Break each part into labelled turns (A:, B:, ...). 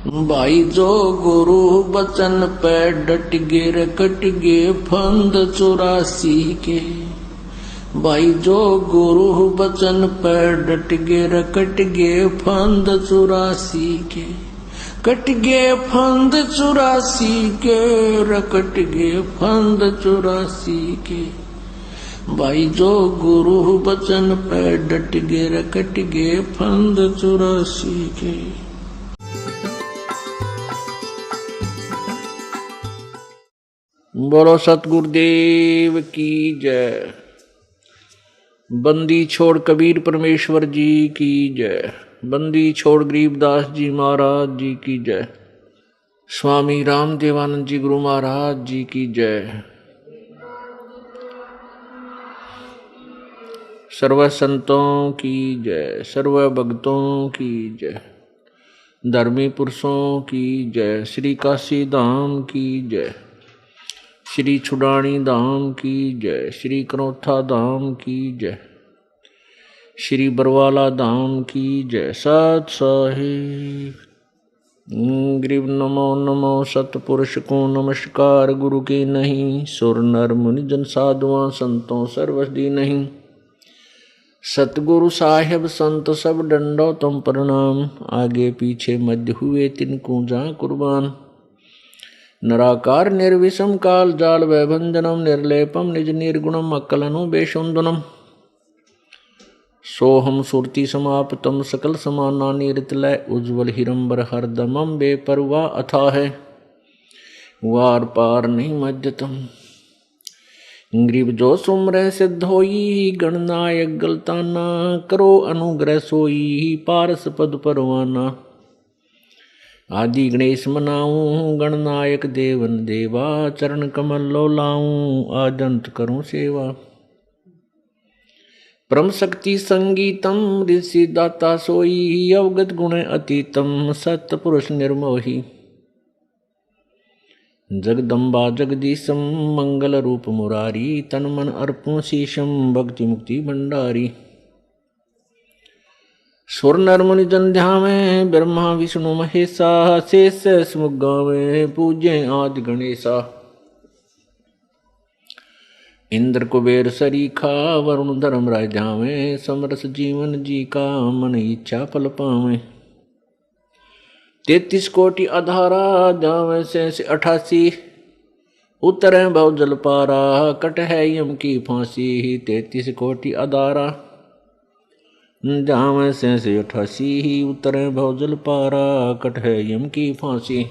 A: भाई जो गुरु बचन पे डट गे रे कट गे फंद 84 के। भाई जो गुरु बचन पे डट गे रे कट गे फंद 84 के। कट गे फंद 84 के रे कट गे फंद 84 के। भाई जो गुरु बचन पे डट गे रे कट गे फंद 84 के। बोलो सतगुरुदेव की जय। बंदी छोड़ कबीर परमेश्वर जी की जय। बंदी छोड़ गरीबदास जी महाराज जी की जय। स्वामी रामदेवानंद जी गुरु महाराज जी की जय। सर्व संतों की जय, सर्व भक्तों की जय, धर्मी पुरुषों की जय। श्री काशी धाम की जय, श्री छुड़ानी धाम की जय, श्री कनौथा धाम की जय, श्री बरवाला धाम की जय। सत साहिब ग्रीव नमो नमो सतपुरुष को नमस्कार। गुरु की नहीं सुर नर मुनि जन साधुआं संतों सर्वसदी नहीं। सतगुरु साहेब संत सब डंडो तुम प्रणाम। आगे पीछे मध्य हुए तिनको जा कुर्बान। नराकार निर्विषम काल जाल वैभंजनम निर्लेपम निज निर्गुणम अकलनु बेशुंदनम। सोहम सुरति समाप्तम सकल समाना निरतलय उज्ज्वल हिरंबर हरदमम बेपरवा अथा है वार पार नहीं मज्जतम। ग्रीव जो सुमरह सिद्ध होई गणनायक गलताना। करो अनुग्रह सोई पारस पद परवाना। आदि गणेश मनाऊं गणनायक देवन देवा। चरण कमल लो लाऊं आदंत करूं सेवा। परम शक्ति संगीतम ऋषि दाता सोई। अवगत गुण अतीतम सत पुरुष निर्मोही। जगदम्बा जगदीशम मंगल रूप मुरारी। तन मन अर्पण शीशम भक्ति मुक्ति भंडारी। सुर नर मुनि जन ध्यावे ब्रह्मा विष्णु महेशा। शेष मुख गावे पूज्य आदि गणेशा। इंद्र कुबेर सरीखा वरुण धर्म राय जावे। समरस जीवन जी का मन इच्छा फल पावे। 33 कोटि अधारा जावे से 88। उतरे भव जल पारा कट है यम की फांसी। 33 कोटि अधारा जावे से 88। उतरे भव जल पारा कट है यम की फांसी।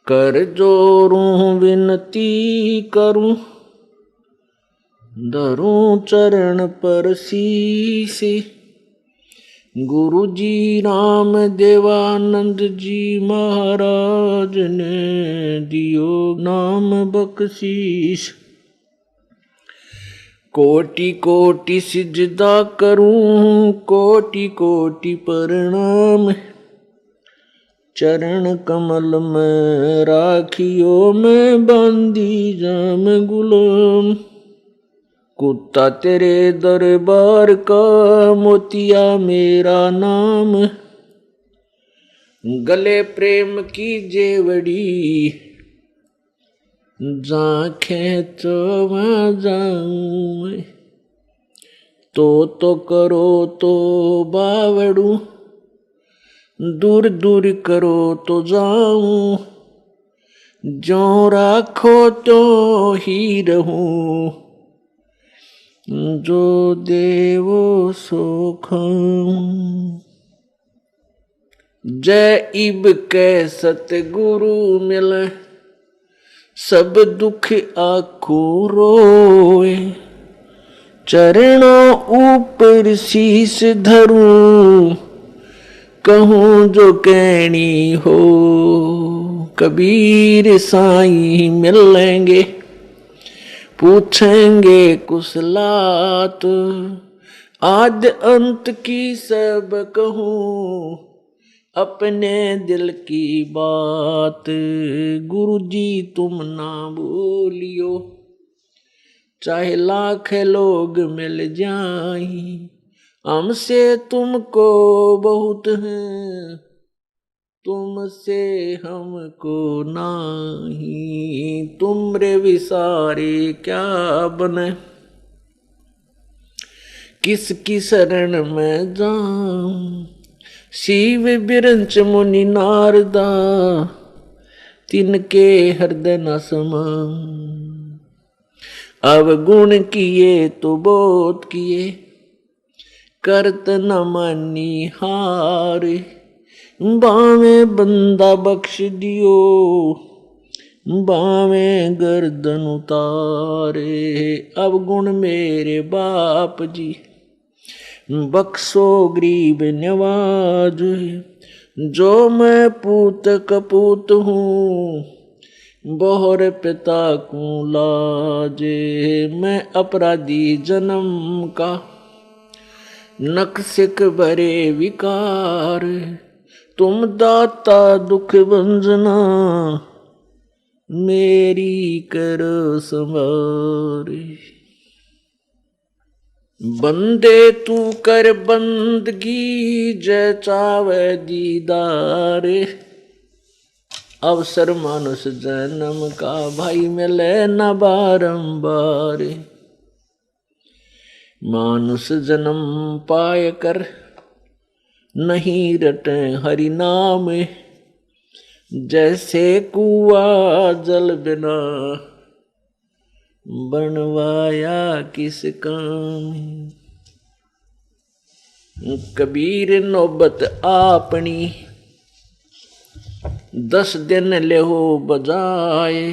A: कर जोरूं विनती करूं धरूं चरण पर शीश। गुरु जी राम देवानंद जी महाराज ने दियो नाम बख्शीश। कोटि कोटि सिजदा करूं कोटि कोटि प्रणाम। चरण कमल में राखियो मैं बांधी जाम गुलाम। कुत्ता तेरे दरबार का मोतिया मेरा नाम। गले प्रेम की जेवड़ी जाखे तो वहाँ जाऊं। तो करो तो बावड़ू दूर दूर करो तो जाऊं। जो राखो तो ही रहूं। जो देवो सो खाऊं। जय इब के सतगुरु मिले सब दुख आखो रोए। चरणों ऊपर शीश धरूं कहूँ जो कहनी हो। कबीर साईं मिलेंगे पूछेंगे कुशलात। आद अंत की सब कहूँ अपने दिल की बात। गुरु जी तुम ना बोलियो चाहे लाख लोग मिल जाएं। हमसे तुमको बहुत है, तुमसे हमको नाही, तुमरे विसारे क्या बने, किसकी शरण में जाऊं, शिव बिरंच मुनि नारदा, तिनके हृदय न समान, अवगुण किए तो बहुत किए, करत न मानी हार, बावे बंदा बख्श दियो, बावे गर्दन उतारे, अवगुण मेरे बाप जी, बख्शो गरीब नवाज, जो मैं पूत कपूत हूँ, बोहर पिता को लाजे, मैं अपराधी जन्म का, नक्सिक भरे विकार, तुम दाता दुख भंजना, मेरी करो संवारे, बंदे तू कर बंदगी, जय चावे दीदार, अवसर मानुष जन्म का, भाई मिले न बारंबार, मानुष जन्म पाए कर, नहीं रटे हरि नाम, जैसे कुआ जल बिना, बनवाया किस काम, कबीर नौबत आपनी, 10 दिन लेहो बजाए,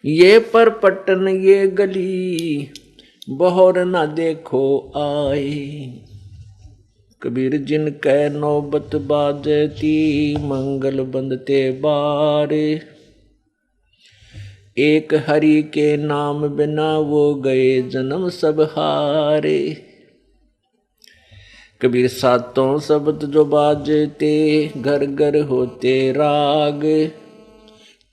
A: ये पर पटन ये गली, बहोर न देखो आए, कबीर जिन कै नौबत बाजती, मंगल बंदते बारे, एक हरि के नाम बिना, वो गए जन्म सब हारे, कबीर सातों शब्द जो बाजते, घर घर होते राग,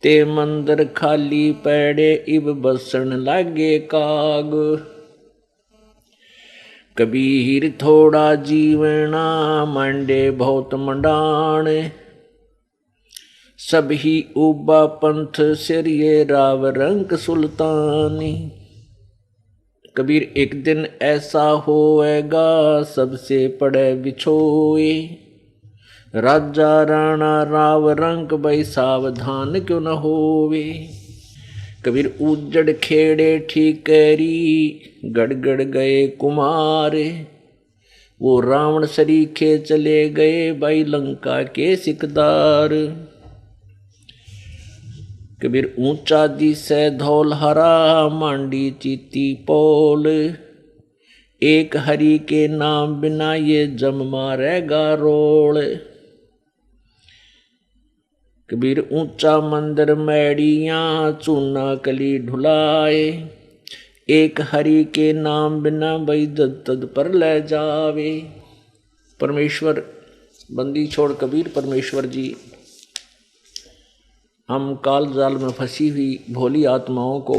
A: ते मंदिर खाली पैड़े, इब बसन लागे काग, कबीर थोड़ा जीवना, मांडे बहुत मंडाण, सब ही उबा पंथ सिर ये राव रंक सुल्तानी, कबीर एक दिन ऐसा होएगा, सबसे पड़े बिछोए, राजा राणा राव रंक भाई सावधान क्यों न होवे, कबीर उजड़ खेड़े ठीकरी, गड़गड़ गए कुमार, वो रावण सरीखे चले गए, भाई लंका के सिकदार, कबीर ऊंचा दिसे धौल हरा, मांडी चीती पोल, एक हरि के नाम बिना, ये जम मारेगा रोल, कबीर ऊंचा मंदिर मैड़ियाँ, चूना कली ढुलाए, एक हरि के नाम बिना, भाई जद तद पर ले जावे, परमेश्वर बंदी छोड़ कबीर परमेश्वर जी, हम काल जाल में फंसी हुई भोली आत्माओं को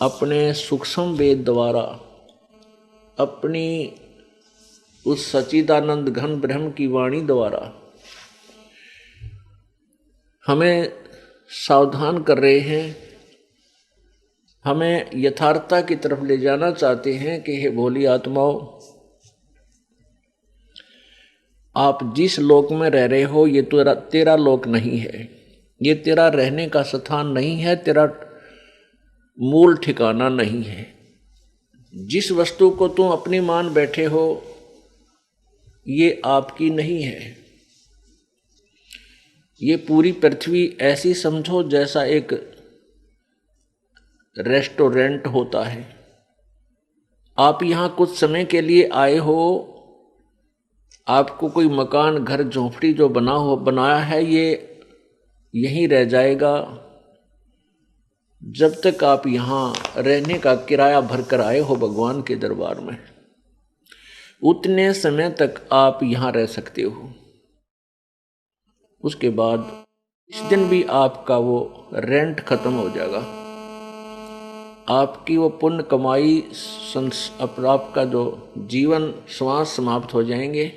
A: अपने सूक्ष्म वेद द्वारा, अपनी उस सच्चिदानंद घन ब्रह्म की वाणी द्वारा हमें सावधान कर रहे हैं, हमें यथार्थता की तरफ ले जाना चाहते हैं कि हे भोली आत्माओं, आप जिस लोक में रह रहे हो, ये तो तेरा लोक नहीं है, ये तेरा रहने का स्थान नहीं है, तेरा मूल ठिकाना नहीं है। जिस वस्तु को तुम अपनी मान बैठे हो, ये आपकी नहीं है। ये पूरी पृथ्वी ऐसी समझो जैसा एक रेस्टोरेंट होता है। आप यहाँ कुछ समय के लिए आए हो, आपको कोई मकान, घर, झोंपड़ी जो बनाया है, ये यहीं रह जाएगा जब तक आप यहाँ रहने का किराया भरकर आए हो भगवान के दरबार में। उतने समय तक आप यहाँ रह सकते हो। उसके बाद इस दिन भी आपका वो रेंट खत्म हो जाएगा। आपकी वो पुण्य कमाई आपका जो जीवन श्वास समाप्त हो जाएंगे,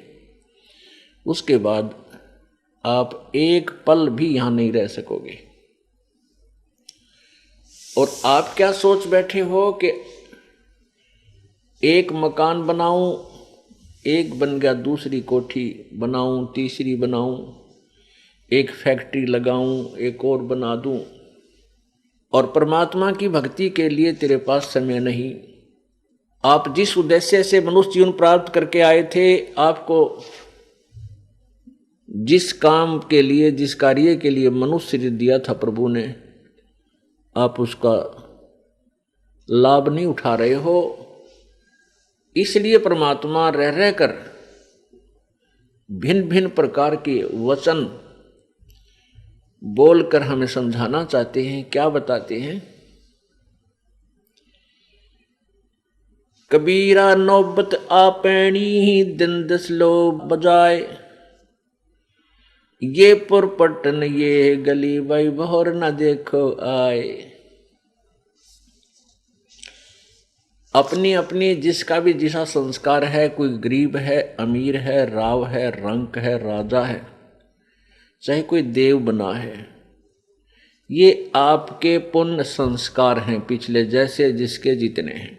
A: उसके बाद आप एक पल भी यहां नहीं रह सकोगे। और आप क्या सोच बैठे हो कि एक मकान बनाऊं, एक बन गया, दूसरी कोठी बनाऊं, तीसरी बनाऊं, एक फैक्ट्री लगाऊं, एक और बना दूं, और परमात्मा की भक्ति के लिए तेरे पास समय नहीं। आप जिस उद्देश्य से मनुष्य जीवन प्राप्त करके आए थे, आपको जिस काम के लिए, जिस कार्य के लिए मनुष्य शरीर दिया था प्रभु ने, आप उसका लाभ नहीं उठा रहे हो। इसलिए परमात्मा रह रहकर भिन्न भिन्न प्रकार के वचन बोलकर हमें समझाना चाहते हैं। क्या बताते हैं? कबीरा नौबत आपैनी दिन दस लो बजाए, ये पुरपटन ये गली भाई बहर न देखो आए। अपनी अपनी जिसका भी जिसा संस्कार है, कोई गरीब है, अमीर है, राव है, रंक है, राजा है, चाहे कोई देव बना है, ये आपके पुण्य संस्कार हैं पिछले, जैसे जिसके जितने हैं।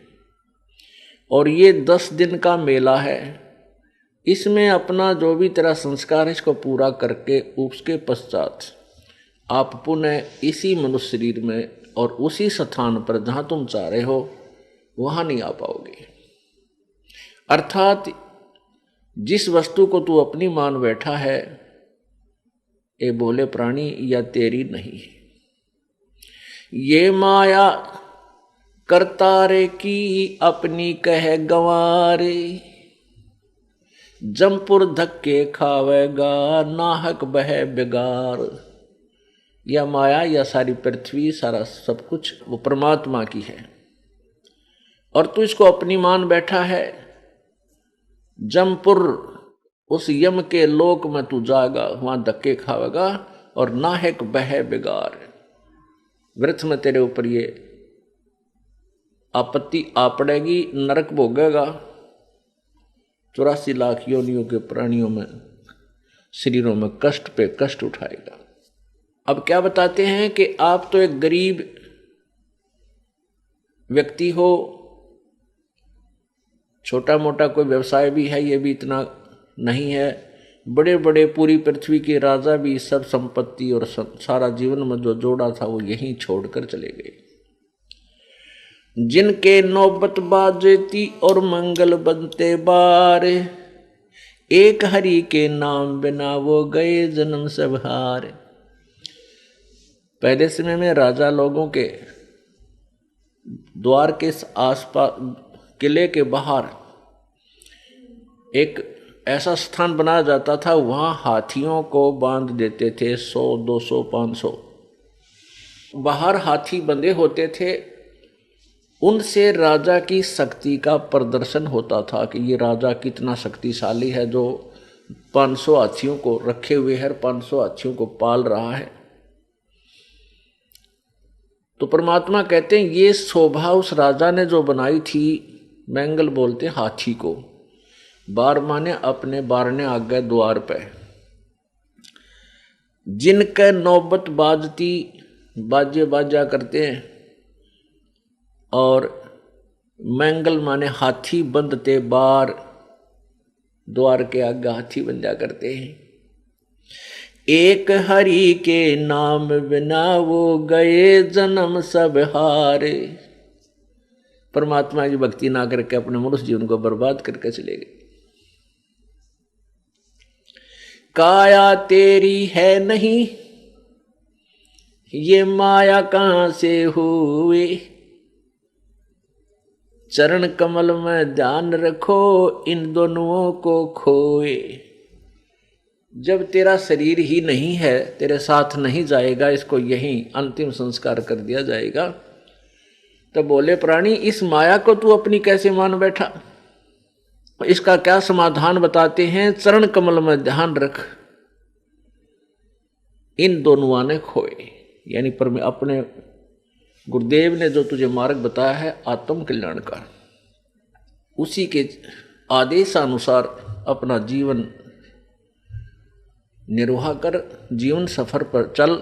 A: और ये 10 दिन का मेला है। इसमें अपना जो भी तेरा संस्कार है, इसको पूरा करके उसके पश्चात आप पुनः इसी मनुष्य शरीर में और उसी स्थान पर जहां तुम चाह रहे हो वहां नहीं आ पाओगे। अर्थात जिस वस्तु को तू अपनी मान बैठा है, ये बोले प्राणी या तेरी नहीं, ये माया करतारे की अपनी कह गंवारे, जमपुर धक्के खावेगा नाहक बह बेगार। या माया या सारी पृथ्वी, सारा सब कुछ वो परमात्मा की है, और तू इसको अपनी मान बैठा है। जमपुर, उस यम के लोक में तू जाएगा, वहां धक्के खावेगा और नाहक बह बेगार। व्यर्थ में तेरे ऊपर ये आपत्ति आ पड़ेगी, नरक भोगेगा। 84 लाख योनियों के प्राणियों में, शरीरों में कष्ट पे कष्ट उठाएगा। अब क्या बताते हैं कि आप तो एक गरीब व्यक्ति हो, छोटा मोटा कोई व्यवसाय भी है, ये भी इतना नहीं है। बड़े बड़े पूरी पृथ्वी के राजा भी सब संपत्ति और सारा जीवन में जो जोड़ा था वो यहीं छोड़कर चले गए। जिनके नौबत बाजेती और मंगल बनते बार, एक हरि के नाम बिना वो गए जन्म सब हार। पहले समय में राजा लोगों के द्वार के आसपास, किले के बाहर एक ऐसा स्थान बनाया जाता था, वहां हाथियों को बांध देते थे, 100, 200, 500 बाहर हाथी बंधे होते थे। उनसे राजा की शक्ति का प्रदर्शन होता था कि ये राजा कितना शक्तिशाली है, जो 500 हाथियों को रखे हुए है, 500 हाथियों को पाल रहा है। तो परमात्मा कहते हैं ये शोभा उस राजा ने जो बनाई थी, मैंगल बोलते हाथी को, बार माने अपने बारने आ गए द्वार पे। जिनके नौबत बाजती, बाजे बाजा करते हैं, और मैंगल माने हाथी बंधते बार, द्वार के आगे हाथी बन जा करते हैं। एक हरि के नाम बिना वो गए जन्म सब हारे। परमात्मा की भक्ति ना करके अपने मनुष्य जीवन को बर्बाद करके चले गए। काया तेरी है नहीं, ये माया कहां से हुई, चरण कमल में ध्यान रखो इन दोनों को खोए। जब तेरा शरीर ही नहीं है, तेरे साथ नहीं जाएगा, इसको यहीं अंतिम संस्कार कर दिया जाएगा, तो बोले प्राणी इस माया को तू अपनी कैसे मान बैठा। इसका क्या समाधान बताते हैं? चरण कमल में ध्यान रख, इन दोनों ने खोए, यानी पर अपने गुरुदेव ने जो तुझे मार्ग बताया है आत्म कल्याण का, उसी के आदेशानुसार अपना जीवन निर्वाह कर, जीवन सफर पर चल,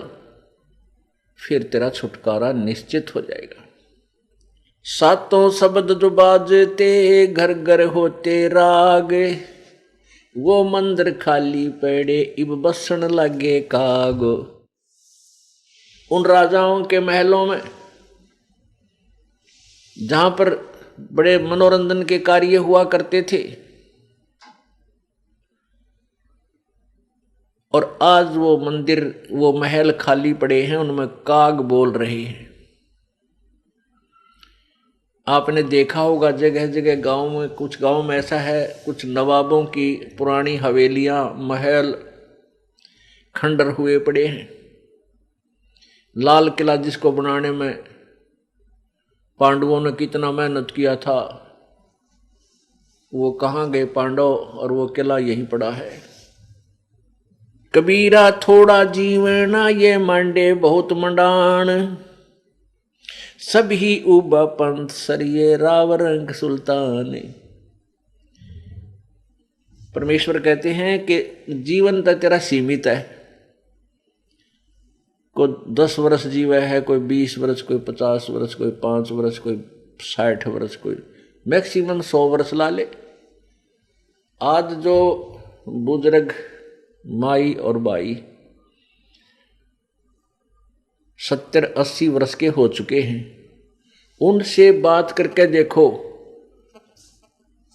A: फिर तेरा छुटकारा निश्चित हो जाएगा। सातों शब्द जो बाजते घर घर होते राग, वो मंदिर खाली पड़े इब बसन लगे काग। उन राजाओं के महलों में जहां पर बड़े मनोरंजन के कार्य हुआ करते थे, और आज वो मंदिर वो महल खाली पड़े हैं, उनमें काग बोल रहे हैं। आपने देखा होगा जगह जगह गांव में, कुछ गांव में ऐसा है, कुछ नवाबों की पुरानी हवेलियां महल खंडर हुए पड़े हैं। लाल किला जिसको बनाने में पांडवों ने कितना मेहनत किया था, वो कहाँ गए पांडव, और वो किला यहीं पड़ा है। कबीरा थोड़ा जीवना ये मांडे बहुत मंडान, सभी उबा पंथ सरिये राव रंग सुल्तान। परमेश्वर कहते हैं कि जीवन तो तेरा सीमित है, कोई 10 वर्ष जीवा है, कोई 20 वर्ष, कोई 50 वर्ष, कोई 5 वर्ष, कोई 60 वर्ष, कोई मैक्सिमम 100 वर्ष ला ले। आज जो बुजुर्ग माई और बाई 70-80 वर्ष के हो चुके हैं, उनसे बात करके देखो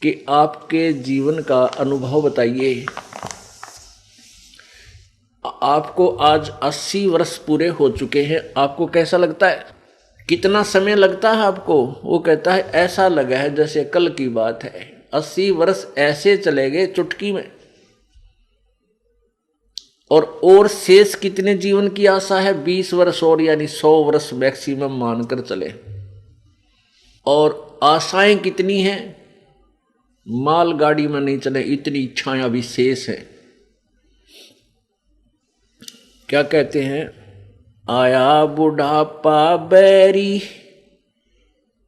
A: कि आपके जीवन का अनुभव बताइए। आपको आज 80 वर्ष पूरे हो चुके हैं, आपको कैसा लगता है? कितना समय लगता है आपको? वो कहता है ऐसा लगा है जैसे कल की बात है। 80 वर्ष ऐसे चले गए चुटकी में। और शेष कितने जीवन की आशा है? 20 वर्ष और, यानी 100 वर्ष मैक्सिमम मानकर चले। और आशाएं कितनी हैं? माल गाड़ी में नहीं चले, इतनी इच्छाएं अभी शेष हैं। क्या कहते हैं? आया बुढ़ापा बैरी,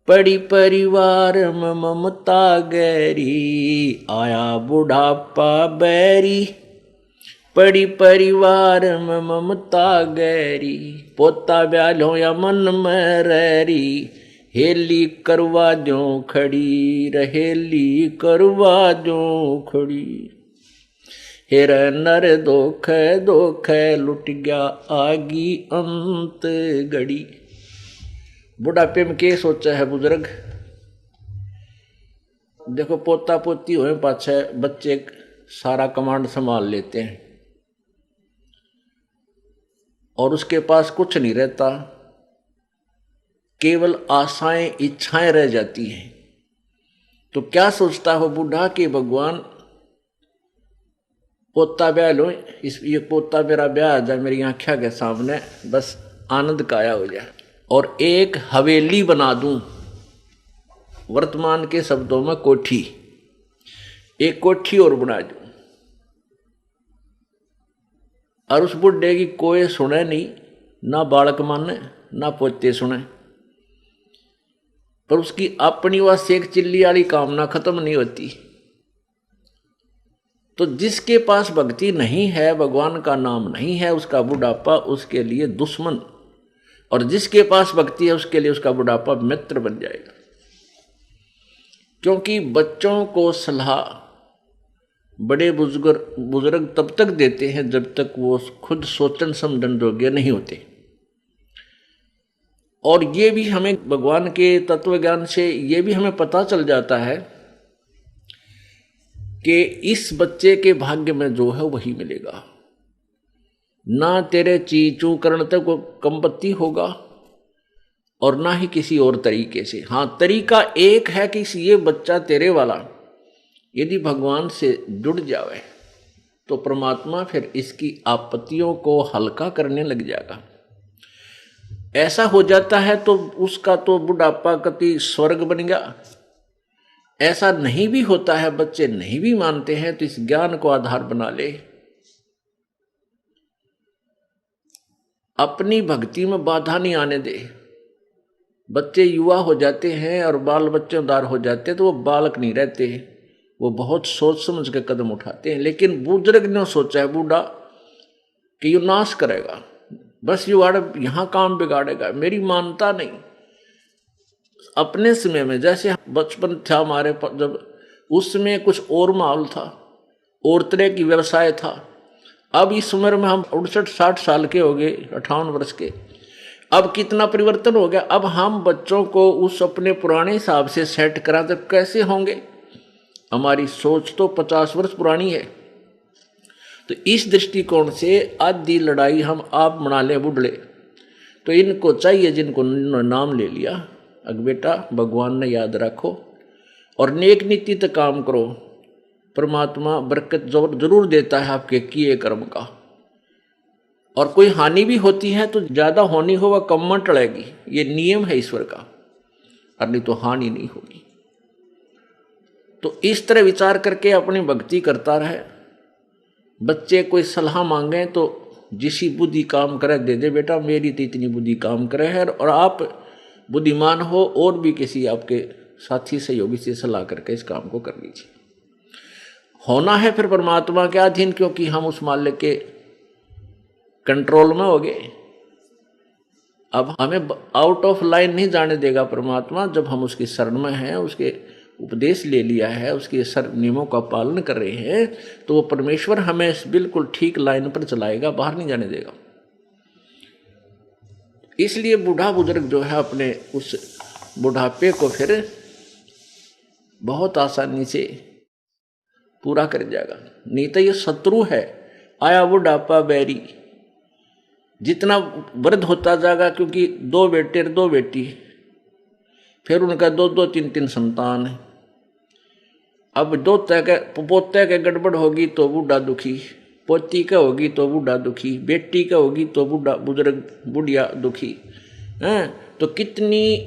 A: पड़ी परिवार में ममता गैरी। आया बुढ़ापा बैरी, पड़ी परिवार में ममता गैरी। पोता ब्याल हो या मन में रैरी, हेली करवा जो खड़ी, रहेली करवा जो खड़ी। हेर नर दोख दोख लुट गया आगी अंत घड़ी। बुढ़ापे में क्या सोचा है बुजुर्ग? देखो पोता पोती हुए पाछे बच्चे सारा कमांड संभाल लेते हैं, और उसके पास कुछ नहीं रहता, केवल आशाएं इच्छाएं रह जाती हैं। तो क्या सोचता हो बूढ़ा कि भगवान पोता ब्याह लो, ये पोता मेरा ब्याह आ जाए मेरी आंखों के सामने, बस आनंद काया हो जाए, और एक हवेली बना दूं। वर्तमान के शब्दों में कोठी, एक कोठी और बना दूं, और उस बुढ़े की कोई सुने नहीं, ना बालक माने ना पोते सुने, पर उसकी अपनी वह शेख चिल्ली वाली कामना खत्म नहीं होती। तो जिसके पास भक्ति नहीं है, भगवान का नाम नहीं है, उसका बुढ़ापा उसके लिए दुश्मन, और जिसके पास भक्ति है उसके लिए उसका बुढ़ापा मित्र बन जाएगा। क्योंकि बच्चों को सलाह बड़े बुजुर्ग तब तक देते हैं जब तक वो खुद सोचन समझन योग्य नहीं होते। और ये भी हमें भगवान के तत्व ज्ञान से ये भी हमें पता चल जाता है कि इस बच्चे के भाग्य में जो है वही मिलेगा। ना तेरे चीचू करण तक को कंपत्ति होगा, और ना ही किसी और तरीके से। हाँ, तरीका एक है कि ये बच्चा तेरे वाला यदि भगवान से जुड़ जावे तो परमात्मा फिर इसकी आपत्तियों को हल्का करने लग जाएगा। ऐसा हो जाता है तो उसका तो बुढ़ापा कति स्वर्ग बन गया। ऐसा नहीं भी होता है, बच्चे नहीं भी मानते हैं, तो इस ज्ञान को आधार बना ले। अपनी भक्ति में बाधा नहीं आने दे। बच्चे युवा हो जाते हैं और बाल बच्चेदार हो जाते हैं तो वो बालक नहीं रहते, वो बहुत सोच समझ के कदम उठाते हैं। लेकिन बुजुर्ग ने सोचा है बूढ़ा कि ये नाश करेगा, बस ये यहाँ काम बिगाड़ेगा, मेरी मानता नहीं। अपने समय में जैसे बचपन था हमारे जब, उस समय कुछ और माहौल था, और तरह की व्यवसाय था। अब इस उम्र में हम 68-60 साल के हो गए, 58 वर्ष के, अब कितना परिवर्तन हो गया। अब हम बच्चों को उस अपने पुराने हिसाब से सेट करा तो कैसे होंगे? हमारी सोच तो 50 वर्ष पुरानी है। तो इस दृष्टिकोण से आधी लड़ाई हम आप बना ले बुढ़ले। तो इनको चाहिए, जिनको नाम ले लिया, अग बेटा भगवान ने याद रखो और नेक नीति तक काम करो, परमात्मा बरकत जरूर देता है आपके किए कर्म का। और कोई हानि भी होती है तो ज़्यादा होनी हो वह कम में टलेगी, ये नियम है ईश्वर का, और नहीं तो हानि नहीं होगी। तो इस तरह विचार करके अपनी भक्ति करता रहे। बच्चे कोई सलाह मांगे तो जिसी बुद्धि काम करे दे दे, बेटा मेरी तो इतनी बुद्धि काम करे है, और आप बुद्धिमान हो और भी किसी आपके साथी सहयोगी से सलाह करके इस काम को कर लीजिए। होना है फिर परमात्मा के अधीन, क्योंकि हम उस मालिक के कंट्रोल में हो गए। अब हमें आउट ऑफ लाइन नहीं जाने देगा परमात्मा। जब हम उसकी शरण में हैं, उसके उपदेश ले लिया है, उसके नियमों का पालन कर रहे हैं, तो वो परमेश्वर हमें बिल्कुल ठीक लाइन पर चलाएगा, बाहर नहीं जाने देगा। इसलिए बूढ़ा बुजुर्ग जो है अपने उस बुढ़ापे को फिर बहुत आसानी से पूरा कर जाएगा। नहीं तो ये शत्रु है, आया बुढ़ापा बैरी, जितना वृद्ध होता जाएगा, क्योंकि 2 बेटे 2 बेटी, फिर उनका 2-2 3-3 संतान है। अब पोते के गड़बड़ होगी तो बूढ़ा दुखी, पोती का होगी तो बूढ़ा दुखी, बेटी का होगी तो बुढ़िया दुखी हैं। तो कितनी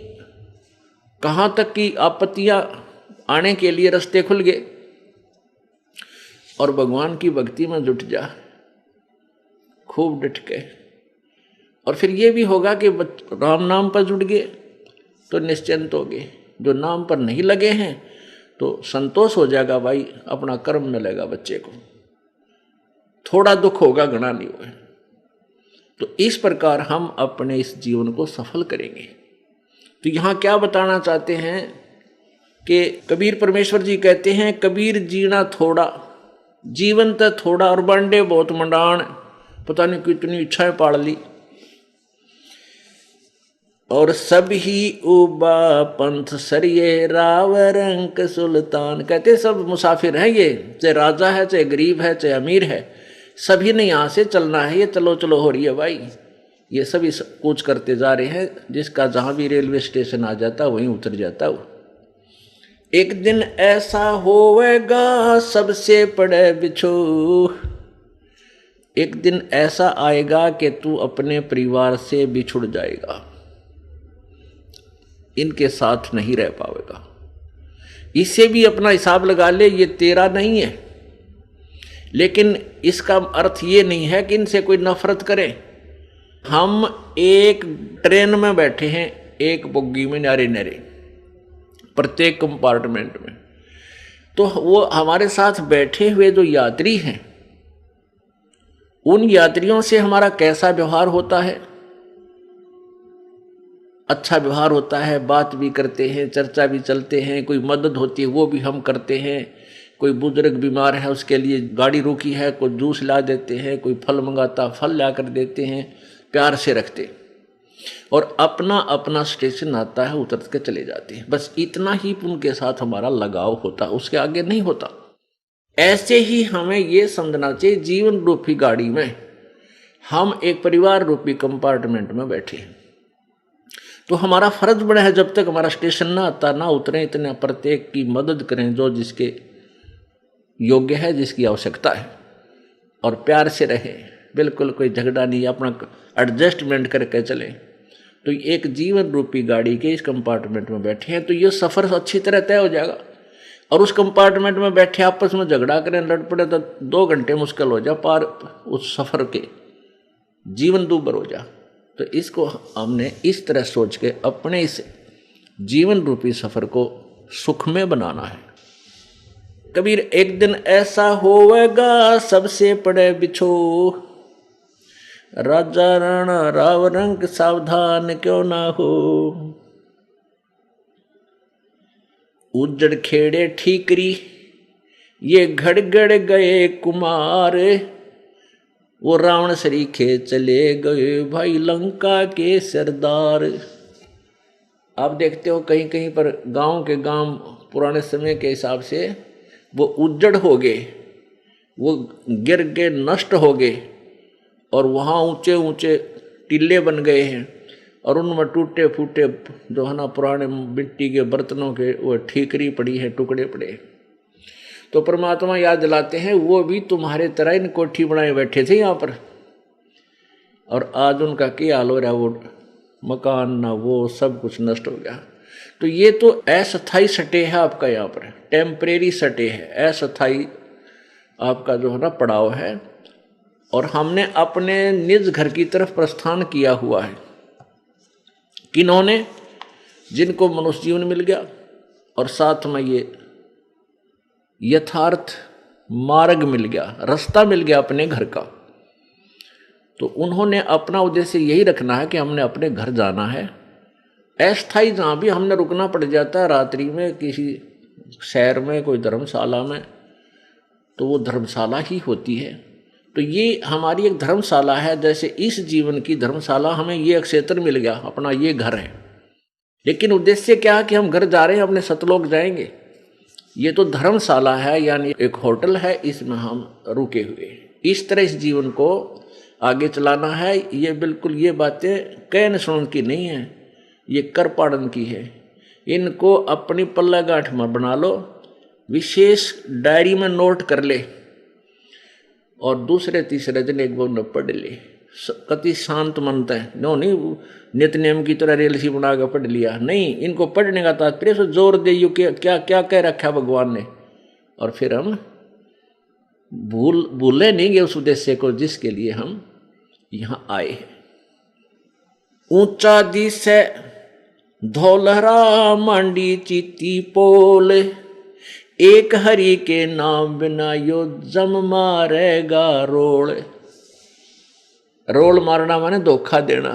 A: कहाँ तक की आपत्तियां आने के लिए रास्ते खुल गए। और भगवान की भक्ति में जुट जा खूब डट के, और फिर ये भी होगा कि राम नाम पर जुट गए तो निश्चिंत हो गए। जो नाम पर नहीं लगे हैं तो संतोष हो जाएगा, भाई अपना कर्म मिलेगा बच्चे को, थोड़ा दुख होगा घना नहीं होगा। तो इस प्रकार हम अपने इस जीवन को सफल करेंगे। तो यहाँ क्या बताना चाहते हैं कि कबीर परमेश्वर जी कहते हैं, कबीर जीना थोड़ा, जीवन तो थोड़ा और बांडे बहुत मंडाण, पता नहीं कितनी इच्छाएं पाड़ ली। और सब ही उबा पंथ सरिये राव रंक सुल्तान, कहते सब मुसाफिर हैं, ये चाहे राजा है, चाहे गरीब है, चाहे अमीर है, सभी ने यहाँ से चलना है। ये चलो चलो हो रही है भाई, ये सभी कूच करते जा रहे हैं। जिसका जहाँ भी रेलवे स्टेशन आ जाता वहीं उतर जाता वो। एक दिन ऐसा होवेगा सबसे पड़े बिछो, एक दिन ऐसा आएगा कि तू अपने परिवार से बिछुड़ जाएगा, इनके साथ नहीं रह पाएगा। इससे भी अपना हिसाब लगा ले, ये तेरा नहीं है। लेकिन इसका अर्थ ये नहीं है कि इनसे कोई नफरत करे। हम एक ट्रेन में बैठे हैं, एक बोगी में न्यारे न्यारे, प्रत्येक कंपार्टमेंट में। तो वो हमारे साथ बैठे हुए जो यात्री हैं, उन यात्रियों से हमारा कैसा व्यवहार होता है? अच्छा व्यवहार होता है, बात भी करते हैं, चर्चा भी चलते हैं, कोई मदद होती है वो भी हम करते हैं। कोई बुजुर्ग बीमार है उसके लिए गाड़ी रोकी है, कोई जूस ला देते हैं, कोई फल मंगाता फल ला कर देते हैं, प्यार से रखते। और अपना अपना स्टेशन आता है, उतर के चले जाते हैं। बस इतना ही उनके साथ हमारा लगाव होता, उसके आगे नहीं होता। ऐसे ही हमें ये समझना चाहिए, जीवन रूपी गाड़ी में हम एक परिवार रूपी कंपार्टमेंट में बैठे हैं, तो हमारा फर्ज बड़ा है जब तक हमारा स्टेशन ना आता ना उतरे, इतने प्रत्येक की मदद करें जो जिसके योग्य है, जिसकी आवश्यकता है, और प्यार से रहे, बिल्कुल कोई झगड़ा नहीं, अपना एडजस्टमेंट करके चले। तो एक जीवन रूपी गाड़ी के इस कंपार्टमेंट में बैठे हैं तो ये सफ़र अच्छी तरह तय हो जाएगा। और उस कंपार्टमेंट में बैठे आपस में झगड़ा करें, लड़ पड़े तो 2 घंटे मुश्किल हो जा पार, उस सफ़र के जीवन दूभर हो जा। तो इसको हमने इस तरह सोच के अपने इस जीवन रूपी सफर को सुखमय बनाना है। कबीर एक दिन ऐसा होवेगा सबसे पड़े बिछो, राजा राणा राव रंग सावधान क्यों ना हो। उजड़ खेड़े ठीकरी ये घड़गड़ गए कुमार, वो रावण सरीखे चले गए भाई लंका के सरदार। आप देखते हो कहीं कहीं पर गांव के गांव पुराने समय के हिसाब से वो उजड़ हो गए, वो गिर गए, नष्ट हो गए, और वहाँ ऊंचे ऊंचे टीले बन गए हैं और उनमें टूटे फूटे जो है ना पुराने मिट्टी के बर्तनों के वो ठीकरी पड़ी है, टुकड़े पड़े। तो परमात्मा याद दिलाते हैं वो भी तुम्हारे तरह इन कोठी बनाए बैठे थे यहाँ पर, और आज उनका क्या हाल हो रहा है, वो मकान ना वो सब कुछ नष्ट हो गया। तो ये तो अस्थाई सटे है आपका, यहाँ पर टेम्परेरी सटे है, अस्थाई आपका जो है ना पड़ाव है। और हमने अपने निज घर की तरफ प्रस्थान किया हुआ है। किन्होंने? जिनको मनुष्य जीवन मिल गया और साथ में ये यथार्थ मार्ग मिल गया, रास्ता मिल गया अपने घर का। तो उन्होंने अपना उद्देश्य यही रखना है कि हमने अपने घर जाना है। अस्थाई जहाँ भी हमने रुकना पड़ जाता है रात्रि में किसी शहर में, कोई धर्मशाला में, तो वो धर्मशाला ही होती है। तो ये हमारी एक धर्मशाला है। जैसे इस जीवन की धर्मशाला हमें ये क्षेत्र मिल गया, अपना ये घर है। लेकिन उद्देश्य क्या है कि हम घर जा रहे हैं, अपने सतलोक जाएंगे। ये तो धर्मशाला है, यानी एक होटल है, इसमें हम रुके हुए। इस तरह इस जीवन को आगे चलाना है। ये बिल्कुल ये बातें कहने सुनने की नहीं है, ये कर पाड़न की है। इनको अपनी पल्ला गांठ में बना लो, विशेष डायरी में नोट कर ले, और दूसरे तीसरे दिन एक बार न पढ़ ले। कति शांत मनता है, नो नहीं नित्य नियम की तरह रेल सी बना कर पढ़ लिया, नहीं। इनको पढ़ने का तात्पर्य से जोर दे यू क्या क्या कह रखा भगवान ने, और फिर हम भूले नहीं गए उस उद्देश्य को जिसके लिए हम यहाँ आए हैं। ऊंचा दिस है धौलहरा मांडी चीती पोल, एक हरि के नाम बिना यो जम मारेगा रोल। रोल मारना माने धोखा देना।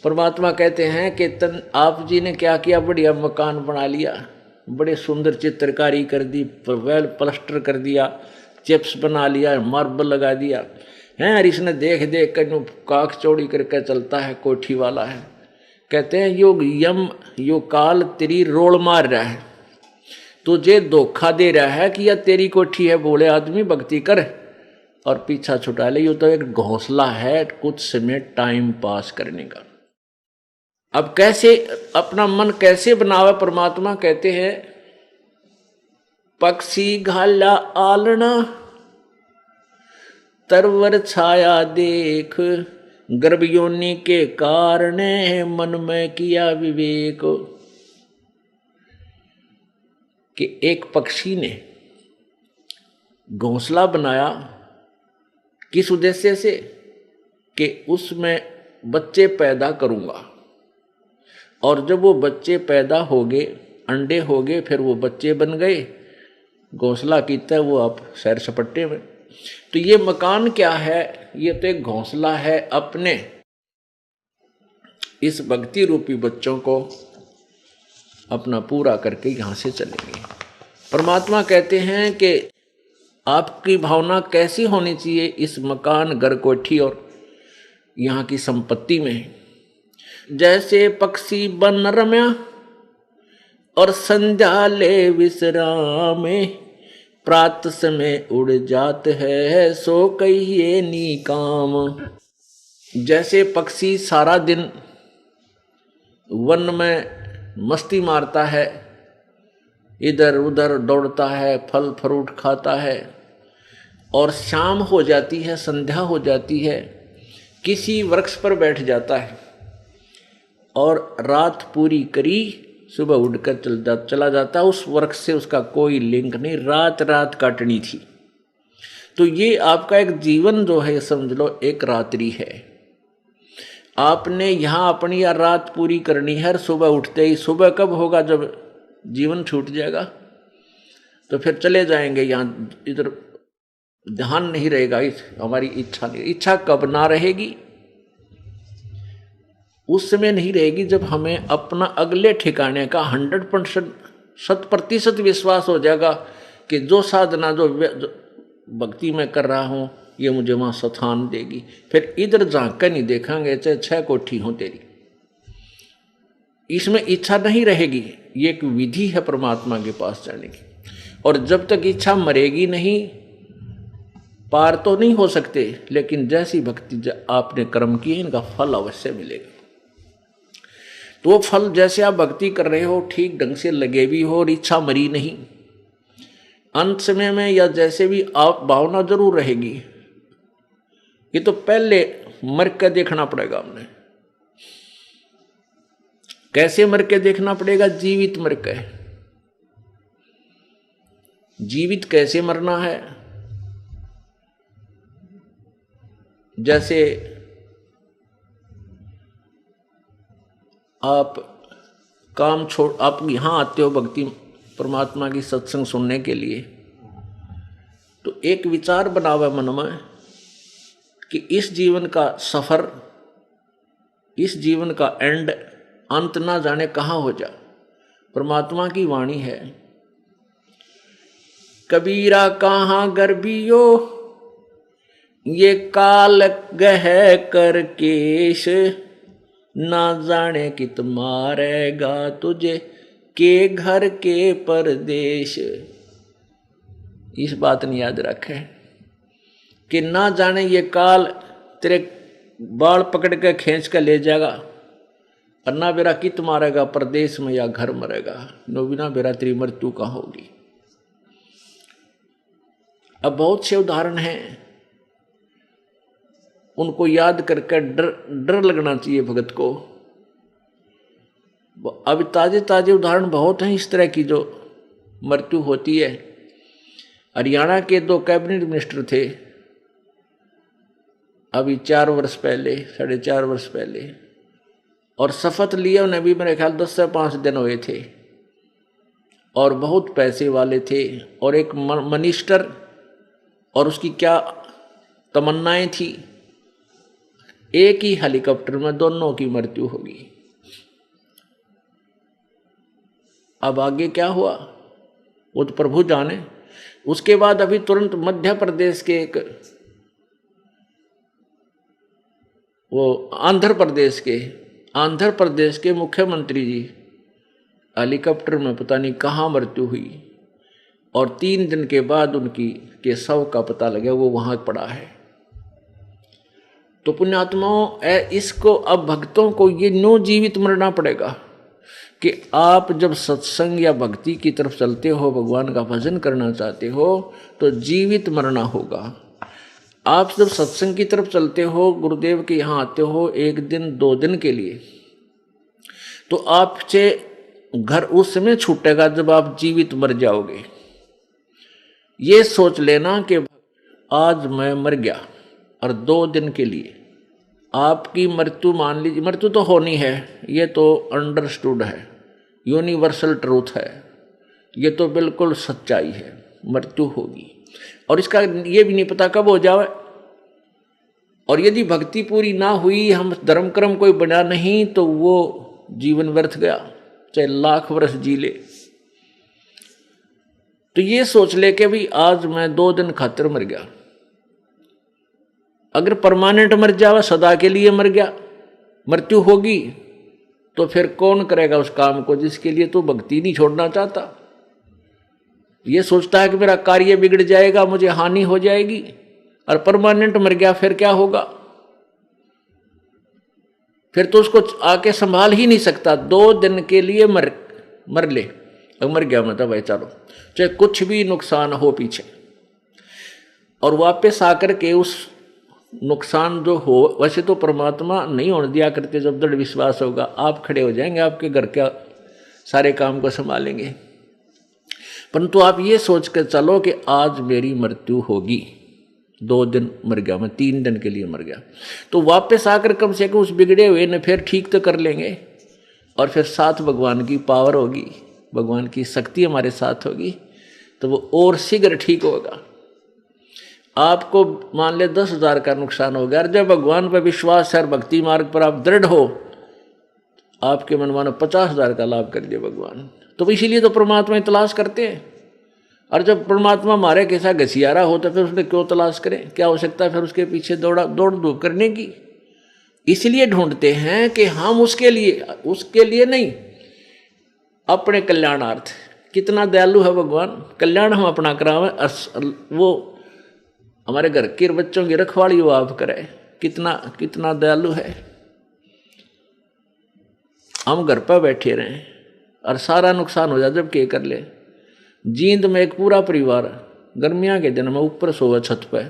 A: परमात्मा कहते हैं कि आप जी ने क्या किया, बढ़िया मकान बना लिया, बड़े सुंदर चित्रकारी कर दी, वेल प्लास्टर कर दिया, चिप्स बना लिया, मार्बल लगा दिया है, और इसने देख देख कर काख चौड़ी करके चलता है, कोठी वाला है। कहते हैं यो काल तेरी रोल मार रहा है, तुझे धोखा दे रहा है कि यह तेरी कोठी है, बोले आदमी भक्ति कर और पीछा छुटा ले। ये तो एक घोंसला है कुछ समय टाइम पास करने का। अब कैसे अपना मन कैसे बनावे? परमात्मा कहते हैं पक्षी घाला आलना तरवर छाया देख, गर्भयोनि के कारण मन में किया विवेक। कि एक पक्षी ने घोंसला बनाया, किस उद्देश्य से? कि उसमें बच्चे पैदा करूंगा, और जब वो बच्चे पैदा हो गए, अंडे हो गए, फिर वो बच्चे बन गए, घोंसला कीता है वो आप सैर सपट्टे में। तो ये मकान क्या है? ये तो एक घोंसला है अपने इस भक्ति रूपी बच्चों को अपना पूरा करके यहाँ से चलेंगे। परमात्मा कहते हैं कि आपकी भावना कैसी होनी चाहिए इस मकान, घर, कोठी और यहाँ की संपत्ति में? जैसे पक्षी बन रम्या और संध्या ले विश्राम, प्रात समय उड़ जात है सो कहिए नी काम। जैसे पक्षी सारा दिन वन में मस्ती मारता है, इधर उधर दौड़ता है, फल फ्रूट खाता है, और शाम हो जाती है, संध्या हो जाती है, किसी वृक्ष पर बैठ जाता है और रात पूरी करी, सुबह उठकर चला जाता है। उस वृक्ष से उसका कोई लिंक नहीं, रात रात काटनी थी। तो ये आपका एक जीवन जो है समझ लो एक रात्रि है। आपने यहाँ अपनी या रात पूरी करनी है। सुबह उठते ही, सुबह कब होगा जब जीवन छूट जाएगा, तो फिर चले जाएंगे यहाँ, इधर ध्यान नहीं रहेगा, हमारी इच्छा नहीं। इच्छा कब ना रहेगी? उस समय नहीं रहेगी जब हमें अपना अगले ठिकाने का 100% 100% विश्वास हो जाएगा कि जो साधना जो भक्ति में कर रहा हूँ ये मुझे वहाँ स्थान देगी। फिर इधर झांक कर नहीं देखेंगे चाहे 6 कोठी हो तेरी, इसमें इच्छा नहीं रहेगी। ये एक विधि है परमात्मा के पास जाने की। और जब तक इच्छा मरेगी नहीं, पार तो नहीं हो सकते, लेकिन जैसी भक्ति आपने कर्म किए इनका फल अवश्य मिलेगा। तो वो फल जैसे आप भक्ति कर रहे हो ठीक ढंग से लगे भी हो और इच्छा मरी नहीं, अंत समय में या जैसे भी आप भावना जरूर रहेगी। ये तो पहले मर के देखना पड़ेगा हमने। कैसे मर के देखना पड़ेगा? जीवित मर के। जीवित कैसे मरना है? जैसे आप काम छोड़, आप यहाँ आते हो भक्ति परमात्मा की सत्संग सुनने के लिए, तो एक विचार बना हुआ मन में कि इस जीवन का सफर, इस जीवन का एंड, अंत ना जाने कहाँ हो जा। परमात्मा की वाणी है, कबीरा कहाँ गर्भियो ये काल गह कर केश, ना जाने कित मारेगा तुझे के घर के परदेश। इस बात ने याद रखे कि ना जाने ये काल तेरे बाल पकड़ के खींच कर ले जाएगा, और ना बेरा कित मारेगा परदेश में या घर मरेगा, नो बिना बेरा तेरी मृत्यु कहाँ होगी। अब बहुत से उदाहरण हैं, उनको याद करके डर लगना चाहिए भगत को। अब ताजे ताजे उदाहरण बहुत हैं इस तरह की जो मृत्यु होती है। हरियाणा के 2 कैबिनेट मिनिस्टर थे अभी 4 वर्ष पहले, 4.5 वर्ष पहले, और शपथ लिए उन्हें भी मेरे ख्याल 10 से 5 दिन हुए थे, और बहुत पैसे वाले थे, और एक मिनिस्टर, और उसकी क्या तमन्नाएं थी, एक ही हेलीकॉप्टर में दोनों की मृत्यु होगी। अब आगे क्या हुआ वो तो प्रभु जाने। उसके बाद अभी तुरंत मध्य प्रदेश के एक, वो आंध्र प्रदेश के मुख्यमंत्री जी हेलीकॉप्टर में पता नहीं कहाँ मृत्यु हुई, और 3 दिन के बाद उनकी के शव का पता लगा वो वहाँ पड़ा है। तो पुण्यात्माओं, इसको अब भक्तों को ये नो जीवित मरना पड़ेगा कि आप जब सत्संग या भक्ति की तरफ चलते हो, भगवान का भजन करना चाहते हो, तो जीवित मरना होगा। आप जब सत्संग की तरफ चलते हो, गुरुदेव के यहाँ आते हो 1 दिन 2 दिन के लिए, तो आपसे घर उस समय छूटेगा जब आप जीवित मर जाओगे। ये सोच लेना कि आज मैं मर गया और 2 दिन के लिए आपकी मृत्यु, मान लीजिए मृत्यु तो होनी है, ये तो अंडरस्टूड है, यूनिवर्सल ट्रूथ है, ये तो बिल्कुल सच्चाई है, मृत्यु होगी। और इसका ये भी नहीं पता कब हो जाए। और यदि भक्ति पूरी ना हुई, हम धर्म कर्म कोई बना नहीं, तो वो जीवन व्यर्थ गया, चाहे लाख वर्ष जी ले। तो ये सोच ले कि भाई आज मैं 2 दिन खातिर मर गया। अगर परमानेंट मर जावा, सदा के लिए मर गया, मृत्यु होगी, तो फिर कौन करेगा उस काम को जिसके लिए तू भक्ति नहीं छोड़ना चाहता। ये सोचता है कि मेरा कार्य बिगड़ जाएगा, मुझे हानि हो जाएगी, और परमानेंट मर गया, फिर क्या होगा? फिर तो उसको आके संभाल ही नहीं सकता। 2 दिन के लिए मर ले, मर गया मतलब भाई चलो, चाहे कुछ भी नुकसान हो पीछे, और वापस आकर के उस नुकसान जो हो, वैसे तो परमात्मा नहीं होने दिया करते। जब दृढ़ विश्वास होगा, आप खड़े हो जाएंगे, आपके घर के सारे काम को संभालेंगे। परंतु आप ये सोच कर चलो कि आज मेरी मृत्यु होगी, 2 दिन मर गया, मैं 3 दिन के लिए मर गया, तो वापस आकर कम से कम उस बिगड़े हुए ने फिर ठीक तो कर लेंगे, और फिर साथ भगवान की पावर होगी, भगवान की शक्ति हमारे साथ होगी, तो वो और शीघ्र ठीक होगा। आपको मान ले 10,000 का नुकसान हो गया, और जब भगवान पर विश्वास है और भक्ति मार्ग पर आप दृढ़ हो, आपके मन मानो 50,000 का लाभ कर दिया भगवान। तो इसीलिए तो परमात्मा तलाश करते हैं। और जब परमात्मा हमारे कैसा घसियारा हो तो फिर उसने क्यों तलाश करें, क्या हो सकता है फिर उसके पीछे दौड़ धूप करने की। इसलिए ढूंढते हैं कि हम उसके लिए नहीं, अपने कल्याणार्थ। कितना दयालु है भगवान, कल्याण हम अपना करावे, वो हमारे घर के बच्चों की रखवाली वो आप करे, कितना दयालु है। हम घर पर बैठे रहें और सारा नुकसान हो जाए, जब के कर ले। जींद में एक पूरा परिवार गर्मियां के दिन में ऊपर सोवा छत पर,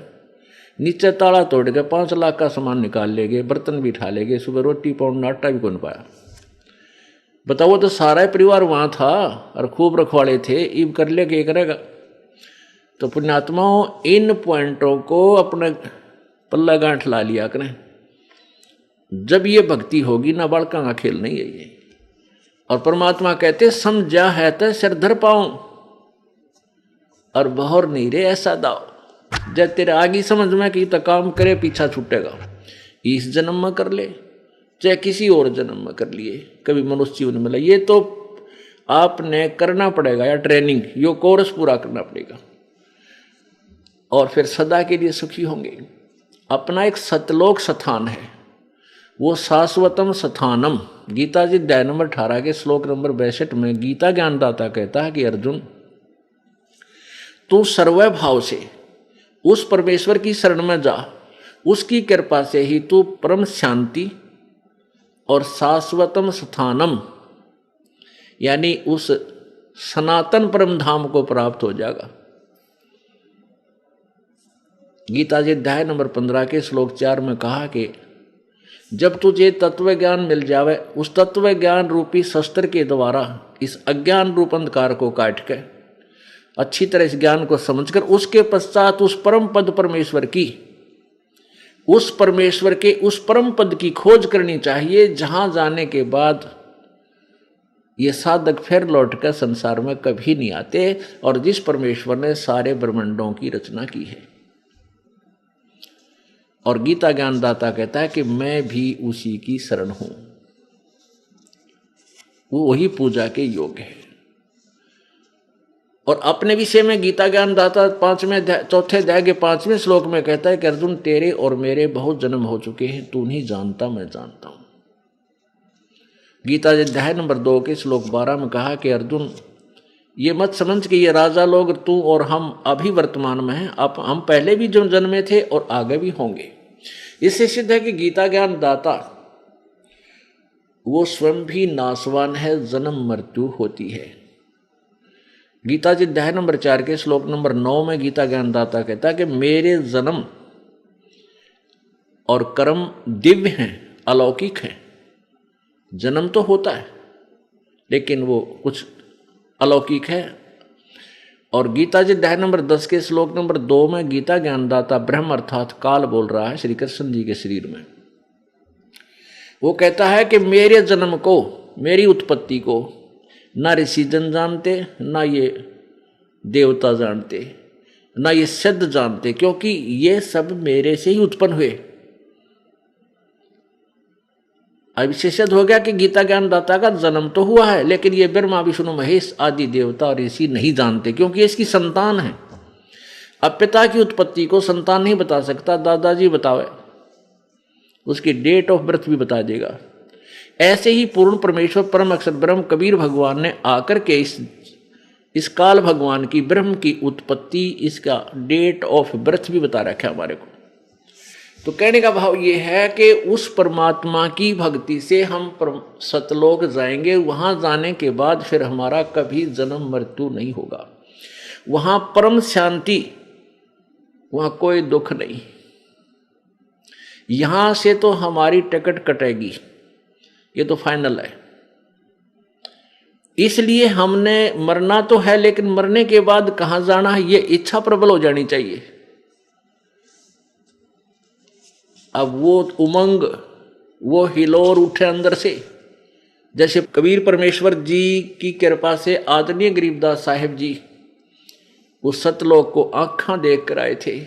A: नीचे ताला तोड़ के 5 लाख का सामान निकाल ले गए, बर्तन भी उठा ले गए, सुबह रोटी पाउंड आटा भी कौन पाया। बताओ, तो सारा परिवार वहां था और खूब रखवाले थे, ईब कर ले के करेगा। तो पुण्यात्माओं, इन पॉइंटों को अपने पल्ला गांठ ला लिया करें। जब ये भक्ति होगी ना, बालका का खेल नहीं है ये। और परमात्मा कहते समझा है तो सिर धर पाऊं और बहर नहीं रे ऐसा दाव। जब तेरे आगे समझ में कि तो काम करे, पीछा छूटेगा। इस जन्म में कर ले चाहे किसी और जन्म में कर लिए, कभी मनुष्य जीवन मिला, ये तो आपने करना पड़ेगा, या ट्रेनिंग यो कोर्स पूरा करना पड़ेगा, और फिर सदा के लिए सुखी होंगे। अपना एक सतलोक स्थान है, वो शाश्वतम स्थानम। गीता जी अध्याय नंबर 18 के श्लोक नंबर 62 में गीता ज्ञानदाता कहता है कि अर्जुन, तू सर्व भाव से उस परमेश्वर की शरण में जा, उसकी कृपा से ही तू परम शांति और शाश्वतम स्थानम यानी उस सनातन परम धाम को प्राप्त हो जाएगा। गीता जी अध्याय नंबर 15 के श्लोक 4 में कहा कि जब तुझे तत्व ज्ञान मिल जावे, उस तत्व ज्ञान रूपी शस्त्र के द्वारा इस अज्ञान रूप अंधकार को काट के अच्छी तरह इस ज्ञान को समझकर उसके पश्चात उस परम पद परमेश्वर की, उस परमेश्वर के उस परम पद की खोज करनी चाहिए, जहां जाने के बाद ये साधक फिर लौट कर संसार में कभी नहीं आते, और जिस परमेश्वर ने सारे ब्रह्मांडों की रचना की है। और गीता ज्ञानदाता कहता है कि मैं भी उसी की शरण हूं, वो वही पूजा के योग्य है। और अपने विषय में गीता ज्ञानदाता 4 अध्याय के 5वें श्लोक में कहता है कि अर्जुन, तेरे और मेरे बहुत जन्म हो चुके हैं, तू नहीं जानता, मैं जानता हूं। गीता अध्याय नंबर 2 के श्लोक 12 में कहा कि अर्जुन, ये मत समझ कि ये राजा लोग तू और हम अभी वर्तमान में हैं, अब हम पहले भी जो जन्मे थे और आगे भी होंगे। इससे सिद्ध है कि गीता ज्ञान दाता वो स्वयं भी नाशवान है, जन्म मृत्यु होती है। गीता जी अध्याय नंबर 4 के श्लोक नंबर 9 में गीता ज्ञान दाता कहता है कि मेरे जन्म और कर्म दिव्य हैं, अलौकिक हैं। जन्म तो होता है लेकिन वो कुछ अलौकिक है। और गीता जी अध्याय नंबर 10 के श्लोक नंबर 2 में गीता ज्ञानदाता ब्रह्म अर्थात काल बोल रहा है श्री कृष्ण जी के शरीर में। वो कहता है कि मेरे जन्म को, मेरी उत्पत्ति को ना ऋषि जन जानते, ना ये देवता जानते, ना ये सिद्ध जानते, क्योंकि ये सब मेरे से ही उत्पन्न हुए। अब विशेषद हो गया कि गीता ज्ञानदाता का जन्म तो हुआ है, लेकिन ये ब्रह्मा विष्णु महेश आदि देवता और ऋषि नहीं जानते, क्योंकि इसकी संतान है। अब पिता की उत्पत्ति को संतान नहीं बता सकता, दादाजी बतावे, उसकी डेट ऑफ बर्थ भी बता देगा। ऐसे ही पूर्ण परमेश्वर परम अक्षर ब्रह्म कबीर भगवान ने आकर के इस काल भगवान की ब्रह्म की उत्पत्ति, इसका डेट ऑफ बर्थ भी बता रखा है हमारे को। तो कहने का भाव ये है कि उस परमात्मा की भक्ति से हम सतलोक जाएंगे। वहां जाने के बाद फिर हमारा कभी जन्म मृत्यु नहीं होगा, वहां परम शांति, वहां कोई दुख नहीं। यहां से तो हमारी टिकट कटेगी, ये तो फाइनल है। इसलिए हमने मरना तो है, लेकिन मरने के बाद कहां जाना है ये इच्छा प्रबल हो जानी चाहिए। अब वो उमंग, वो हिलोर उठे अंदर से। जैसे कबीर परमेश्वर जी की कृपा से आदरणीय गरीबदास साहिब जी उस सतलोक को आंखां देख कर आए थे,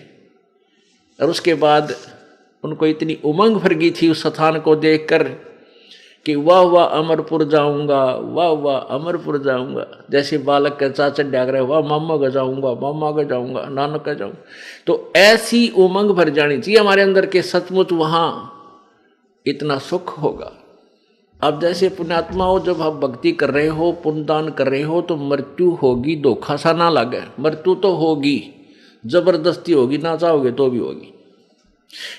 A: और उसके बाद उनको इतनी उमंग भर गई थी उस स्थान को देखकर कि वाह वाह अमरपुर जाऊंगा, वाह वाह अमरपुर जाऊंगा। जैसे बालक के चाचा डाक रहे, वाह मामा का जाऊंगा, मामा का जाऊंगा, नानक का जाऊंगा। तो ऐसी उमंग भर जानी चाहिए हमारे अंदर के सचमुच वहां इतना सुख होगा। अब जैसे पुण्यात्माओं, जब आप भक्ति कर रहे हो, पुण्यदान कर रहे हो, तो मृत्यु होगी, धोखा सा ना लगे। मृत्यु तो होगी, जबरदस्ती होगी, ना चाहोगे तो भी होगी।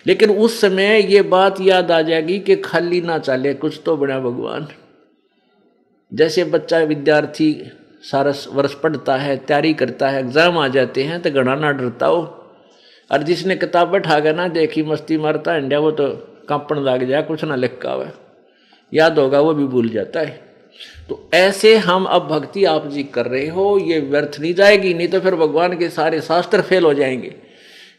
A: लेकिन उस समय ये बात याद आ जाएगी कि खाली ना चले, कुछ तो बना भगवान। जैसे बच्चा विद्यार्थी सारा वर्ष पढ़ता है, तैयारी करता है, एग्जाम आ जाते हैं तो घना ना डरता हो। और जिसने किताब बैठा गया ना देखी मस्ती मारता इंडिया, वो तो कांपन लग जाए, कुछ ना लिखा हुआ याद होगा वो भी भूल जाता है। तो ऐसे हम अब भक्ति आप जी कर रहे हो, ये व्यर्थ नहीं जाएगी, नहीं तो फिर भगवान के सारे शास्त्र फेल हो जाएंगे।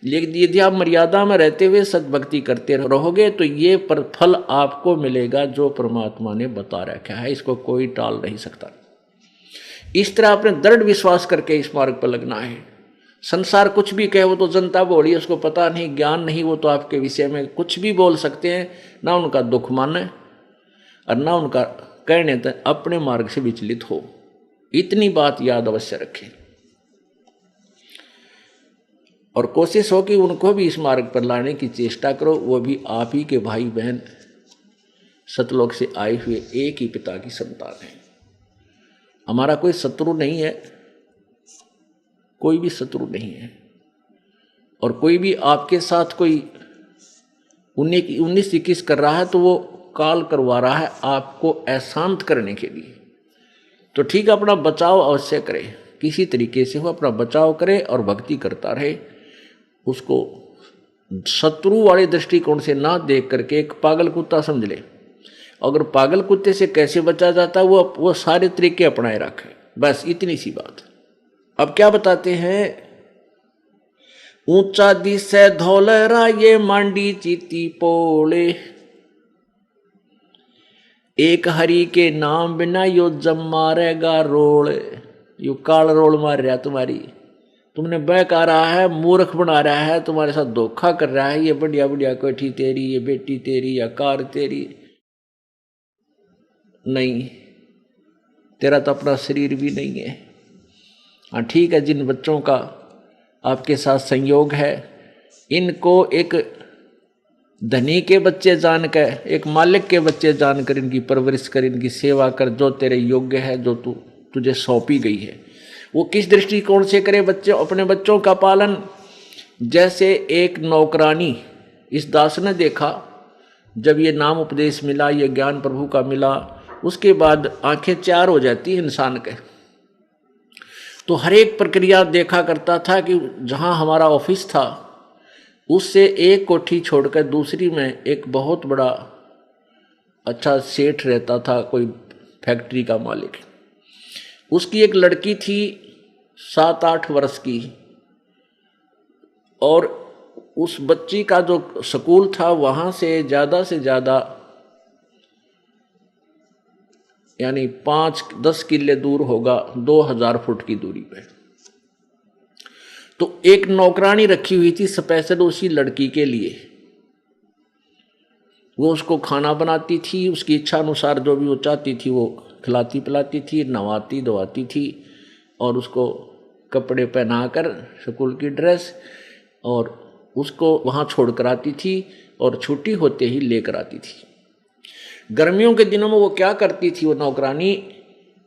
A: लेकिन यदि आप मर्यादा में रहते हुए सद्भक्ति करते रहोगे तो ये फल आपको मिलेगा जो परमात्मा ने बता रखा है, इसको कोई टाल नहीं सकता। इस तरह अपने दृढ़ विश्वास करके इस मार्ग पर लगना है। संसार कुछ भी कहे, वो तो जनता बोली, उसको पता नहीं, ज्ञान नहीं, वो तो आपके विषय में कुछ भी बोल सकते हैं। ना उनका दुख माने और ना उनका कहने तक अपने मार्ग से विचलित हो। इतनी बात याद अवश्य रखें और कोशिश हो कि उनको भी इस मार्ग पर लाने की चेष्टा करो। वो भी आप ही के भाई बहन, सतलोक से आए हुए एक ही पिता की संतान है। हमारा कोई शत्रु नहीं है, कोई भी शत्रु नहीं है। और कोई भी आपके साथ कोई 19-21 कर रहा है तो वो काल करवा रहा है आपको अशांत करने के लिए। तो ठीक है, अपना बचाव अवश्य करे, किसी तरीके से वो अपना बचाव करे और भक्ति करता रहे। उसको शत्रु वाले दृष्टिकोण से ना देख करके एक पागल कुत्ता समझ ले। अगर पागल कुत्ते से कैसे बचा जाता है वो सारे तरीके अपनाए रखे, बस इतनी सी बात। अब क्या बताते हैं, ऊंचा दिसे धौलरा ये मांडी चीती पोले, एक हरि के नाम बिना यो जम मारेगा रोल। यो काल रोल मार रहा तुम्हारी, तुमने बहका रहा है, मूर्ख बना रहा है, तुम्हारे साथ धोखा कर रहा है। ये बढ़िया बढ़िया कोठी तेरी, ये बेटी तेरी या कार तेरी, नहीं, तेरा तो अपना शरीर भी नहीं है। हाँ ठीक है, जिन बच्चों का आपके साथ संयोग है, इनको एक धनी के बच्चे जानकर, एक मालिक के बच्चे जानकर इनकी परवरिश कर, इनकी सेवा कर, जो तेरे योग्य है, जो तुझे सौंपी गई है। वो किस दृष्टिकोण से करे बच्चे अपने बच्चों का पालन? जैसे एक नौकरानी, इस दास ने देखा जब ये नाम उपदेश मिला, ये ज्ञान प्रभु का मिला, उसके बाद आंखें चार हो जाती है इंसान के। तो हर एक प्रक्रिया देखा करता था कि जहाँ हमारा ऑफिस था उससे एक कोठी छोड़कर दूसरी में एक बहुत बड़ा अच्छा सेठ रहता था, कोई फैक्ट्री का मालिक। उसकी एक लड़की थी 7-8 वर्ष की, और उस बच्ची का जो स्कूल था वहाँ से ज़्यादा यानी 5-10 किले दूर होगा, 2000 फुट की दूरी पे। तो एक नौकरानी रखी हुई थी स्पेशल उसी लड़की के लिए। वो उसको खाना बनाती थी, उसकी इच्छा अनुसार जो भी वो चाहती थी वो खिलाती पिलाती थी, नहवाती धोवाती थी, और उसको कपड़े पहनाकर स्कूल की ड्रेस, और उसको वहाँ छोड़ कर आती थी और छुट्टी होते ही लेकर आती थी। गर्मियों के दिनों में वो क्या करती थी, वो नौकरानी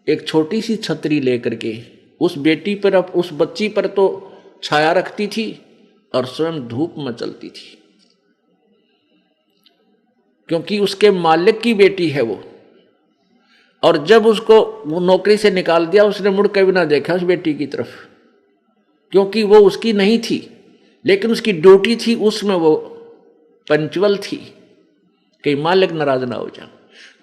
A: एक छोटी सी छतरी लेकर के उस बेटी पर, उस बच्ची पर तो छाया रखती थी और स्वयं धूप में चलती थी, क्योंकि उसके मालिक की बेटी है वो। और जब उसको वो नौकरी से निकाल दिया, उसने मुड़ के भी ना देखा उस बेटी की तरफ, क्योंकि वो उसकी नहीं थी, लेकिन उसकी ड्यूटी थी, उसमें वो पंचुअल थी, कहीं मालिक नाराज ना हो जाए।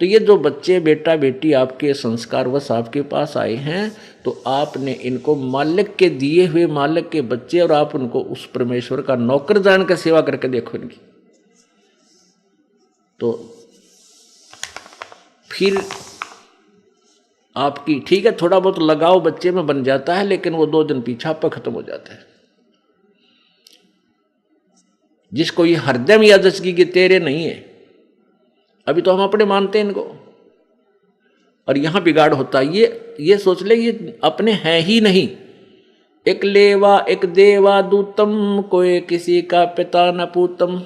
A: तो ये जो बच्चे बेटा बेटी आपके संस्कारवश आपके पास आए हैं, तो आपने इनको मालिक के दिए हुए, मालिक के बच्चे, और आप उनको उस परमेश्वर का नौकर जानकर सेवा करके देखो इनकी। तो फिर आपकी ठीक है, थोड़ा बहुत लगाव बच्चे में बन जाता है, लेकिन वो 2 दिन पीछा पर खत्म हो जाता है। जिसको ये हरदम यादगी कि तेरे नहीं है, अभी तो हम अपने मानते हैं इनको, और यहां बिगाड़ होता है। ये सोच ले ये अपने हैं ही नहीं। एक लेवा एक देवा दूतम, कोई किसी का पिता न पूतम,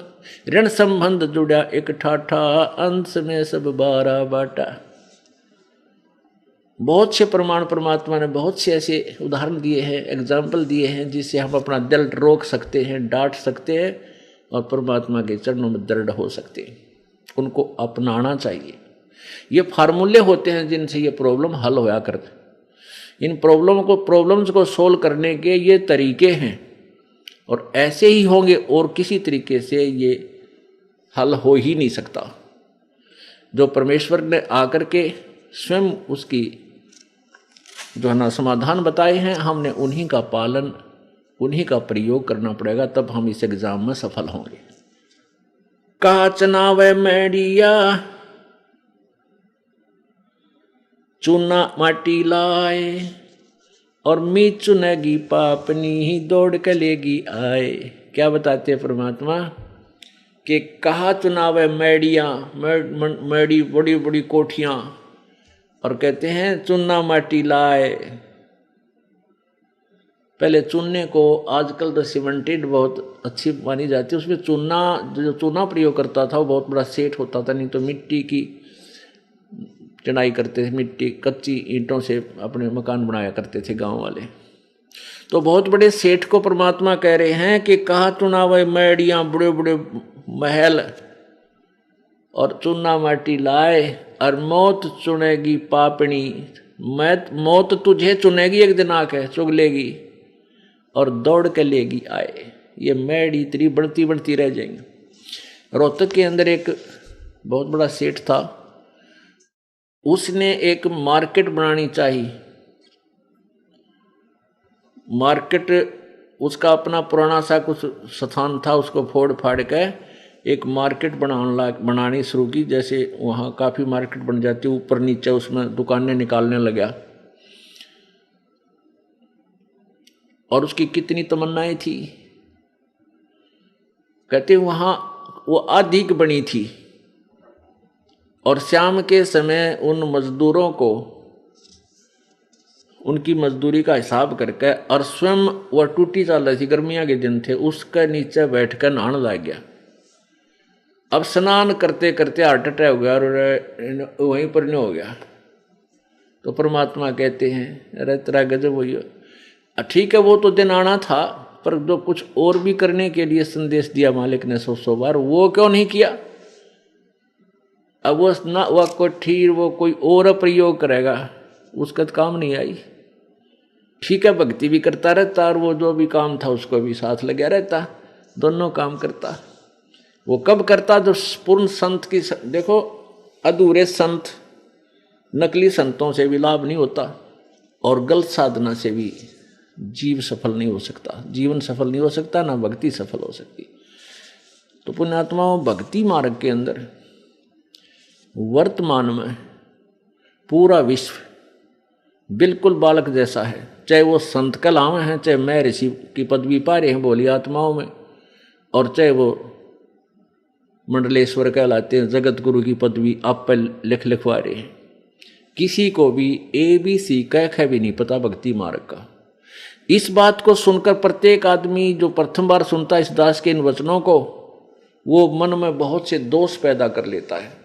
A: ऋण संबंध जुड़ा एक ठाठा, अंश में सब 12 बाटा। बहुत से प्रमाण परमात्मा ने बहुत से ऐसे उदाहरण दिए हैं, एग्जाम्पल दिए हैं, जिससे हम अपना दिल रोक सकते हैं, डांट सकते हैं और परमात्मा के चरणों में दृढ़ हो सकते हैं। उनको अपनाना चाहिए। ये फार्मूले होते हैं जिनसे ये प्रॉब्लम हल होया करते। इन प्रॉब्लम्स को सोल्व करने के ये तरीके हैं, और ऐसे ही होंगे, और किसी तरीके से ये हल हो ही नहीं सकता। जो परमेश्वर ने आकर के स्वयं उसकी जो है ना समाधान बताए हैं, हमने उन्हीं का पालन, उन्हीं का प्रयोग करना पड़ेगा, तब हम इस एग्जाम में सफल होंगे। काचना व मैडिया चूना माटी लाए, और मी चुनेगी पापनी ही दौड़ के लेगी आए। क्या बताते हैं परमात्मा कि कहा चुनाव है मैडियाँ, मैडी बड़ी बड़ी कोठियाँ, और कहते हैं चूना माटी लाए। पहले चूने को, आजकल तो सीमेंटेड बहुत अच्छी मानी जाती है, उसमें चूना, जो चूना प्रयोग करता था वो बहुत बड़ा सेठ होता था, नहीं तो मिट्टी की चढ़ाई करते थे, मिट्टी कच्ची ईंटों से अपने मकान बनाया करते थे गांव वाले। तो बहुत बड़े सेठ को परमात्मा कह रहे हैं कि कहा चुनाव मैडियाँ, बड़े बड़े महल, और चूना माटी लाए, और मौत चुनेगी पापनी, मौत तुझे चुनेगी एक दिन आके, चुग लेगी और दौड़ के लेगी आए। ये मैडी तेरी बढ़ती बढ़ती रह जाएंगी। रोहतक के अंदर एक बहुत बड़ा सेठ था, उसने एक मार्केट बनानी चाहिए। मार्केट उसका अपना पुराना सा कुछ स्थान था, उसको फोड़ फाड़ के एक मार्केट बनानी शुरू की। जैसे वहाँ काफ़ी मार्केट बन जाती, ऊपर नीचे उसमें दुकानें निकालने लगा। और उसकी कितनी तमन्नाएं थी, कहते वहाँ वो अधिक बनी थी, और शाम के समय उन मजदूरों को उनकी मजदूरी का हिसाब करके, और स्वयं वह टूटी चाल रही थी, गर्मियाँ के दिन थे, उसके नीचे बैठकर नहाने लग गया। अब स्नान करते करते हार्ट अटैक हो गया और वहीं पर नहीं हो गया। तो परमात्मा कहते हैं अरे तेरा गजब हुई। ठीक है, वो तो दिन आना था, पर जो कुछ और भी करने के लिए संदेश दिया मालिक ने 100 बार, वो क्यों नहीं किया? अब वो ना वह कोई वो कोई और प्रयोग करेगा, उसका तो काम नहीं आई। ठीक है, भक्ति भी करता रहता और वो जो भी काम था उसको भी साथ लगा रहता, दोनों काम करता। वो कब करता? जो पूर्ण संत की, देखो अधूरे संत, नकली संतों से भी लाभ नहीं होता, और गलत साधना से भी जीव सफल नहीं हो सकता, जीवन सफल नहीं हो सकता, ना भक्ति सफल हो सकती। तो पुण्यात्माओं, भक्ति मार्ग के अंदर वर्तमान में पूरा विश्व बिल्कुल बालक जैसा है, चाहे वो संत कलाम हैं, चाहे मैं ऋषि की पदवी पा रहे हैं बोली आत्माओं में, और चाहे वो मंडलेश्वर कहलाते हैं, जगत गुरु की पदवी आप पर लिखवा रहे हैं। किसी को भी ABC कह भी नहीं पता भक्ति मार्ग का। इस बात को सुनकर प्रत्येक आदमी जो प्रथम बार सुनता है इस दास के इन वचनों को, वो मन में बहुत से दोष पैदा कर लेता है।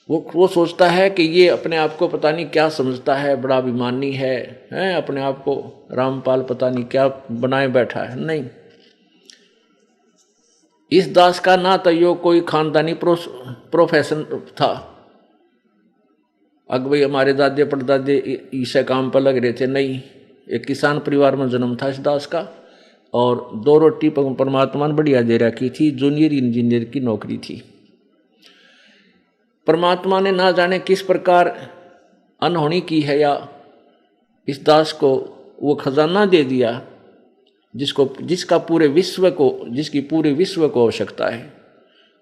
A: वो सोचता है कि ये अपने आप को पता नहीं क्या समझता है, बड़ा अभिमानी है, अपने आप को रामपाल पता नहीं क्या बनाए बैठा है। नहीं, इस दास का ना तो यो कोई खानदानी प्रोफेशन था, अगवई हमारे दादे परदादे इसे काम पर लग रहे थे, नहीं, एक किसान परिवार में जन्म था इस दास का, और 2 रोटी परमात्मा ने बढ़िया दे रखी थी, जूनियर इंजीनियर की नौकरी थी। परमात्मा ने ना जाने किस प्रकार अनहोनी की है, या इस दास को वो खजाना दे दिया जिसकी पूरे विश्व को आवश्यकता है।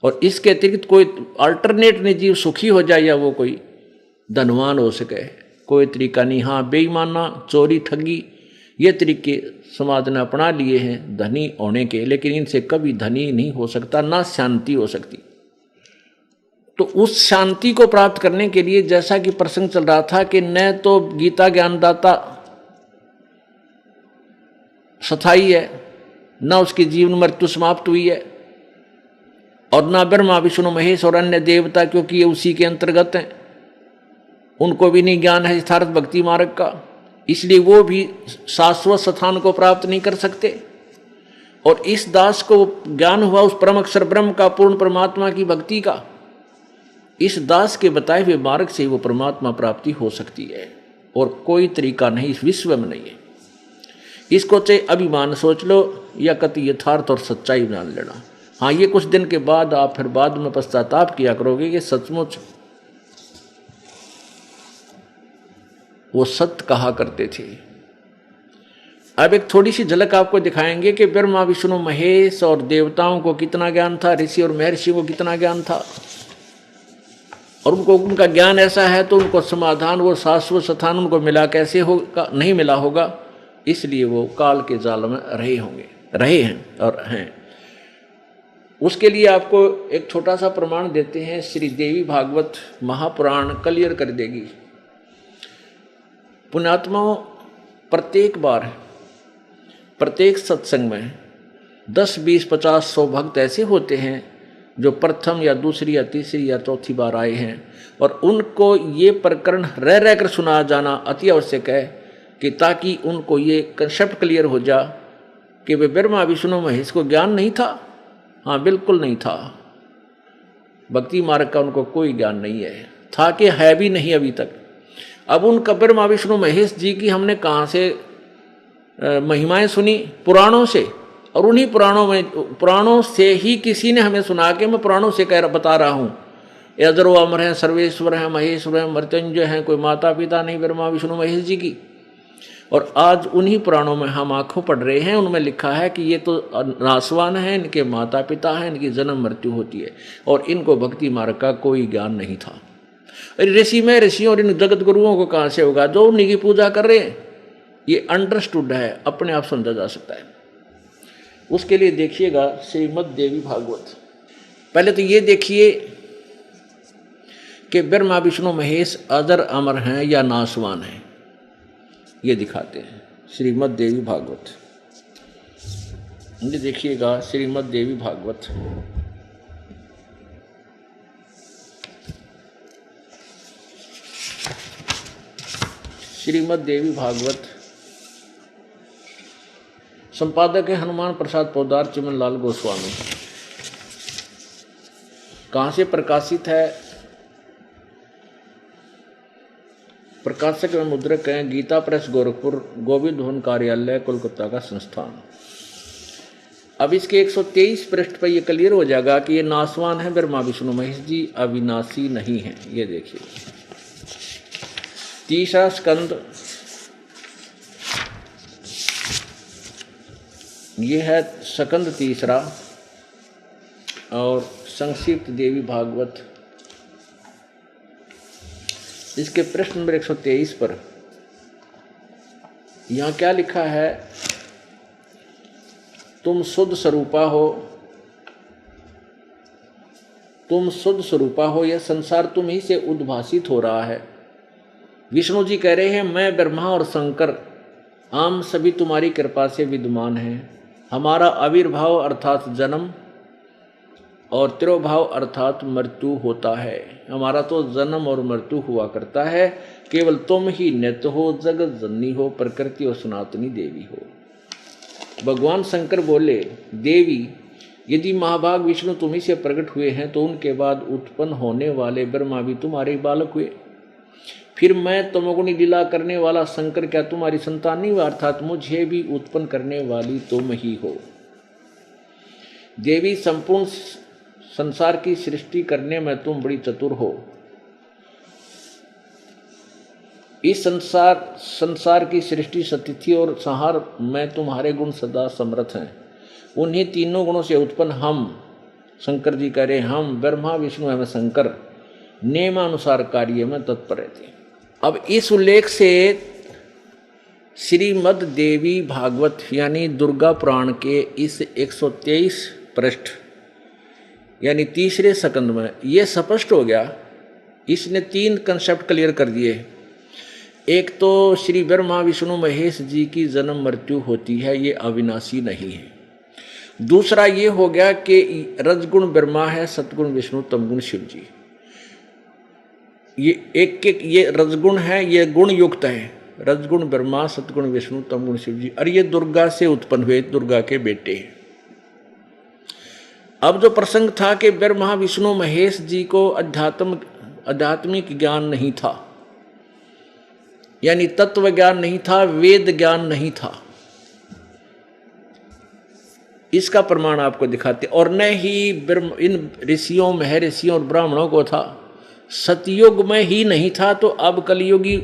A: और इसके अतिरिक्त कोई अल्टरनेट नहीं जीव सुखी हो जाए या वो कोई धनवान हो सके, कोई तरीका नहीं। हाँ, बेईमाना, चोरी, ठगी ये तरीके समाज ने अपना लिए हैं धनी होने के, लेकिन इनसे कभी धनी नहीं हो सकता, ना शांति हो सकती। तो उस शांति को प्राप्त करने के लिए जैसा कि प्रसंग चल रहा था कि न तो गीता ज्ञानदाता स्थायी है, न उसकी जीवन मृत्यु समाप्त हुई है, और न ब्रह्मा विष्णु महेश और अन्य देवता, क्योंकि ये उसी के अंतर्गत हैं, उनको भी नहीं ज्ञान है यथार्थ भक्ति मार्ग का, इसलिए वो भी शाश्वत स्थान को प्राप्त नहीं कर सकते। और इस दास को ज्ञान हुआ उस परम अक्षर ब्रह्म का, पूर्ण परमात्मा की भक्ति का। इस दास के बताए हुए मार्ग से वो परमात्मा प्राप्ति हो सकती है, और कोई तरीका नहीं इस विश्व में नहीं है। इसको चाहे अभिमान सोच लो या कति यथार्थ और सच्चाई जान लेना। हाँ, ये कुछ दिन के बाद आप फिर बाद में पश्चाताप किया करोगे कि सचमुच वो सत्य कहा करते थे। अब एक थोड़ी सी झलक आपको दिखाएंगे कि ब्रह्मा विष्णु महेश और देवताओं को कितना ज्ञान था, ऋषि और महर्षि को कितना ज्ञान था, और उनको उनका ज्ञान ऐसा है तो उनको समाधान, वो शाश्वत स्थान उनको मिला कैसे होगा, नहीं मिला होगा, इसलिए वो काल के जाल में रहे हैं और हैं। उसके लिए आपको एक छोटा सा प्रमाण देते हैं, श्री देवी भागवत महापुराण क्लियर कर देगी। पुण्यात्माओं, प्रत्येक बार प्रत्येक सत्संग में 10, 20, 50, 100 भक्त ऐसे होते हैं जो प्रथम या दूसरी या तीसरी या चौथी बार आए हैं, और उनको ये प्रकरण रह कर सुना जाना अति आवश्यक है कि ताकि उनको ये कंसेप्ट क्लियर हो जा कि वे ब्रह्मा विष्णु महेश को ज्ञान नहीं था। हाँ, बिल्कुल नहीं था। भक्ति मार्ग का उनको कोई ज्ञान नहीं है, था कि है भी नहीं अभी तक। अब उनका ब्रह्मा विष्णु महेश जी की हमने कहाँ से महिमाएं सुनी? पुराणों से, और उन्हीं पुराणों से ही किसी ने हमें सुना के मैं पुराणों से बता रहा हूँ। अजरो अमर हैं, सर्वेश्वर हैं, महेश्वर हैं, मृत्युंजय हैं, कोई माता पिता नहीं ब्रह्मा विष्णु महेश जी की। और आज उन्हीं पुराणों में हम आंखों पढ़ रहे हैं, उनमें लिखा है कि ये तो नासवान है, इनके माता पिता हैं, इनकी जन्म मृत्यु होती है, और इनको भक्ति मार्ग का कोई ज्ञान नहीं था। ऋषि में ऋषियों और इन जगत गुरुओं को कहाँ से होगा जो उन्हीं की पूजा कर रहे हैं? ये अंडरस्टूड है, अपने आप समझा जा सकता है। उसके लिए देखिएगा श्रीमद् देवी भागवत। पहले तो ये देखिए कि ब्रह्मा विष्णु महेश अजर अमर हैं या नासवान हैं, ये दिखाते हैं श्रीमद् देवी भागवत। ये देखिएगा श्रीमद् देवी भागवत, श्रीमद् देवी भागवत। संपादक है हनुमान प्रसाद पोदार, चिमन लाल गोस्वामी। कहाँ से प्रकाशित है? प्रकाशक एवं मुद्रक हैं गीता प्रेस गोरखपुर, गोविंद भवन कार्यालय कोलकाता का संस्थान। अब इसके 123 पृष्ठ पर यह क्लियर हो जाएगा कि ये नासवान है ब्रह्मा विष्णु महेश जी, अविनाशी नहीं है। ये देखिए तीसरा स्कंद, ये है स्कंद तीसरा, और संक्षिप्त देवी भागवत। इसके प्रश्न नंबर 123 पर यहाँ क्या लिखा है? तुम शुद्ध स्वरूपा हो, तुम शुद्ध स्वरूपा हो, यह संसार तुम ही से उद्भासित हो रहा है। विष्णु जी कह रहे हैं मैं ब्रह्मा और शंकर आम सभी तुम्हारी कृपा से विद्यमान हैं। हमारा आविर्भाव अर्थात जन्म और तिरोभाव अर्थात मृत्यु होता है। हमारा तो जन्म और मृत्यु हुआ करता है, केवल तुम ही नित्य हो, जगत जननी हो, प्रकृति और सनातनी देवी हो। भगवान शंकर बोले, देवी यदि महाभाग विष्णु तुम्ही से प्रकट हुए हैं तो उनके बाद उत्पन्न होने वाले ब्रह्मा भी तुम्हारे बालक हुए। फिर मैं तमोगुणी लीला करने वाला शंकर क्या तुम्हारी संतान नहीं हुआ? अर्थात मुझे भी उत्पन्न करने वाली तुम ही हो। देवी संपूर्ण संसार की सृष्टि करने में तुम बड़ी चतुर हो। इस संसार की सृष्टि, स्थिति और संहार में तुम्हारे गुण सदा समर्थ हैं। उन्हीं तीनों गुणों से उत्पन्न हम शंकर जी कह रहे हम ब्रह्मा विष्णु एवं शंकर नियमानुसार कार्य में तत्पर रहते हैं। अब इस उल्लेख से श्रीमद् देवी भागवत यानी दुर्गा पुराण के इस 123 पृष्ठ यानी तीसरे स्कंद में ये स्पष्ट हो गया। इसने 3 कंसेप्ट क्लियर कर दिए। एक तो श्री ब्रह्मा विष्णु महेश जी की जन्म मृत्यु होती है, ये अविनाशी नहीं है। दूसरा ये हो गया कि रजगुण ब्रह्मा है, सतगुण विष्णु, तमगुण शिव जी। ये एक ये रजगुण है, ये गुण युक्त है। रजगुण ब्रह्मा, सतगुण विष्णु, तमगुण शिव जी, और ये दुर्गा से उत्पन्न हुए, दुर्गा के बेटे हैं। अब जो प्रसंग था कि ब्रह्मा विष्णु महेश जी को आध्यात्मिक ज्ञान नहीं था, यानी तत्व ज्ञान नहीं था, वेद ज्ञान नहीं था, इसका प्रमाण आपको दिखाते। और न ही इन ऋषियों महर्षियों और ब्राह्मणों को था, सतयुग में ही नहीं था, तो अब कलयुगी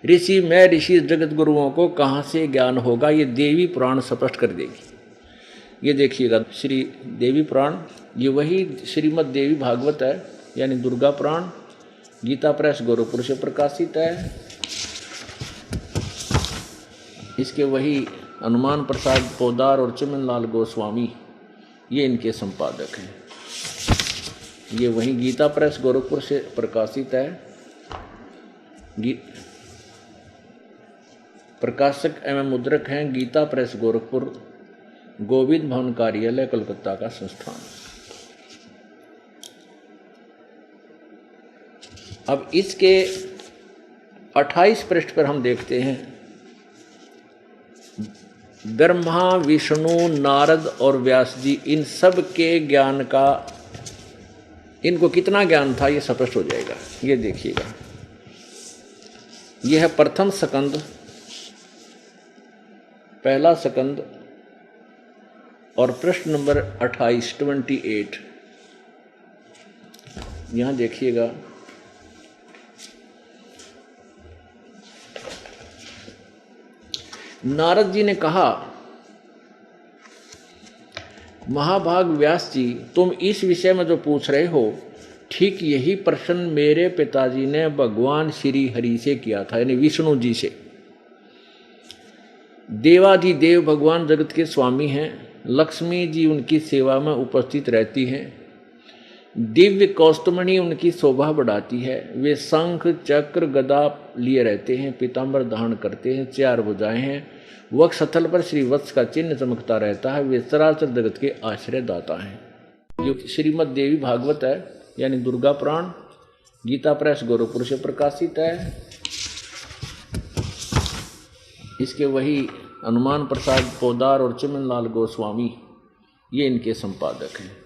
A: ऋषि महर्षि जगत गुरुओं को कहाँ से ज्ञान होगा, ये देवी पुराण स्पष्ट कर देगी। ये देखिएगा श्री देवी पुराण, ये वही श्रीमद् देवी भागवत है, यानी दुर्गा पुराण, गीता प्रेस गोरखपुर से प्रकाशित है। इसके वही हनुमान प्रसाद पोदार और चिमनलाल गोस्वामी ये इनके संपादक हैं। ये वही गीता प्रेस गोरखपुर से प्रकाशित है। प्रकाशक एवं मुद्रक हैं गीता प्रेस गोरखपुर, गोविंद भवन कार्यालय कोलकाता का संस्थान। अब इसके 28 पृष्ठ पर हम देखते हैं ब्रह्मा विष्णु नारद और व्यास जी, इन सब के ज्ञान का इनको कितना ज्ञान था ये स्पष्ट हो जाएगा। ये देखिएगा, यह है प्रथम स्कंद, पहला स्कंद और प्रश्न नंबर 28 यहां देखिएगा। नारद जी ने कहा, महाभाग व्यास जी, तुम इस विषय में जो पूछ रहे हो, ठीक यही प्रश्न मेरे पिताजी ने भगवान श्री हरि से किया था, यानी विष्णु जी से। देवाधिदेव भगवान जगत के स्वामी हैं, लक्ष्मी जी उनकी सेवा में उपस्थित रहती हैं, दिव्य कौस्तुमणि उनकी शोभा बढ़ाती है, वे शंख चक्र गदा लिए रहते हैं, पीताम्बर धारण करते हैं, 4 भुजाएं हैं, वक्ष स्थल पर श्रीवत्स का चिन्ह चमकता रहता है, वे चराचर जगत के आश्रय दाता हैं। जो श्रीमद् देवी भागवत है, यानी दुर्गा पुराण, गीता प्रेस गोरखपुर से प्रकाशित है। इसके वही हनुमान प्रसाद पोदार और चिमनलाल गोस्वामी ये इनके संपादक हैं।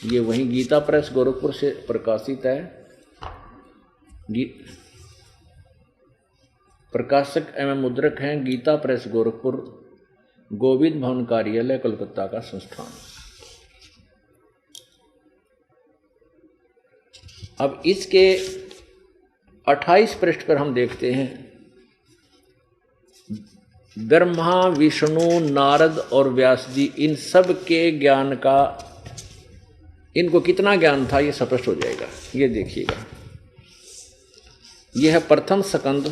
A: ये वही गीता प्रेस गोरखपुर से प्रकाशित है। प्रकाशक एवं मुद्रक हैं गीता प्रेस गोरखपुर, गोविंद भवन कार्यालय कोलकाता का संस्थान। अब इसके 28 पृष्ठ पर हम देखते हैं ब्रह्मा विष्णु नारद और व्यास जी, इन सब के ज्ञान का इनको कितना ज्ञान था ये स्पष्ट हो जाएगा। ये देखिएगा, यह है प्रथम स्कंद,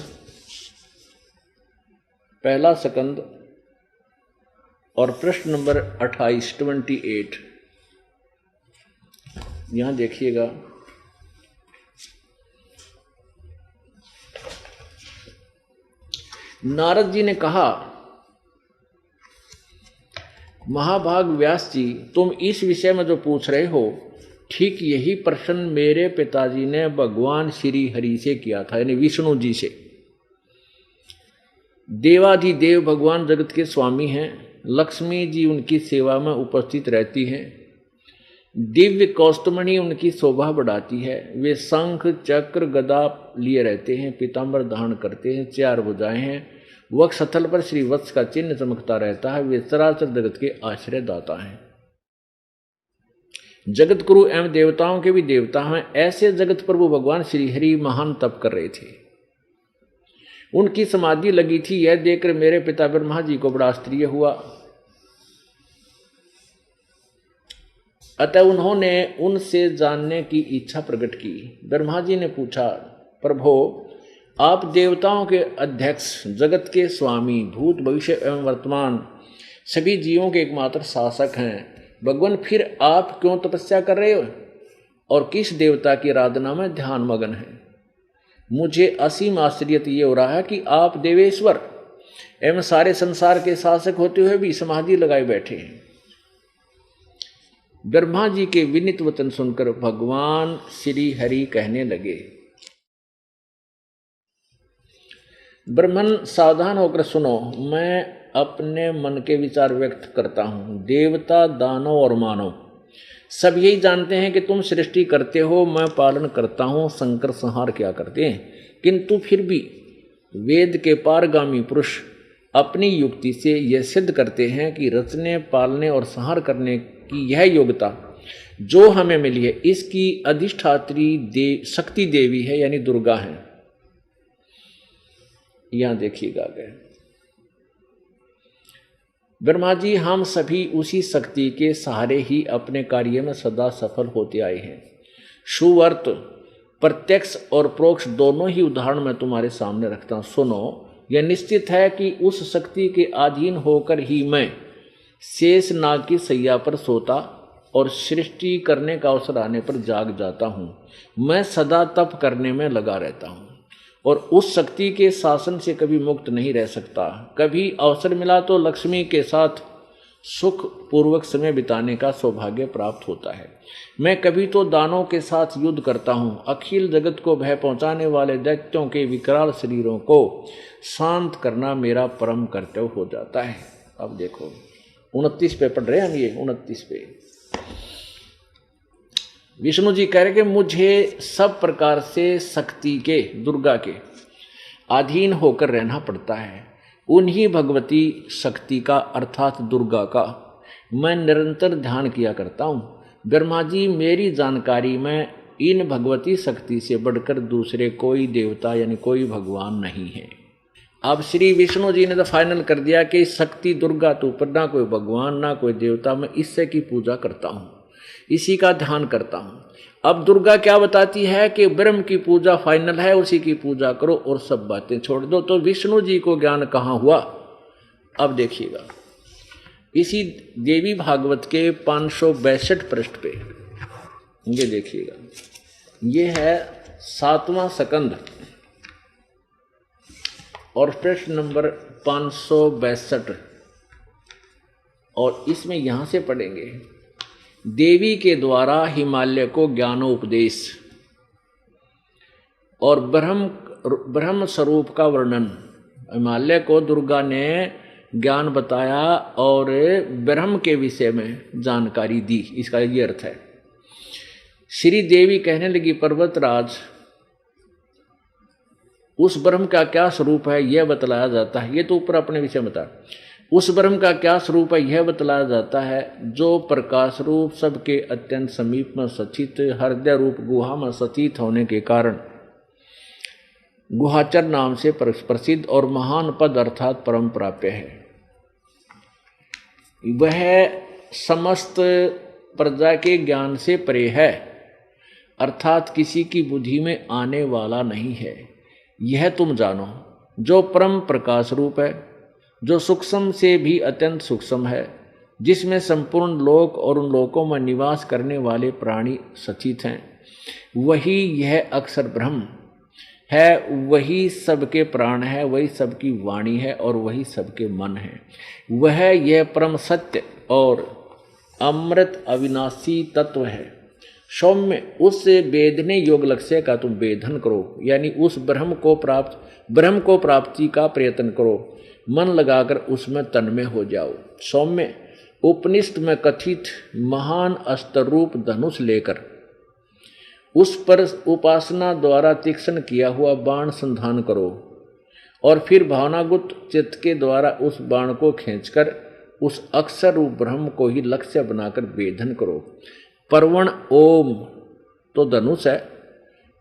A: पहला स्कंद और प्रश्न नंबर 28 यहां देखिएगा। नारद जी ने कहा, महाभाग व्यास जी, तुम इस विषय में जो पूछ रहे हो, ठीक यही प्रश्न मेरे पिताजी ने भगवान श्री हरि से किया था, यानी विष्णु जी से। देवाधिदेव भगवान जगत के स्वामी हैं, लक्ष्मी जी उनकी सेवा में उपस्थित रहती हैं, दिव्य कौस्तुमणि उनकी शोभा बढ़ाती है, वे शंख चक्र गदा लिए रहते हैं, पीताम्बर धारण करते हैं, 4 भुजाएं हैं, वक्ष स्थल पर श्रीवत्स का चिन्ह चमकता रहता है, वे चराचर जगत के आश्रय दाता हैं। जगत गुरु एवं देवताओं के भी देवता हैं। ऐसे जगत प्रभु भगवान श्री हरि महान तप कर रहे थे, उनकी समाधि लगी थी। यह देखकर मेरे पिता ब्रह्मा जी को बड़ा आश्चर्य हुआ। अतः उन्होंने उनसे जानने की इच्छा प्रकट की। ब्रह्मा जी ने पूछा, प्रभो, आप देवताओं के अध्यक्ष, जगत के स्वामी, भूत भविष्य एवं वर्तमान सभी जीवों के एकमात्र शासक हैं। भगवान, फिर आप क्यों तपस्या कर रहे हो और किस देवता की आराधना में ध्यान मगन है? मुझे असीम आश्चर्य ये हो रहा है कि आप देवेश्वर एवं सारे संसार के शासक होते हुए भी समाधि लगाए बैठे हैं। ब्रह्मा जी के विनीत वचन सुनकर भगवान श्री हरि कहने लगे, ब्राह्मण सावधान होकर सुनो, मैं अपने मन के विचार व्यक्त करता हूँ। देवता, दानव और मानव सब यही जानते हैं कि तुम सृष्टि करते हो, मैं पालन करता हूँ, संकर संहार क्या करते हैं। किंतु फिर भी वेद के पारगामी पुरुष अपनी युक्ति से यह सिद्ध करते हैं कि रचने, पालने और संहार करने की यह योग्यता जो हमें मिली है, इसकी अधिष्ठात्री शक्ति देवी है, यानी दुर्गा है। यहां देखिएगा आगे, ब्रह्मा जी, हम सभी उसी शक्ति के सहारे ही अपने कार्य में सदा सफल होते आए हैं। सुवर्त, प्रत्यक्ष और प्रोक्ष दोनों ही उदाहरण मैं तुम्हारे सामने रखता हूं। सुनो, यह निश्चित है कि उस शक्ति के अधीन होकर ही मैं शेष नाग की सैया पर सोता और सृष्टि करने का अवसर आने पर जाग जाता हूँ। मैं सदा तप करने में लगा रहता हूँ और उस शक्ति के शासन से कभी मुक्त नहीं रह सकता। कभी अवसर मिला तो लक्ष्मी के साथ सुख पूर्वक समय बिताने का सौभाग्य प्राप्त होता है। मैं कभी तो दानों के साथ युद्ध करता हूँ। अखिल जगत को भय पहुँचाने वाले दैत्यों के विकराल शरीरों को शांत करना मेरा परम कर्तव्य हो जाता है। अब देखो 29 पे पढ़ रहे हैं हम, ये 29 पे विष्णु जी कह रहे कि मुझे सब प्रकार से शक्ति के, दुर्गा के अधीन होकर रहना पड़ता है। उन्हीं भगवती शक्ति का अर्थात दुर्गा का मैं निरंतर ध्यान किया करता हूँ। ब्रह्मा जी, मेरी जानकारी में इन भगवती शक्ति से बढ़कर दूसरे कोई देवता यानी कोई भगवान नहीं है। अब श्री विष्णु जी ने तो फाइनल कर दिया कि शक्ति दुर्गा तो ऊपर, ना कोई भगवान ना कोई देवता, मैं इससे की पूजा करता हूँ, इसी का ध्यान करता हूँ। अब दुर्गा क्या बताती है कि ब्रह्म की पूजा फाइनल है, उसी की पूजा करो और सब बातें छोड़ दो। तो विष्णु जी को ज्ञान कहाँ हुआ? अब देखिएगा इसी देवी भागवत के 562 पृष्ठ पे, ये देखिएगा, ये है 7वां स्कंद और प्रश्न नंबर 562 और इसमें यहां से पढ़ेंगे, देवी के द्वारा हिमालय को ज्ञानोपदेश और ब्रह्म स्वरूप का वर्णन। हिमालय को दुर्गा ने ज्ञान बताया और ब्रह्म के विषय में जानकारी दी, इसका ये अर्थ है। श्री देवी कहने लगी, पर्वतराज, उस ब्रह्म का क्या स्वरूप है यह बतलाया जाता है। ये तो ऊपर अपने विषय में बता, उस ब्रह्म का क्या स्वरूप है यह बतलाया जाता है, जो प्रकाश रूप सबके अत्यंत समीप में सचित हृदय रूप गुहा में सचित होने के कारण गुहाचर नाम से प्रसिद्ध और महान पद अर्थात परम प्राप्य है। वह समस्त प्रजा के ज्ञान से परे है, अर्थात किसी की बुद्धि में आने वाला नहीं है। यह तुम जानो, जो परम प्रकाश रूप है, जो सूक्ष्म से भी अत्यंत सूक्ष्म है, जिसमें संपूर्ण लोक और उन लोकों में निवास करने वाले प्राणी सचित हैं, वही यह अक्षर ब्रह्म है, वही सबके प्राण है, वही सबकी वाणी है और वही सबके मन है। वह यह परम सत्य और अमृत अविनाशी तत्व है। सौम्य, उससे वेदने योग लक्ष्य का तुम वेधन करो, यानी उस ब्रह्म को प्राप्ति का प्रयत्न करो, मन लगाकर उसमें तन्मय हो जाओ। सौम्य, उपनिषद में कथित महान अस्त्र रूप धनुष लेकर उस पर उपासना द्वारा तीक्ष्ण किया हुआ बाण संधान करो और फिर भावनागुत चित्त के द्वारा उस बाण को खींचकर उस अक्षर रूप ब्रह्म को ही लक्ष्य बनाकर वेधन करो। परवण ओम तो धनुष है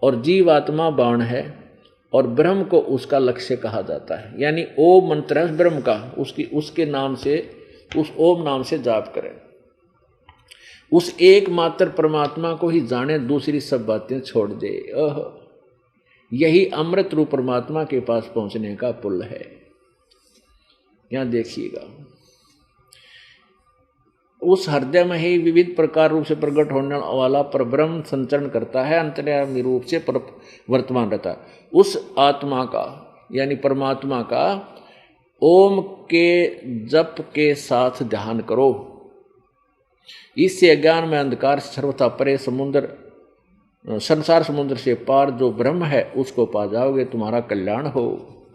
A: और जीवात्मा बाण है और ब्रह्म को उसका लक्ष्य कहा जाता है। यानी ओम मंत्र है ब्रह्म का, उसके नाम से, उस ओम नाम से जाप करें। उस एकमात्र परमात्मा को ही जाने, दूसरी सब बातें छोड़ दे। ओह, यही अमृत रूप परमात्मा के पास पहुंचने का पुल है। यहां देखिएगा, उस हृदय में ही विविध प्रकार रूप से प्रकट होने वाला परब्रह्म संचरण करता है, अंतर्यामी रूप से वर्तमान रहता है। उस आत्मा का यानी परमात्मा का ओम के जप के साथ ध्यान करो। इससे अज्ञान में अंधकार सर्वथा परे समुद्र, संसार समुद्र से पार जो ब्रह्म है उसको पा जाओगे, तुम्हारा कल्याण हो।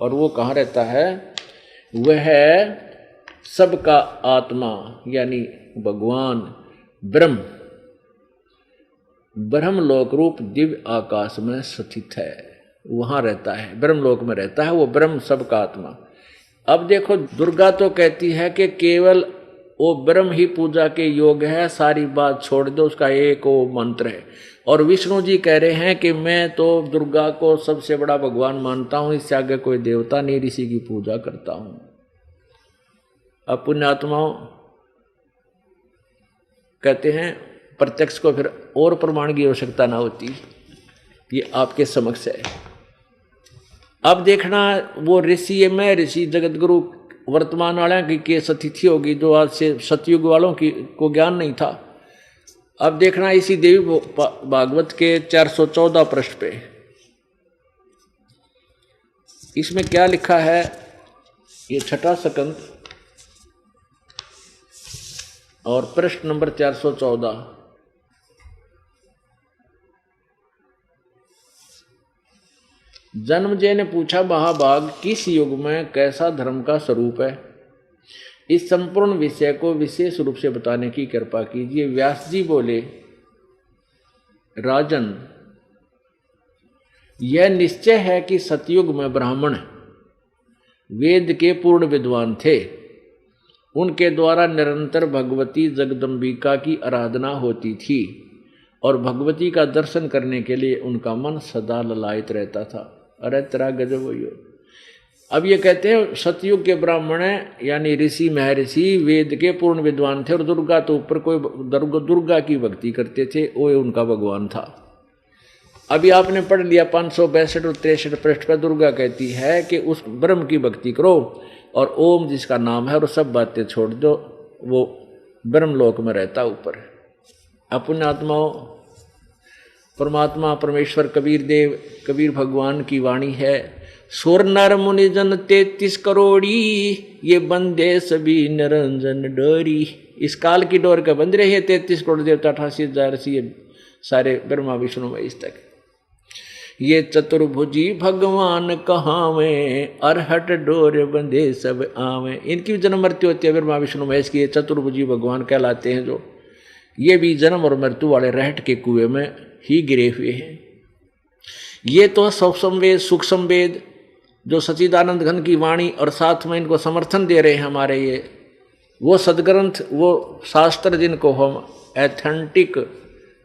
A: और वो कहाँ रहता है? वह है सबका आत्मा यानी भगवान ब्रह्म, ब्रह्मलोक रूप दिव्य आकाश में स्थित है, वहां रहता है, ब्रह्मलोक में रहता है वो ब्रह्म सबका आत्मा। अब देखो, दुर्गा तो कहती है कि केवल वो ब्रह्म ही पूजा के योग्य है, सारी बात छोड़ दो, उसका एक वो मंत्र है। और विष्णु जी कह रहे हैं कि मैं तो दुर्गा को सबसे बड़ा भगवान मानता हूं, इससे आगे कोई देवता नहीं, ऋषि की पूजा करता हूं। अब पुण्यात्माओं कहते हैं प्रत्यक्ष को फिर और प्रमाण की आवश्यकता ना होती, ये आपके समक्ष है। अब देखना, वो ऋषि में ऋषि जगत गुरु वर्तमान वाले की केस अतिथि होगी, जो आज से सतयुग वालों की को ज्ञान नहीं था। अब देखना इसी देवी भागवत के 414 पृष्ठ पे, इसमें क्या लिखा है? ये छठा स्कंद और पृष्ठ नंबर 414। जन्मजय ने पूछा, महाभाग किस युग में कैसा धर्म का स्वरूप है? इस संपूर्ण विषय को विशेष रूप से बताने की कृपा कीजिए। व्यास जी बोले, राजन, यह निश्चय है कि सतयुग में ब्राह्मण वेद के पूर्ण विद्वान थे। उनके द्वारा निरंतर भगवती जगदम्बिका की आराधना होती थी और भगवती का दर्शन करने के लिए उनका मन सदा ललायित रहता था। अरे तेरा गजब हो। अब ये कहते हैं सतयुग के ब्राह्मण यानी ऋषि महर्षि वेद के पूर्ण विद्वान थे और दुर्गा तो ऊपर कोई दुर्गा की भक्ति करते थे, वो उनका भगवान था। अभी आपने पढ़ लिया 562 और 63 पृष्ठ पर दुर्गा कहती है कि उस ब्रह्म की भक्ति करो और ओम जिसका नाम है और सब बातें छोड़ दो, वो ब्रह्मलोक में रहता ऊपर। अपने आत्माओं, परमात्मा परमेश्वर कबीर भगवान की वाणी है, सुर नर मुनि जन 33 करोड़ी, ये बंदे सभी निरंजन डोरी। इस काल की डोर का बंद रहे 33 करोड़ देवता, 88,000 सारे ब्रह्मा विष्णु महेश तक। ये चतुर्भुजी भगवान कहावें, अरहट डोर बंधे सब आवे। इनकी भी जन्म मृत्यु होती है ब्रह्मा विष्णु महेश की। चतुर्भुजी भगवान कहलाते हैं, जो ये भी जन्म और मृत्यु वाले रहट के कुएं में ही गिरे हुए हैं। ये तो सूक्ष्म वेद जो सच्चिदानंद घन की वाणी और साथ में इनको समर्थन दे रहे हैं हमारे ये वो सदग्रंथ, वो शास्त्र जिनको हम एथेंटिक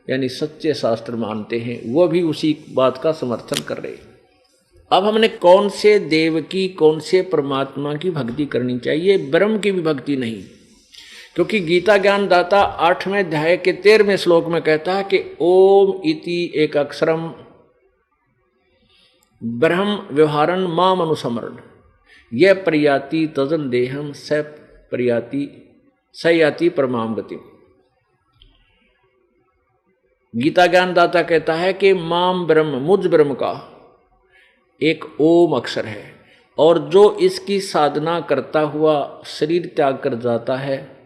A: यानी सच्चे शास्त्र मानते हैं, वो भी उसी बात का समर्थन कर रहे हैं। अब हमने कौन से देव की, कौन से परमात्मा की भक्ति करनी चाहिए? ब्रह्म की भी भक्ति नहीं, क्योंकि गीता ज्ञान दाता 8वें अध्याय के 13वें श्लोक में कहता है कि ओम इति एक अक्षरम ब्रह्म व्यवहारन माम अनुसमरण, यह प्रयाति तजन देहम सयाति परमाम गति। गीता ज्ञान दाता कहता है कि माम ब्रह्म, मुझ ब्रह्म का एक ओम अक्षर है, और जो इसकी साधना करता हुआ शरीर त्याग कर जाता है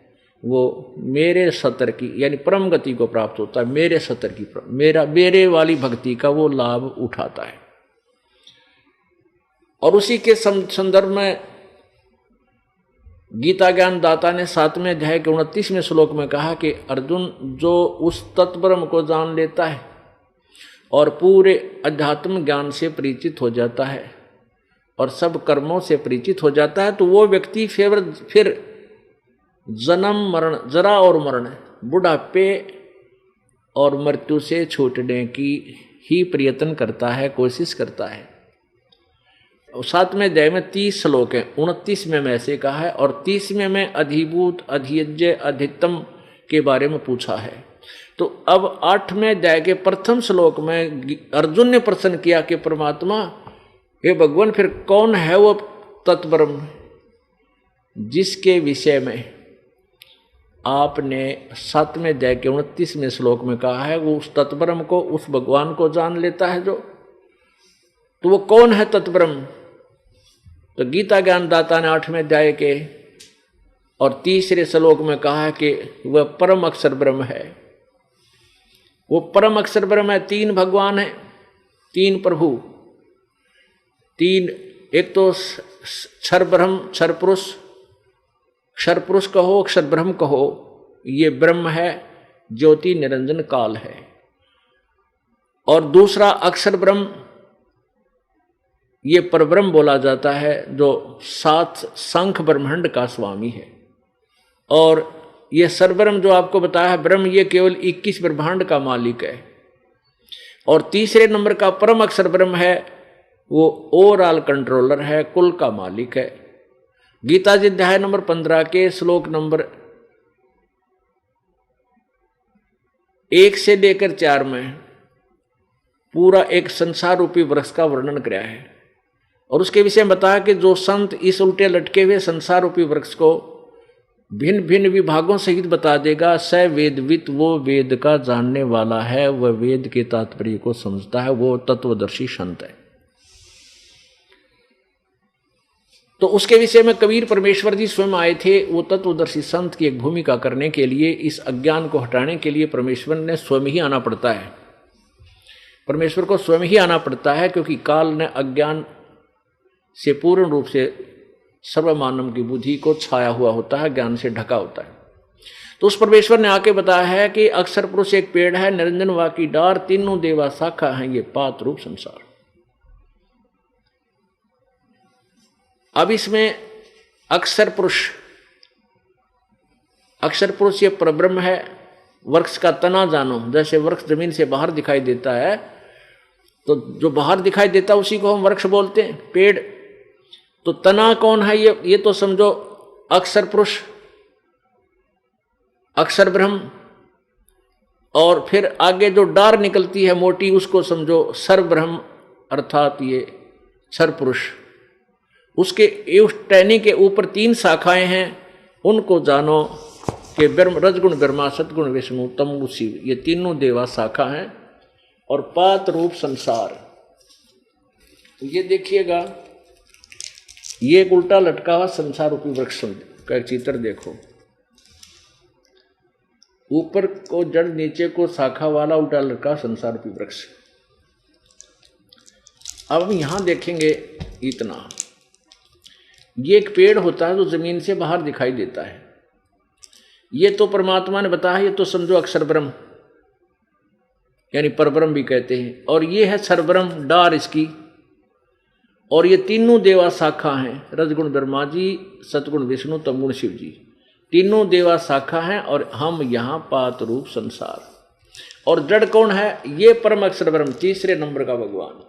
A: वो मेरे सतर की यानी परम गति को प्राप्त होता है। मेरे सतर की, मेरे वाली भक्ति का वो लाभ उठाता है। और उसी के संदर्भ में गीता ज्ञान दाता ने 7वें अध्याय के 29वें श्लोक में कहा कि अर्जुन, जो उस तत्ब्रह्म को जान लेता है और पूरे अध्यात्म ज्ञान से परिचित हो जाता है और सब कर्मों से परिचित हो जाता है, तो वो व्यक्ति फिर जन्म मरण, जरा और मरण, बुढ़ापे और मृत्यु से छूटने की ही प्रयत्न करता है, कोशिश करता है। 7वें अध्याय में 30 श्लोक हैं, 29वें में ऐसे कहा है और 30वें में अधिभूत, अधियज्ञ, अधितम के बारे में पूछा है। तो अब 8वें अध्याय के प्रथम श्लोक में अर्जुन ने प्रश्न किया कि परमात्मा, हे भगवान, फिर कौन है वो तत्ब्रह्म जिसके विषय में आपने 7वें अध्याय के 29वें श्लोक में कहा है वो उस तत्ब्रह्म को, उस भगवान को जान लेता है जो, तो वो कौन है तत्ब्रह्म? तो गीता ज्ञानदाता ने 8वें अध्याय के और 3रे श्लोक में कहा है कि वह परम अक्षर ब्रह्म है। वो परम अक्षर ब्रह्म है। 3 भगवान है, 3 प्रभु, 3, एक तो क्षर ब्रह्म, क्षर पुरुष, क्षर पुरुष कहो, अक्षर ब्रह्म कहो, ये ब्रह्म है, ज्योति निरंजन काल है। और दूसरा अक्षर ब्रह्म, ये परब्रह्म बोला जाता है जो 7 शंख ब्रह्मांड का स्वामी है। और ये सरब्रह्म जो आपको बताया है ब्रह्म, ये केवल 21 ब्रह्मांड का मालिक है। और 3रे नंबर का परम अक्षर ब्रह्म है, वो ओवरऑल कंट्रोलर है, कुल का मालिक है। गीता जी अध्याय नंबर 15 के श्लोक नंबर 1 से लेकर 4 में पूरा एक संसार रूपी वृक्ष का वर्णन किया है। और उसके विषय में बताया कि जो संत इस उल्टे लटके हुए संसार रूपी वृक्ष को भिन्न भिन्न विभागों सहित बता देगा, स वेदवित, वो वेद का जानने वाला है, वह वेद के तात्पर्य को समझता है, वो तत्वदर्शी संत है। तो उसके विषय में कबीर परमेश्वर जी स्वयं आए थे। वो तत्वदर्शी संत की एक भूमिका करने के लिए, इस अज्ञान को हटाने के लिए परमेश्वर ने स्वयं ही आना पड़ता है। परमेश्वर को स्वयं ही आना पड़ता है, क्योंकि काल ने अज्ञान से पूर्ण रूप से सर्वमानव की बुद्धि को छाया हुआ होता है, ज्ञान से ढका होता है। तो उस परमेश्वर ने आके बताया है कि अक्षर पुरुष एक पेड़ है, निरंजन वा की डार, तीनों देवा शाखा है, ये पात रूप संसार। अब इसमें अक्षर पुरुष, अक्षर पुरुष ये परब्रह्म है। वृक्ष का तना जानो, जैसे वृक्ष जमीन से बाहर दिखाई देता है, तो जो बाहर दिखाई देता है उसी को हम वृक्ष बोलते हैं, पेड़। तो तना कौन है? ये तो समझो अक्षर पुरुष, अक्षर ब्रह्म। और फिर आगे जो डार निकलती है मोटी, उसको समझो सर ब्रह्म, अर्थात ये क्षर पुरुष। उसके उस टहनी के ऊपर 3 शाखाएं हैं, उनको जानो कि ब्रह्म, रजगुण ब्रह्मा, सतगुण विष्णु, तमगुण शिव, ये तीनों देवा शाखा हैं। और पात रूप संसार, ये देखिएगा, ये एक उल्टा लटका हुआ संसार रूपी वृक्ष का एक चित्र देखो। ऊपर को जड़, नीचे को शाखा वाला उल्टा लटका संसार रूपी वृक्ष। अब हम यहां देखेंगे इतना, ये एक पेड़ होता है जो जमीन से बाहर दिखाई देता है। ये तो परमात्मा ने बताया, ये तो समझो अक्षर ब्रह्म यानी परब्रह्म भी कहते हैं। और ये है सरब्रह्म, डार इसकी। और ये तीनों देवा शाखा हैं, रजगुण ब्रह्मा जी, सतगुण विष्णु, तमगुण शिव जी, तीनों देवा शाखा हैं। और हम यहाँ पात रूप संसार। और जड़ कौन है? ये परम अक्षर ब्रह्म, 3रे नंबर का भगवान,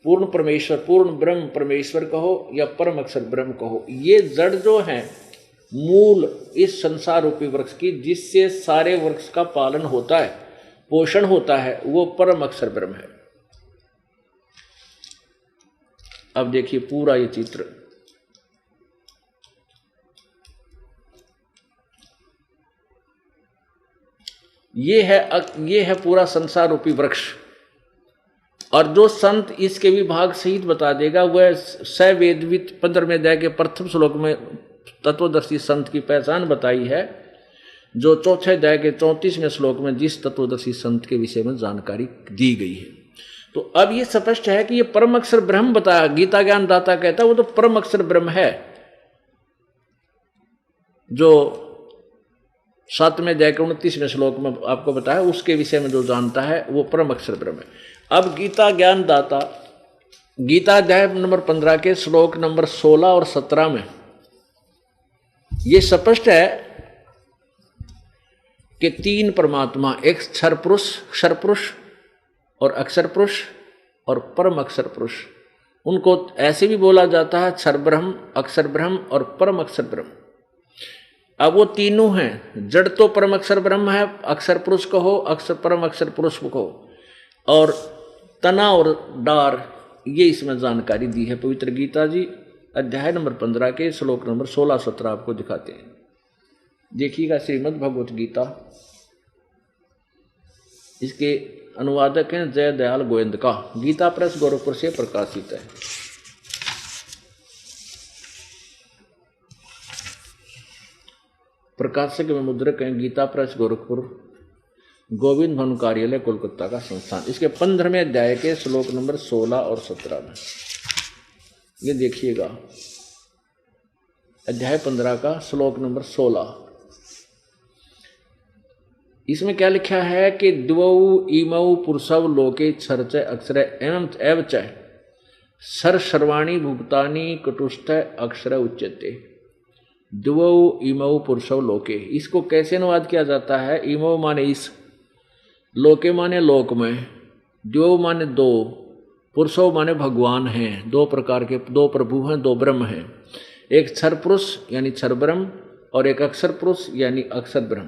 A: पूर्ण परमेश्वर, पूर्ण ब्रह्म परमेश्वर कहो या परम अक्षर ब्रह्म कहो। ये जड़ जो है मूल इस संसार रूपी वृक्ष की, जिससे सारे वृक्ष का पालन होता है, पोषण होता है, वो परम अक्षर ब्रह्म है। अब देखिए पूरा ये चित्र, ये है पूरा संसार रूपी वृक्ष। और जो संत इसके विभाग सहित बता देगा, वह सवेदवित 15वें अध्याय के प्रथम श्लोक में तत्वदर्शी संत की पहचान बताई है, जो 4थे अध्याय के 34वें श्लोक में जिस तत्वदर्शी संत के विषय में जानकारी दी गई है। तो अब ये स्पष्ट है कि ये परम अक्षर ब्रह्म बताया। गीता ज्ञान दाता कहता है वो तो परम अक्षर ब्रह्म है, जो 7वें अध्याय के 29वें श्लोक में आपको बताया, उसके विषय में जो जानता है वो परम अक्षर ब्रह्म है। अब गीता ज्ञान दाता गीता अध्याय नंबर 15 के श्लोक नंबर 16 और 17 में ये स्पष्ट है कि 3 परमात्मा, एक क्षर पुरुष, क्षर पुरुष और अक्षर पुरुष और परम अक्षर पुरुष, उनको ऐसे भी बोला जाता है क्षर ब्रह्म, अक्षर ब्रह्म और परम अक्षर ब्रह्म। अब वो तीनों हैं, जड़ तो परम अक्षर ब्रह्म है, अक्षर पुरुष कहो, अक्षर परम अक्षर पुरुष कहो, और तना और डार, ये इसमें जानकारी दी है पवित्र गीता जी अध्याय नंबर 15 के श्लोक नंबर 16-17 आपको दिखाते हैं। देखिएगा श्रीमद् भगवत गीता, इसके अनुवादक हैं जय दयाल गोविंद का, गीता प्रेस गोरखपुर से प्रकाशित है। प्रकाशक में मुद्रक हैं गीता प्रेस गोरखपुर, गोविंद भवन कार्यालय कोलकाता का संस्थान। इसके 15वें अध्याय के श्लोक नंबर 16 और 17 में ये देखिएगा, अध्याय 15 का श्लोक नंबर 16। इसमें क्या लिखा है कि द्वौ इमौ पुरुषव लोके छर्च अक्षर एवं एवच सर सर्वाणी भुक्तानी कटुष्ट अक्षर उच्यते। द्वौ इमौ पुरुषव लोके, इसको कैसे अनुवाद किया जाता है? इमौ माने इस, लोके माने लोक में, द्वौ माने दो, पुरुषव माने भगवान हैं, दो प्रकार के, दो प्रभु हैं, दो ब्रह्म हैं, एक क्षर पुरुष यानी क्षर ब्रह्म और एक अक्षर पुरुष यानी अक्षर ब्रह्म।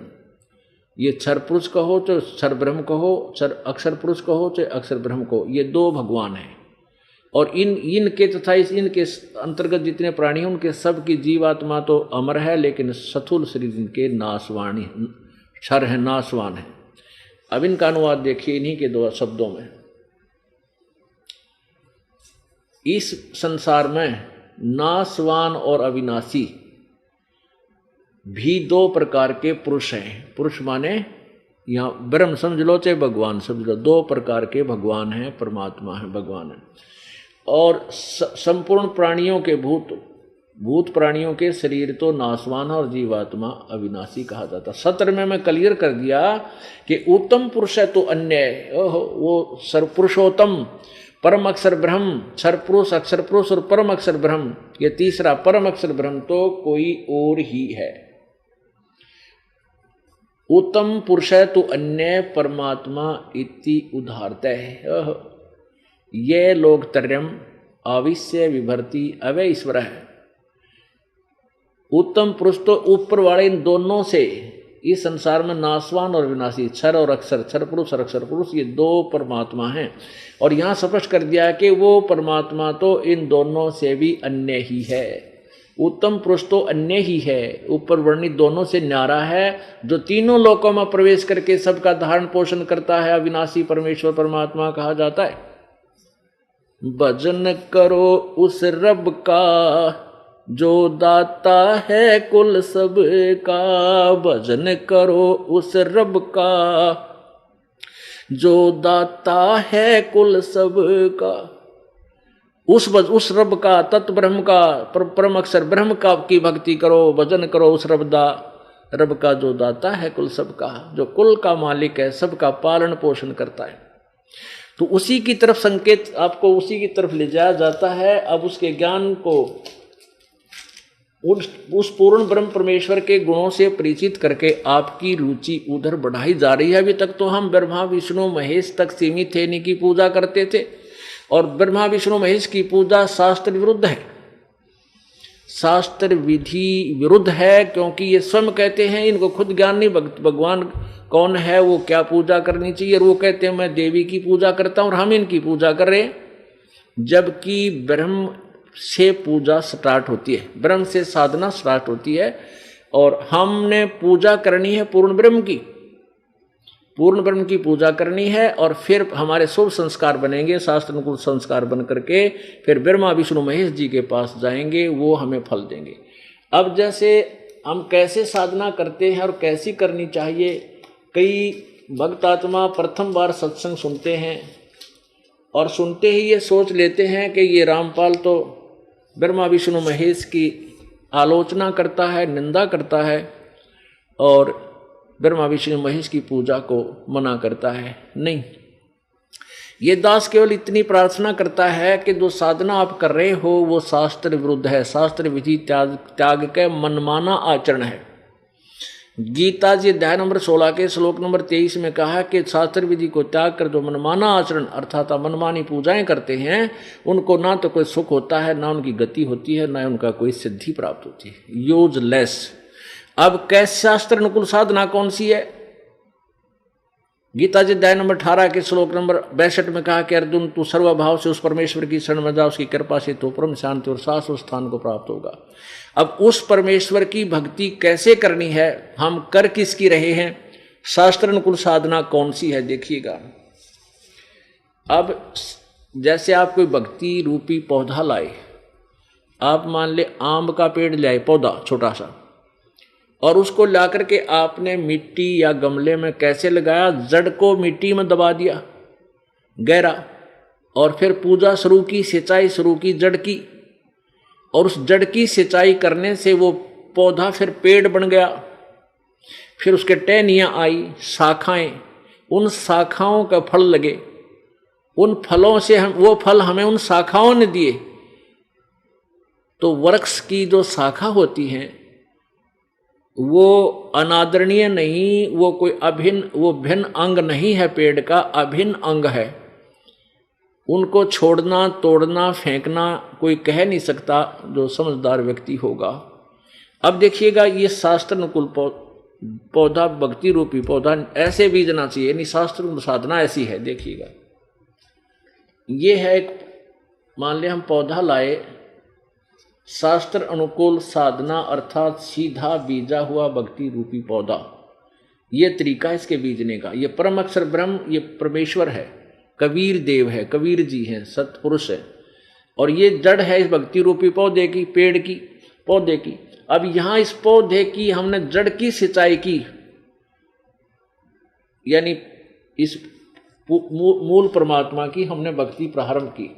A: ये क्षर पुरुष कहो तो क्षर ब्रह्म कहो, क्षर अक्षर पुरुष कहो तो अक्षर ब्रह्म कहो, ये दो भगवान हैं। और इनके तथा इनके अंतर्गत जितने प्राणी हैं उनके सब की जीवात्मा तो अमर है, लेकिन स्थूल शरीर इनके नाशवाणी क्षर है, नाशवान है। अब इनका अनुवाद देखिए इन्हीं के दो शब्दों में। इस संसार में नाशवान और अविनाशी भी दो प्रकार के पुरुष हैं। पुरुष माने यहाँ ब्रह्म समझ लो चाहे भगवान समझ लो, दो प्रकार के भगवान हैं, परमात्मा है, भगवान है। और संपूर्ण प्राणियों के भूत प्राणियों के शरीर तो नाशवान और जीवात्मा अविनाशी कहा जाता। सत्र में मैं क्लियर कर दिया कि उत्तम पुरुष है तो अन्य, वो सर्वपुरुषोत्तम परम अक्षर ब्रह्म, क्षर पुरुष, अक्षर पुरुष और परम अक्षर ब्रह्म, ये तीसरा परम अक्षर ब्रह्म तो कोई और ही है। उत्तम पुरुष है तो अन्य परमात्मा इति उदाहरता है। ये लोग तर्यम आविश्य विभर्ति अवय ईश्वर है। उत्तम पुरुष तो ऊपर वाले इन दोनों से, इस संसार में नाशवान और विनाशी क्षर और अक्षर, क्षर पुरुष और अक्षर पुरुष, ये दो परमात्मा हैं। और यहाँ स्पष्ट कर दिया कि वो परमात्मा तो इन दोनों से भी अन्य ही है। उत्तम पुरुष तो अन्य ही है, ऊपर वर्णित दोनों से न्यारा है, जो तीनों लोकों में प्रवेश करके सबका धारण पोषण करता है, अविनाशी परमेश्वर परमात्मा कहा जाता है। भजन करो उस रब का जो दाता है कुल सब का, भजन करो उस रब का जो दाता है कुल सब का। उस रब का, तत्व ब्रह्म का, परम अक्षर ब्रह्म का की भक्ति करो, भजन करो उस रब का जो दाता है कुल सब का, जो कुल का मालिक है, सबका पालन पोषण करता है। तो उसी की तरफ संकेत, आपको उसी की तरफ ले जाया जाता है। अब उसके ज्ञान को उस पूर्ण ब्रह्म परमेश्वर के गुणों से परिचित करके आपकी रुचि उधर बढ़ाई जा रही है। अभी तक तो हम ब्रह्मा विष्णु महेश तक सीमित थे, इन्हीं की पूजा करते थे, और ब्रह्मा विष्णु महेश की पूजा शास्त्र विरुद्ध है, शास्त्र विधि विरुद्ध है, क्योंकि ये स्वयं कहते हैं इनको खुद ज्ञान नहीं भगवान कौन है, वो क्या पूजा करनी चाहिए, और वो कहते हैं मैं देवी की पूजा करता हूँ और हम इनकी पूजा कर रहे हैं। जबकि ब्रह्म से पूजा स्टार्ट होती है, ब्रह्म से साधना स्टार्ट होती है, और हमने पूजा करनी है पूर्ण ब्रह्म की, पूर्ण ब्रह्म की पूजा करनी है, और फिर हमारे शुभ संस्कार बनेंगे, शास्त्र अनुकूल संस्कार बन करके फिर ब्रह्मा विष्णु महेश जी के पास जाएंगे, वो हमें फल देंगे। अब जैसे हम कैसे साधना करते हैं और कैसी करनी चाहिए, कई भक्त आत्मा प्रथम बार सत्संग सुनते हैं और सुनते ही ये सोच लेते हैं कि ये रामपाल तो ब्रह्मा विष्णु महेश की आलोचना करता है, निंदा करता है और ब्रह्मा विष्णु महेश की पूजा को मना करता है। नहीं, ये दास केवल इतनी प्रार्थना करता है कि जो साधना आप कर रहे हो वो शास्त्र विरुद्ध है, शास्त्र विधि त्याग के मनमाना आचरण है। गीता जी अध्याय नंबर 16 के श्लोक नंबर 23 में कहा कि शास्त्र विधि को त्याग कर जो मनमाना आचरण अर्थात मनमानी पूजाएं करते हैं, उनको ना तो कोई सुख होता है, ना उनकी गति होती है, ना उनका कोई सिद्धि प्राप्त होती है। यूजलेस। अब कैसे शास्त्र अनुकूल साधना कौन सी है? गीता जी अध्याय नंबर 18 के श्लोक नंबर 62 में कहा कि अर्जुन तू सर्वभाव से उस परमेश्वर की शरण में जा, उसकी कृपा से तो परम शांति और शाश्वत स्थान को प्राप्त होगा। अब उस परमेश्वर की भक्ति कैसे करनी है, हम कर किसकी रहे हैं, शास्त्र अनुकूल साधना कौन सी है, देखिएगा। अब जैसे आप कोई भक्ति रूपी पौधा लाए, आप मान ले आम का पेड़ लाए पौधा छोटा सा, और उसको ला करके आपने मिट्टी या गमले में कैसे लगाया, जड़ को मिट्टी में दबा दिया गहरा, और फिर पूजा शुरू की, सिंचाई शुरू की जड़ की, और उस जड़ की सिंचाई करने से वो पौधा फिर पेड़ बन गया। फिर उसके टहनियाँ आई, शाखाएं, उन शाखाओं का फल लगे, उन फलों से हम वो फल हमें उन शाखाओं ने दिए। तो वृक्ष की जो शाखा होती हैं वो अनादरणीय नहीं, वो कोई अभिन्न, वो भिन्न अंग नहीं है, पेड़ का अभिन्न अंग है। उनको छोड़ना, तोड़ना, फेंकना कोई कह नहीं सकता जो समझदार व्यक्ति होगा। अब देखिएगा, ये शास्त्र अनुकूल पौधा, भक्ति रूपी पौधा ऐसे बीजना चाहिए, यानी शास्त्र अनुकूल साधना ऐसी है। देखिएगा, ये है एक, मान लिया हम पौधा लाए, शास्त्र अनुकूल साधना अर्थात सीधा बीजा हुआ भक्ति रूपी पौधा, ये तरीका इसके बीजने का। ये परम अक्षर ब्रह्म, ये परमेश्वर है, कबीर देव है, कबीर जी हैं, सतपुरुष है, और ये जड़ है इस भक्ति रूपी पौधे की, पेड़ की, पौधे की। अब यहां इस पौधे की हमने जड़ की सिंचाई की, यानी इस मूल परमात्मा की हमने भक्ति प्रारंभ की।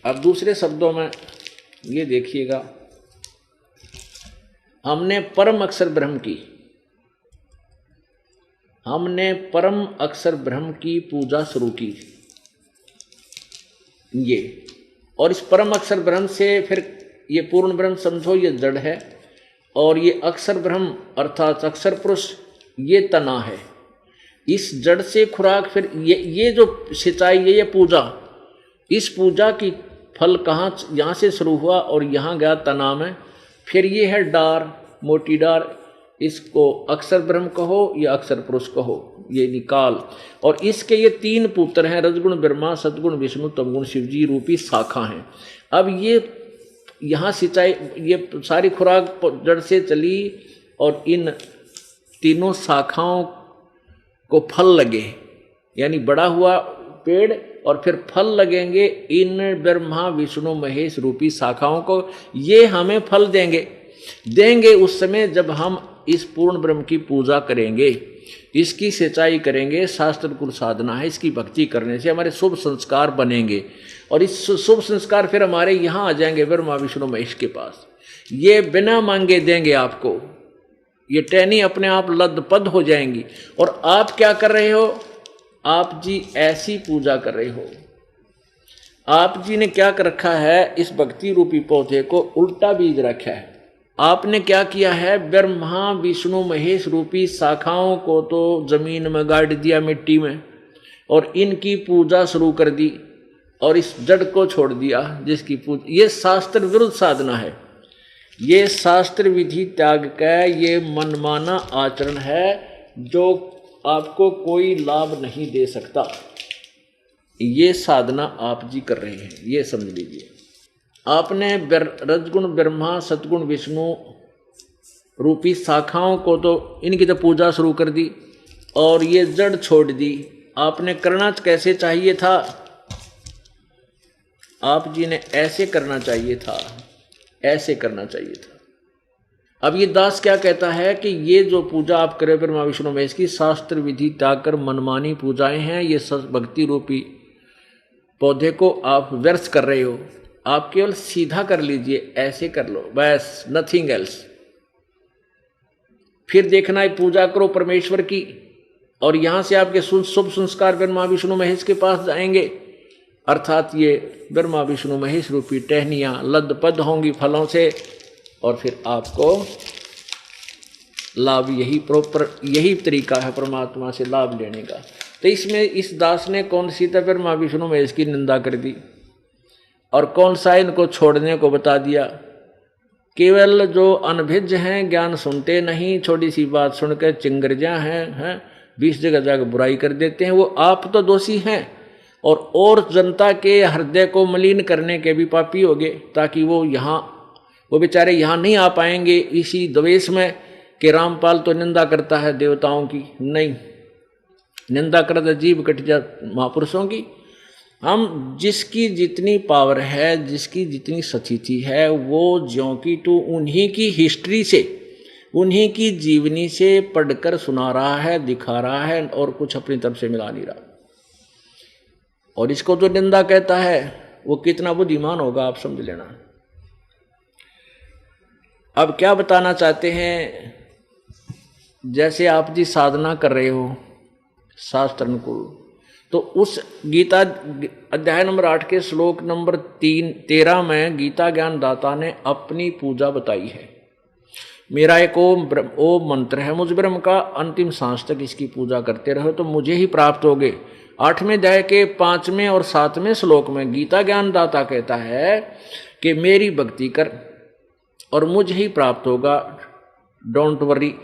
A: अब दूसरे शब्दों में ये देखिएगा, हमने परम अक्षर ब्रह्म की, हमने परम अक्षर ब्रह्म की पूजा शुरू की, ये, और इस परम अक्षर ब्रह्म से फिर ये पूर्ण ब्रह्म समझो, ये जड़ है, और ये अक्षर ब्रह्म अर्थात अक्षर पुरुष ये तना है। इस जड़ से खुराक, फिर ये जो सिंचाई, ये पूजा, इस पूजा की फल कहाँ, यहाँ से शुरू हुआ और यहाँ गया तना में, फिर ये है डार, मोटी डार, इसको अक्षर ब्रह्म कहो या अक्षर पुरुष कहो, ये निकाल, और इसके ये तीन पुत्र हैं, रजगुण ब्रह्मा, सतगुण विष्णु, तमगुण शिवजी रूपी शाखा हैं। अब ये यहाँ सिंचाई, ये सारी खुराक जड़ से चली, और इन तीनों शाखाओं को फल लगे, यानी बड़ा हुआ पेड़, और फिर फल लगेंगे इन ब्रह्मा विष्णु महेश रूपी शाखाओं को, ये हमें फल देंगे उस समय जब हम इस पूर्ण ब्रह्म की पूजा करेंगे, इसकी सिंचाई करेंगे। शास्त्र कुल साधना है, इसकी भक्ति करने से हमारे शुभ संस्कार बनेंगे, और इस शुभ संस्कार फिर हमारे यहाँ आ जाएंगे ब्रह्मा विष्णु महेश के पास, ये बिना मांगे देंगे आपको, ये टहनी अपने आप लदपद हो जाएंगी। और आप क्या कर रहे हो, आप जी ऐसी पूजा कर रहे हो। आप जी ने क्या कर रखा है, इस भक्ति रूपी पौधे को उल्टा बीज रखा है। आपने क्या किया है, ब्रह्मा विष्णु महेश रूपी शाखाओं को तो जमीन में गाड़ दिया, मिट्टी में, और इनकी पूजा शुरू कर दी, और इस जड़ को छोड़ दिया जिसकी पूजा। ये शास्त्र विरुद्ध साधना है, ये शास्त्र विधि त्याग का ये मनमाना आचरण है जो आपको कोई लाभ नहीं दे सकता। ये साधना आप जी कर रहे हैं, ये समझ लीजिए। आपने रजगुण ब्रह्मा सतगुण विष्णु रूपी शाखाओं को तो इनकी तो पूजा शुरू कर दी, और ये जड़ छोड़ दी। आपने करना कैसे चाहिए था, आप जी ने ऐसे करना चाहिए था, ऐसे करना चाहिए था। अब ये दास क्या कहता है कि ये जो पूजा आप करें ब्रह्मा विष्णु महेश की, शास्त्र विधि त्याग कर मनमानी पूजाएं हैं, ये भक्ति रूपी पौधे को आप व्यर्थ कर रहे हो। आप केवल सीधा कर लीजिए, ऐसे कर लो बस, नथिंग एल्स। फिर देखना है पूजा करो परमेश्वर की, और यहां से आपके शुभ संस्कार ब्रह्मा विष्णु महेश के पास जाएंगे, अर्थात ये ब्रह्मा विष्णु महेश रूपी टहनियां लदपद होंगी फलों से, और फिर आपको लाभ, यही तरीका है परमात्मा से लाभ लेने का। तो इसमें इस दास ने कौन सी ब्रह्मा विष्णु महेश की निंदा कर दी, और कौन सा इनको छोड़ने को बता दिया। केवल जो अनभिज्ञ हैं, ज्ञान सुनते नहीं, छोटी सी बात सुनकर चिंगरजा हैं, 20 जगह जाकर बुराई कर देते हैं, वो आप तो दोषी हैं और जनता के हृदय को मलिन करने के भी पापी हो गए, ताकि वो बेचारे यहाँ नहीं आ पाएंगे इसी द्वेष में कि रामपाल तो निंदा करता है देवताओं की। नहीं, निंदा करता जीव कट जा महापुरुषों की। हम जिसकी जितनी पावर है, जिसकी जितनी सचिति है, वो ज्यों की तो उन्हीं की हिस्ट्री से, उन्हीं की जीवनी से पढ़कर सुना रहा है, दिखा रहा है, और कुछ अपनी तरफ से मिला नहीं रहा। और इसको जो निंदा कहता है वो कितना बुद्धिमान होगा आप समझ लेना। अब क्या बताना चाहते हैं, जैसे आप जी साधना कर रहे हो शास्त्र अनुकूल, तो उस गीता अध्याय नंबर 8 के श्लोक नंबर 13 में गीता ज्ञान दाता ने अपनी पूजा बताई है। मेरा एक ओम मंत्र है, मुझ ब्रह्म का, अंतिम सांस तक इसकी पूजा करते रहो तो मुझे ही प्राप्त होगे। 8वें अध्याय के 5वें और 7वें श्लोक में गीता ज्ञान दाता कहता है कि मेरी भक्ति कर और मुझे ही प्राप्त होगा, डोंट वरी,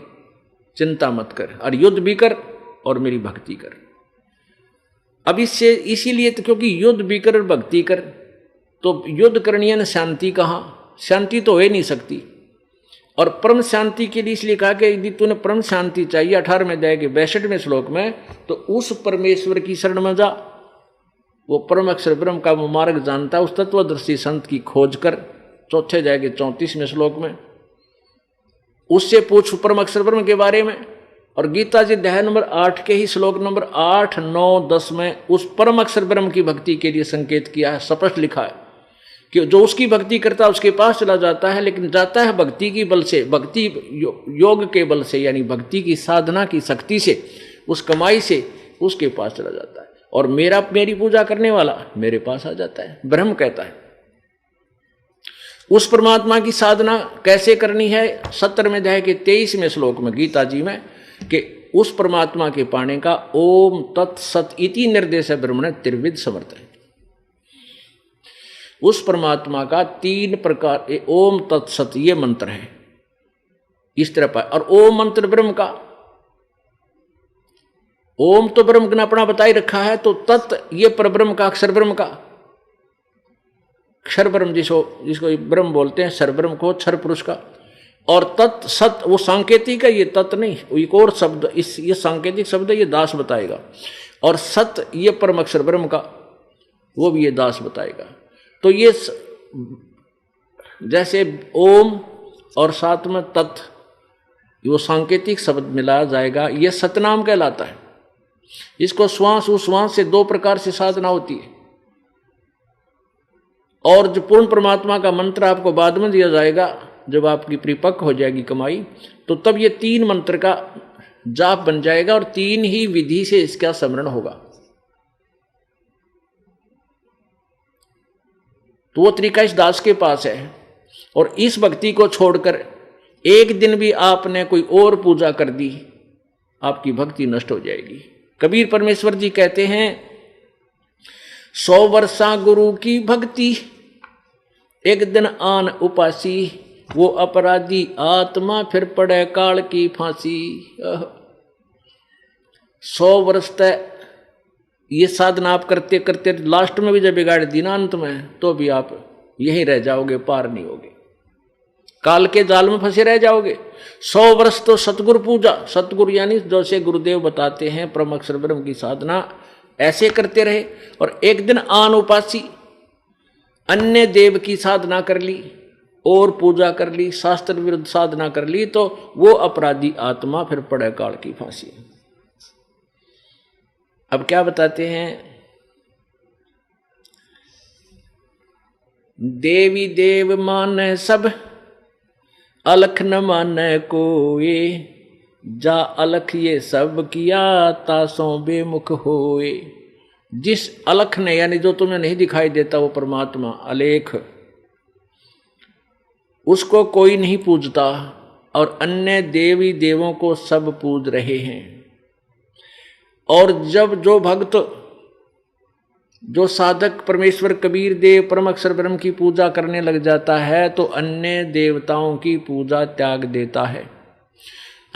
A: चिंता मत कर, और युद्ध भी कर और मेरी भक्ति कर। अब इससे इसीलिए तो, क्योंकि युद्ध भी कर और भक्ति कर, तो युद्ध करनी है ना, शांति कहाँ, शांति तो हो ही नहीं सकती। और परम शांति के लिए इसलिए कहा कि यदि तूने परम शांति चाहिए 18वें अध्याय के 62वें श्लोक में, तो उस परमेश्वर की शरण में जा। वो परम अक्षर ब्रह्म का वो मार्ग जानता है, उस तत्वदर्शी संत की खोज कर। 4 अध्याय के 34वें श्लोक में उससे पूछ परम अक्षर ब्रह्म के बारे में। और गीता जी अध्याय नंबर 8 के ही श्लोक नंबर 8, 9, 10 में उस परम अक्षर ब्रह्म की भक्ति के लिए संकेत किया है, स्पष्ट लिखा है कि जो उसकी भक्ति करता है उसके पास चला जाता है, लेकिन जाता है भक्ति की बल से, भक्ति योग के बल से, यानी भक्ति की साधना की शक्ति से, उस कमाई से उसके पास चला जाता है। और मेरी पूजा करने वाला मेरे पास आ जाता है। ब्रह्म कहता है उस परमात्मा की साधना कैसे करनी है। 17वें अध्याय के 23वें श्लोक में गीता जी में कि उस परमात्मा के पाने का ओम तत्सत इति निर्देश है ब्रह्मण त्रिविध समर्थ है। उस परमात्मा का 3 प्रकार, ओम तत्सत ये मंत्र है, इस तरह पाए। और ओम मंत्र ब्रह्म का, ओम तो ब्रह्म ने अपना बताई रखा है, तो तत् ये परब्रह्म का, अक्षर ब्रह्म का, क्षर ब्रह्म जिसको ब्रह्म बोलते हैं, सर ब्रह्म को, क्षर पुरुष का। और तत् सत वो सांकेतिक है, ये तत् नहीं, एक और शब्द, ये सांकेतिक शब्द है, ये दास बताएगा। और सत ये परम अक्षर ब्रह्म का, वो भी ये दास बताएगा। तो ये जैसे ओम और साथ में तत्, वो सांकेतिक शब्द मिलाया जाएगा, ये सतनाम कहलाता है। इसको श्वास उश्वास से 2 प्रकार से साधना होती है। और जो पूर्ण परमात्मा का मंत्र आपको बाद में दिया जाएगा, जब आपकी परिपक्व हो जाएगी कमाई, तो तब ये 3 मंत्र का जाप बन जाएगा और 3 ही विधि से इसका स्मरण होगा। तो वो तरीका इस दास के पास है। और इस भक्ति को छोड़कर एक दिन भी आपने कोई और पूजा कर दी, आपकी भक्ति नष्ट हो जाएगी। कबीर परमेश्वर जी कहते हैं 100 वर्षा गुरु की भक्ति, एक दिन आन उपासी, वो अपराधी आत्मा फिर पड़े काल की फांसी। 100 वर्ष तक ये साधना आप करते करते लास्ट में भी जब बिगाड़ दी ना अंत में, तो भी आप यहीं रह जाओगे, पार नहीं होगे, काल के जाल में फंसे रह जाओगे। 100 वर्ष तो सतगुरु पूजा, सतगुरु यानी जैसे गुरुदेव बताते हैं परम अक्षर ब्रह्म की साधना ऐसे करते रहे। और एक दिन आन उपासी, अन्य देव की साधना कर ली और पूजा कर ली, शास्त्र विरुद्ध साधना कर ली, तो वो अपराधी आत्मा फिर पड़े काल की फांसी। अब क्या बताते हैं, देवी देव माने सब, अलख न माने कोए, जा अलख ये सब किया, तासों बेमुख होए। जिस अलख ने, यानी जो तुम्हें नहीं दिखाई देता, वो परमात्मा अलेख, उसको कोई नहीं पूजता, और अन्य देवी देवों को सब पूज रहे हैं। और जब जो भक्त जो साधक परमेश्वर कबीर देव परम अक्षर ब्रह्म की पूजा करने लग जाता है तो अन्य देवताओं की पूजा त्याग देता है।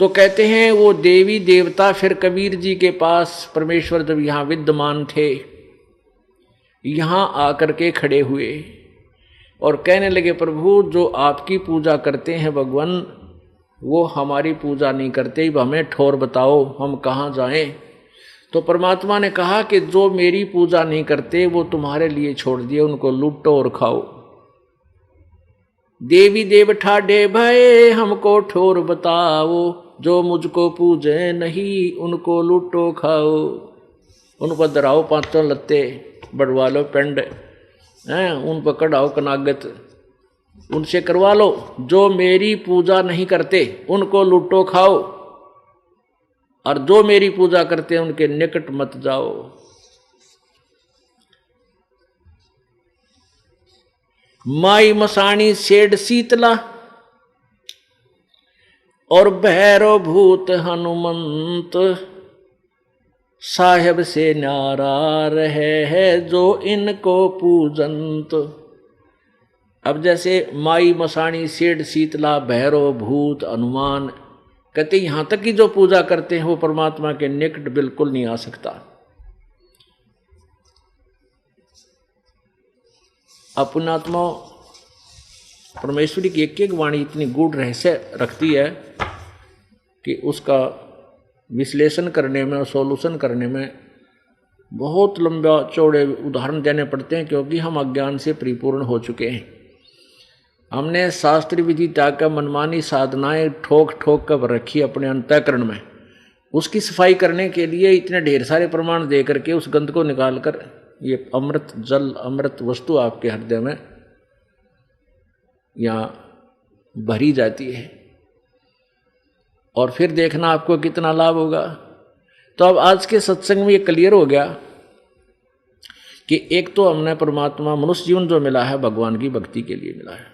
A: तो कहते हैं वो देवी देवता फिर कबीर जी के पास परमेश्वर जब यहाँ विद्यमान थे, यहाँ आकर के खड़े हुए और कहने लगे, प्रभु जो आपकी पूजा करते हैं भगवान, वो हमारी पूजा नहीं करते, हमें ठौर बताओ हम कहाँ जाएं। तो परमात्मा ने कहा कि जो मेरी पूजा नहीं करते वो तुम्हारे लिए छोड़ दिए, उनको लूटो और खाओ। देवी देव ठाडे भय हमको ठौर बताओ, जो मुझको पूजे नहीं उनको लूटो खाओ। उन पर दराओ पांचों लत्ते, बढ़वा लो पेंड हैं, उन पर कढ़ाओ कनागत, उनसे करवा लो। जो मेरी पूजा नहीं करते उनको लूटो खाओ, और जो मेरी पूजा करते हैं उनके निकट मत जाओ। माई मसाणी सेड शीतला और भैरव भूत हनुमंत, साहेब से न्यारा रहे है जो इनको पूजंत। अब जैसे माई मसाणी सेड शीतला भैरव भूत हनुमान, कहते यहां तक कि जो पूजा करते हैं वो परमात्मा के निकट बिल्कुल नहीं आ सकता। अपनात्मा परमेश्वरी की एक एक वाणी इतनी गूढ़ रहस्य रखती है कि उसका विश्लेषण करने में और सॉल्यूशन करने में बहुत लंबा चौड़े उदाहरण देने पड़ते हैं, क्योंकि हम अज्ञान से परिपूर्ण हो चुके हैं। हमने शास्त्र विधि त्याग कर मनमानी साधनाएं ठोक ठोक कर रखी अपने अंतःकरण में। उसकी सफाई करने के लिए इतने ढेर सारे प्रमाण दे करके उस गंध को निकालकर ये अमृत जल अमृत वस्तु आपके हृदय में यहाँ भरी जाती है, और फिर देखना आपको कितना लाभ होगा। तो अब आज के सत्संग में ये क्लियर हो गया कि एक तो हमने परमात्मा मनुष्य जीवन जो मिला है भगवान की भक्ति के लिए मिला है।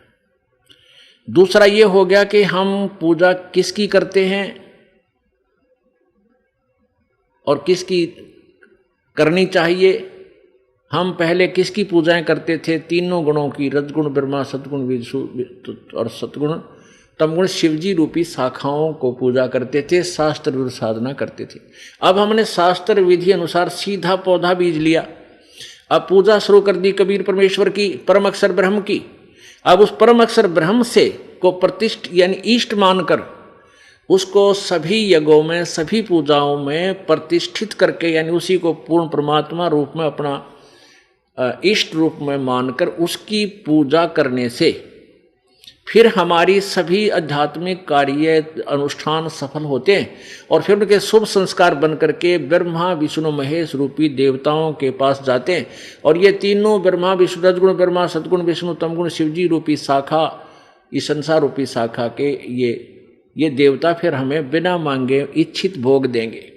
A: दूसरा ये हो गया कि हम पूजा किसकी करते हैं और किसकी करनी चाहिए। हम पहले किसकी पूजाएं करते थे? तीनों गुणों की, रजगुण ब्रह्मा सतगुण विष्णु और सतगुण तमगुण शिवजी रूपी शाखाओं को पूजा करते थे, शास्त्र विरुद्ध साधना करते थे। अब हमने शास्त्र विधि अनुसार सीधा पौधा बीज लिया। अब पूजा शुरू कर दी कबीर परमेश्वर की, परम अक्षर ब्रह्म की। अब उस परम अक्षर ब्रह्म से को प्रतिष्ठ यानी इष्ट मानकर उसको सभी यज्ञों में सभी पूजाओं में प्रतिष्ठित करके, यानी उसी को पूर्ण परमात्मा रूप में अपना इष्ट रूप में मानकर उसकी पूजा करने से फिर हमारी सभी आध्यात्मिक कार्य अनुष्ठान सफल होते हैं, और फिर उनके शुभ संस्कार बन करके ब्रह्मा विष्णु महेश रूपी देवताओं के पास जाते हैं। और ये तीनों ब्रह्मा विष्णु रजगुण ब्रह्मा सतगुण विष्णु तमगुण शिवजी रूपी शाखा, इस संसार रूपी शाखा के ये देवता फिर हमें बिना मांगे इच्छित भोग देंगे।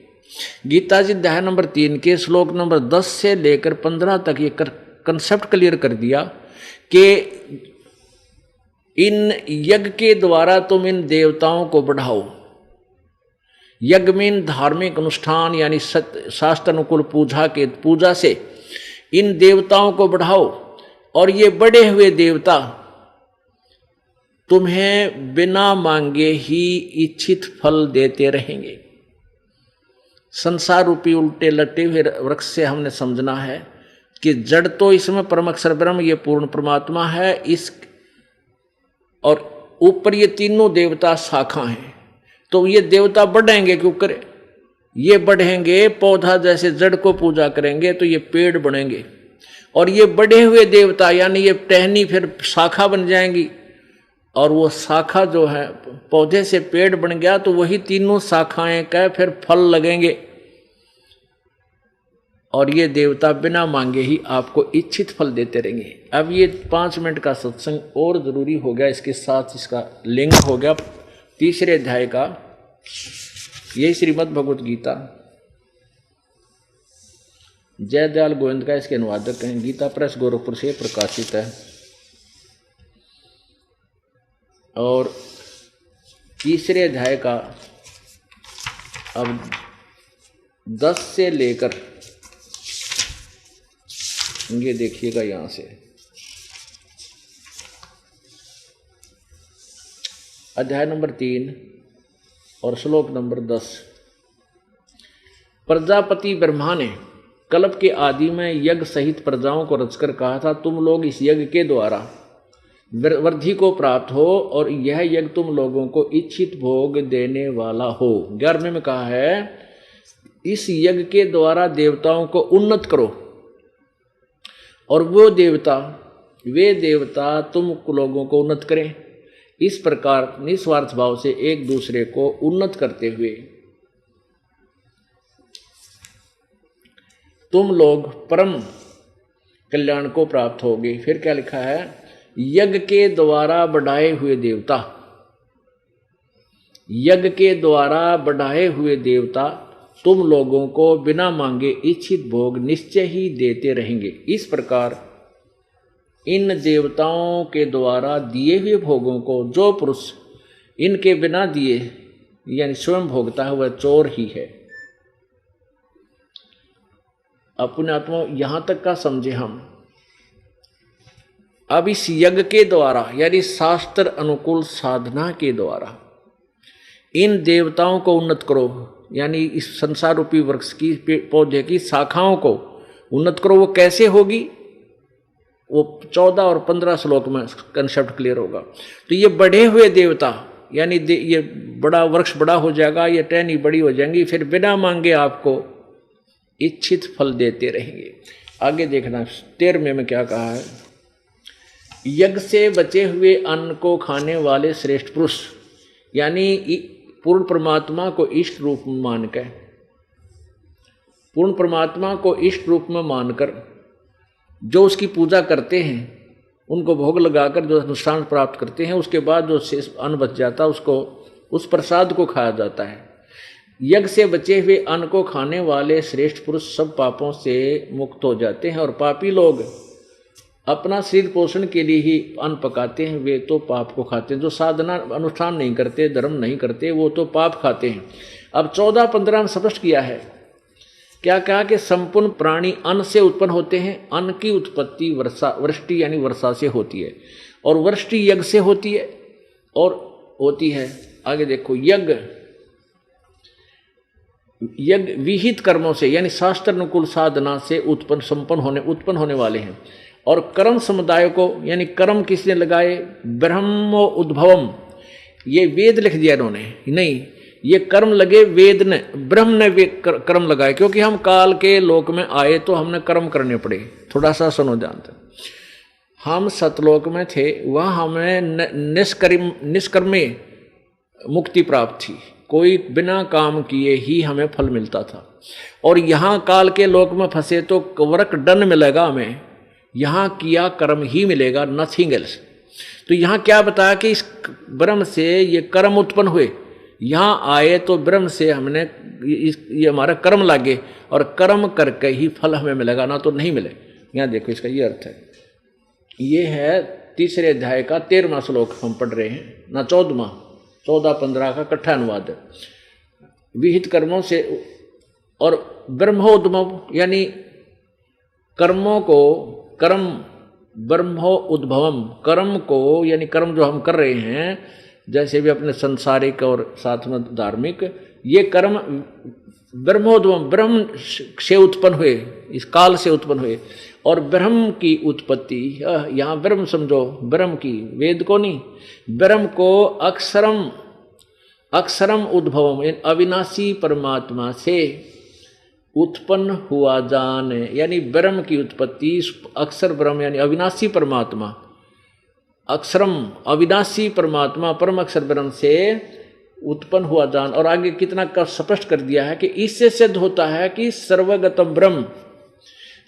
A: गीता जी अध्याय नंबर 3 के श्लोक नंबर 10 से लेकर 15 तक ये कंसेप्ट क्लियर कर दिया कि इन यज्ञ के द्वारा तुम इन देवताओं को बढ़ाओ। यज्ञ में धार्मिक अनुष्ठान यानी शास्त्र अनुकूल पूजा से इन देवताओं को बढ़ाओ, और ये बढ़े हुए देवता तुम्हें बिना मांगे ही इच्छित फल देते रहेंगे। संसार रूपी उल्टे लट्टे हुए वृक्ष से हमने समझना है कि जड़ तो इसमें परम अक्षर ब्रह्म ये पूर्ण परमात्मा है, इस और ऊपर ये तीनों देवता शाखा हैं। तो ये देवता बढ़ेंगे क्यों करे? ये बढ़ेंगे, पौधा जैसे जड़ को पूजा करेंगे तो ये पेड़ बनेंगे, और ये बढ़े हुए देवता यानी ये टहनी फिर शाखा बन जाएंगी, और वो शाखा जो है पौधे से पेड़ बन गया तो वही तीनों शाखाएं का फिर फल लगेंगे, और ये देवता बिना मांगे ही आपको इच्छित फल देते रहेंगे। अब ये 5 मिनट का सत्संग और जरूरी हो गया, इसके साथ इसका लिंक हो गया 3रे अध्याय का। यही श्रीमद् भगवत गीता जयदयाल गोविंद का इसके अनुवादक हैं, गीता प्रेस गोरखपुर से प्रकाशित है। और 3रे अध्याय का अब 10 से लेकर ये देखिएगा यहां से अध्याय नंबर 3 और श्लोक नंबर 10। प्रजापति ब्रह्मा ने कल्प के आदि में यज्ञ सहित प्रजाओं को रचकर कहा था, तुम लोग इस यज्ञ के द्वारा वृद्धि को प्राप्त हो और यह यज्ञ तुम लोगों को इच्छित भोग देने वाला हो। 11वें में कहा है, इस यज्ञ के द्वारा देवताओं को उन्नत करो और वे देवता तुम लोगों को उन्नत करें। इस प्रकार निस्वार्थ भाव से एक दूसरे को उन्नत करते हुए तुम लोग परम कल्याण को प्राप्त होगे। फिर क्या लिखा है, यज्ञ के द्वारा बढ़ाए हुए देवता, यज्ञ के द्वारा बढ़ाए हुए देवता तुम लोगों को बिना मांगे इच्छित भोग निश्चय ही देते रहेंगे। इस प्रकार इन देवताओं के द्वारा दिए हुए भोगों को जो पुरुष इनके बिना दिए यानी स्वयं भोगता है वह चोर ही है। अपने आत्मा यहां तक का समझे हम। अब इस यज्ञ के द्वारा यानी शास्त्र अनुकूल साधना के द्वारा इन देवताओं को उन्नत करो, यानी इस संसार रूपी वृक्ष की पौधे की शाखाओं को उन्नत करो। वो कैसे होगी, वो 14 और 15 श्लोक में कंसेप्ट क्लियर होगा। तो ये बढ़े हुए देवता यानी ये बड़ा वृक्ष बड़ा हो जाएगा, ये टहनी बड़ी हो जाएंगी, फिर बिना मांगे आपको इच्छित फल देते रहेंगे। आगे देखना 13वें में क्या कहा है, यज्ञ से बचे हुए अन्न को खाने वाले श्रेष्ठ पुरुष यानी पूर्ण परमात्मा को इष्ट रूप में मानकर, पूर्ण परमात्मा को इष्ट रूप में मानकर जो उसकी पूजा करते हैं, उनको भोग लगाकर जो अनुष्ठान प्राप्त करते हैं, उसके बाद जो शेष अन्न बच जाता है उसको उस प्रसाद को खाया जाता है। यज्ञ से बचे हुए अन्न को खाने वाले श्रेष्ठ पुरुष सब पापों से मुक्त हो जाते हैं और पापी लोग अपना शरीर पोषण के लिए ही अन्न पकाते हैं, वे तो पाप को खाते हैं। जो साधना अनुष्ठान नहीं करते, धर्म नहीं करते, वो तो पाप खाते हैं। अब 14-15 में स्पष्ट किया है, क्या कहा कि संपूर्ण प्राणी अन्न से उत्पन्न होते हैं। अन्न की उत्पत्ति वृष्टि यानी वर्षा से होती है और वृष्टि यज्ञ से होती है और होती है। आगे देखो, यज्ञ विहित कर्मों से यानी शास्त्र अनुकूल साधना से उत्पन्न होने वाले हैं। और कर्म समुदाय को यानी कर्म किसने लगाए, ब्रह्मो उद्भवम, ये वेद लिख दिया इन्होंने, नहीं ये कर्म लगे वेद ने, ब्रह्म ने कर्म लगाए, क्योंकि हम काल के लोक में आए तो हमने कर्म करने पड़े। थोड़ा सा सुनो जानते, हम सतलोक में थे, वहाँ हमें निष्कर्मे मुक्ति प्राप्त थी, कोई बिना काम किए ही हमें फल मिलता था। और यहाँ काल के लोक में फंसे तो वर्क डन मिलेगा हमें, यहाँ किया कर्म ही मिलेगा, नथिंग एल्स। तो यहाँ क्या बताया कि इस ब्रह्म से ये कर्म उत्पन्न हुए, यहाँ आए तो ब्रह्म से हमने ये हमारा कर्म लागे और कर्म करके ही फल हमें मिलेगा, ना तो नहीं मिले। यहाँ देखो इसका ये अर्थ है। ये है 3 अध्याय का 13वां श्लोक हम पढ़ रहे हैं ना, 14वां 14-15 का इकट्ठा अनुवाद है। विहित कर्मों से और ब्रह्मोद्भव यानी कर्मों को, कर्म ब्रह्मो उद्भवम, कर्म को यानी कर्म जो हम कर रहे हैं, जैसे भी अपने संसारिक और साथ में धार्मिक, ये कर्म ब्रह्मोद्भवम ब्रह्म से उत्पन्न हुए, इस काल से उत्पन्न हुए। और ब्रह्म की उत्पत्ति यहाँ ब्रह्म समझो, ब्रह्म की, वेद को नहीं, ब्रह्म को अक्षरम उद्भवम अविनाशी परमात्मा से उत्पन्न हुआ जान, यानी ब्रह्म की उत्पत्ति अक्षर ब्रह्म यानी अविनाशी परमात्मा, अक्षरम अविनाशी परमात्मा परम अक्षर ब्रह्म से उत्पन्न हुआ जान। और आगे कितना का स्पष्ट कर दिया है कि इससे सिद्ध होता है कि सर्वगतम ब्रह्म,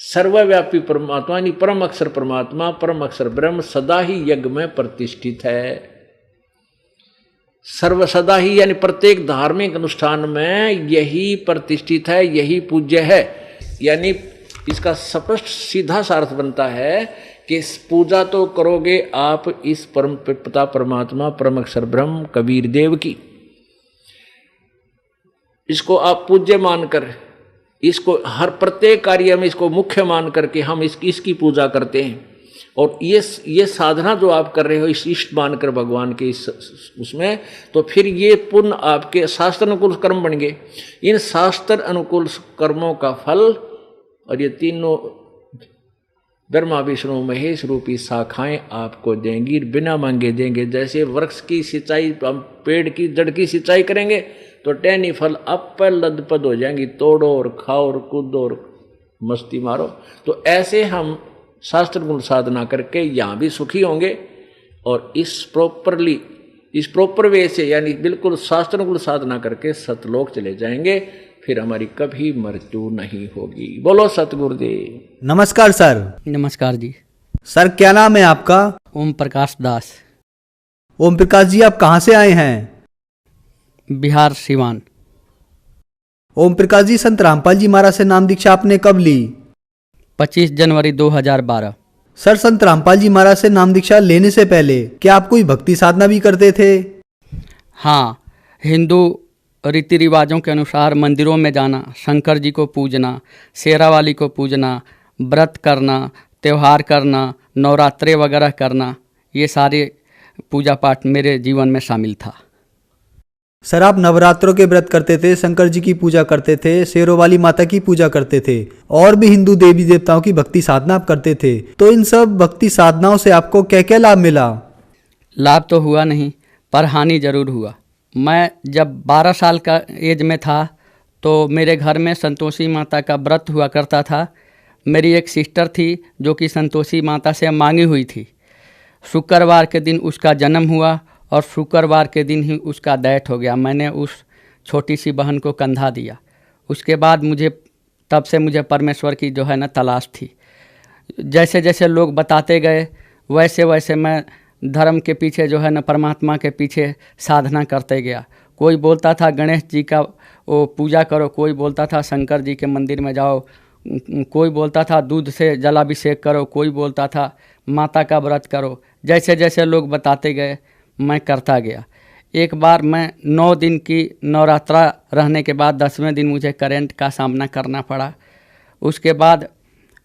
A: सर्वव्यापी परमात्मा यानी परम अक्षर परमात्मा परम अक्षर ब्रह्म सदा ही यज्ञ में प्रतिष्ठित है। सर्व सदा ही यानी प्रत्येक धार्मिक अनुष्ठान में यही प्रतिष्ठित है, यही पूज्य है। यानी इसका स्पष्ट सीधा सा अर्थ बनता है कि पूजा तो करोगे आप इस परम पिता परमात्मा परम अक्षर ब्रह्म कबीर देव की, इसको आप पूज्य मानकर इसको हर प्रत्येक कार्य में इसको मुख्य मान करके हम इसकी पूजा करते हैं। और ये साधना जो आप कर रहे हो इस इष्ट मानकर भगवान के इस उसमें, तो फिर ये पुण्य आपके शास्त्र अनुकूल कर्म बन गए। इन शास्त्र अनुकूल कर्मों का फल और ये तीनों ब्रह्मा विष्णु महेश रूपी शाखाएं आपको देंगी, बिना मांगे देंगे। जैसे वृक्ष की सिंचाई, हम पेड़ की जड़ की सिंचाई करेंगे तो टहनी फल अब पर लदपद हो जाएंगी, तोड़ो और खाओ और कूदो और मस्ती मारो। तो ऐसे हम शास्त्र गुण साधना करके यहाँ भी सुखी होंगे और इस प्रॉपर वे से, यानी बिल्कुल शास्त्र गुण साधना करके सतलोक चले जाएंगे, फिर हमारी कभी मृत्यु नहीं होगी। बोलो सतगुरुदेव।
B: नमस्कार सर।
C: नमस्कार जी।
B: सर क्या नाम है आपका?
C: ओम प्रकाश दास।
B: ओम प्रकाश जी, आप कहाँ से आए हैं?
C: बिहार सिवान।
B: ओम प्रकाश जी, संत रामपाल जी महाराज से नाम दीक्षा आपने कब ली?
C: 25 जनवरी 2012।
B: सर, संत रामपाल जी महाराज से नाम दीक्षा लेने से पहले क्या आप कोई भक्ति साधना भी करते थे?
C: हाँ, हिंदू रीति रिवाजों के अनुसार मंदिरों में जाना, शंकर जी को पूजना, शेरा वाली को पूजना, व्रत करना, त्यौहार करना, नवरात्रे वगैरह करना, ये सारे पूजा पाठ मेरे जीवन में शामिल था।
B: सर, आप नवरात्रों के व्रत करते थे, शंकर जी की पूजा करते थे, शेरों वाली माता की पूजा करते थे और भी हिंदू देवी देवताओं की भक्ति साधना आप करते थे। तो इन सब भक्ति साधनाओं से आपको क्या क्या लाभ मिला?
C: लाभ तो हुआ नहीं, पर हानि जरूर हुआ। मैं जब 12 साल का एज में था तो मेरे घर में संतोषी माता का व्रत हुआ करता था। मेरी एक सिस्टर थी जो कि संतोषी माता से मांगी हुई थी। शुक्रवार के दिन उसका जन्म हुआ और शुक्रवार के दिन ही उसका डेथ हो गया। मैंने उस छोटी सी बहन को कंधा दिया। उसके बाद तब से मुझे परमेश्वर की जो है ना तलाश थी। जैसे जैसे लोग बताते गए वैसे वैसे मैं धर्म के पीछे जो है ना, परमात्मा के पीछे साधना करते गया। कोई बोलता था गणेश जी का वो पूजा करो, कोई बोलता था शंकर जी के मंदिर में जाओ, कोई बोलता था दूध से जलाभिषेक करो, कोई बोलता था माता का व्रत करो। जैसे जैसे लोग बताते गए मैं करता गया। एक बार मैं 9 दिन की नवरात्रा रहने के बाद 10वें दिन मुझे करंट का सामना करना पड़ा। उसके बाद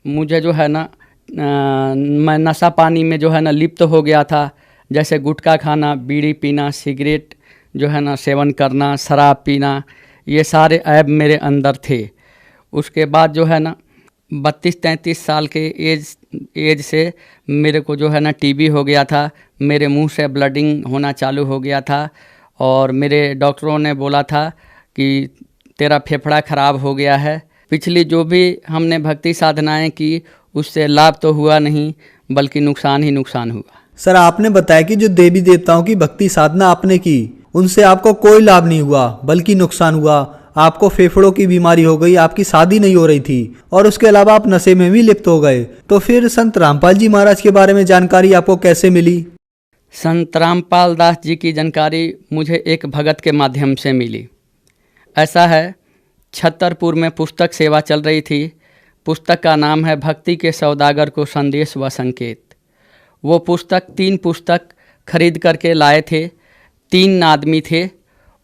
C: मुझे जो है ना मैं नशा पानी में जो है ना लिप्त हो गया था। जैसे गुटखा खाना, बीड़ी पीना, सिगरेट जो है ना सेवन करना, शराब पीना, ये सारे ऐब मेरे अंदर थे। उसके बाद जो है ना 32-33 साल के एज से मेरे को जो है ना टीबी हो गया था। मेरे मुंह से ब्लडिंग होना चालू हो गया था और मेरे डॉक्टरों ने बोला था कि तेरा फेफड़ा ख़राब हो गया है। पिछली जो भी हमने भक्ति साधनाएं की उससे लाभ तो हुआ नहीं, बल्कि नुकसान ही नुकसान हुआ।
B: सर, आपने बताया कि जो देवी देवताओं की भक्ति साधना आपने की उनसे आपको कोई लाभ नहीं हुआ बल्कि नुकसान हुआ। आपको फेफड़ों की बीमारी हो गई, आपकी शादी नहीं हो रही थी और उसके अलावा आप नशे में भी लिप्त हो गए। तो फिर संत रामपाल जी महाराज के बारे में जानकारी आपको कैसे मिली?
C: संत रामपाल दास जी की जानकारी मुझे एक भगत के माध्यम से मिली। ऐसा है, छतरपुर में पुस्तक सेवा चल रही थी। पुस्तक का नाम है भक्ति के सौदागर को संदेश व संकेत। वो 3 पुस्तक खरीद करके लाए थे। 3 आदमी थे।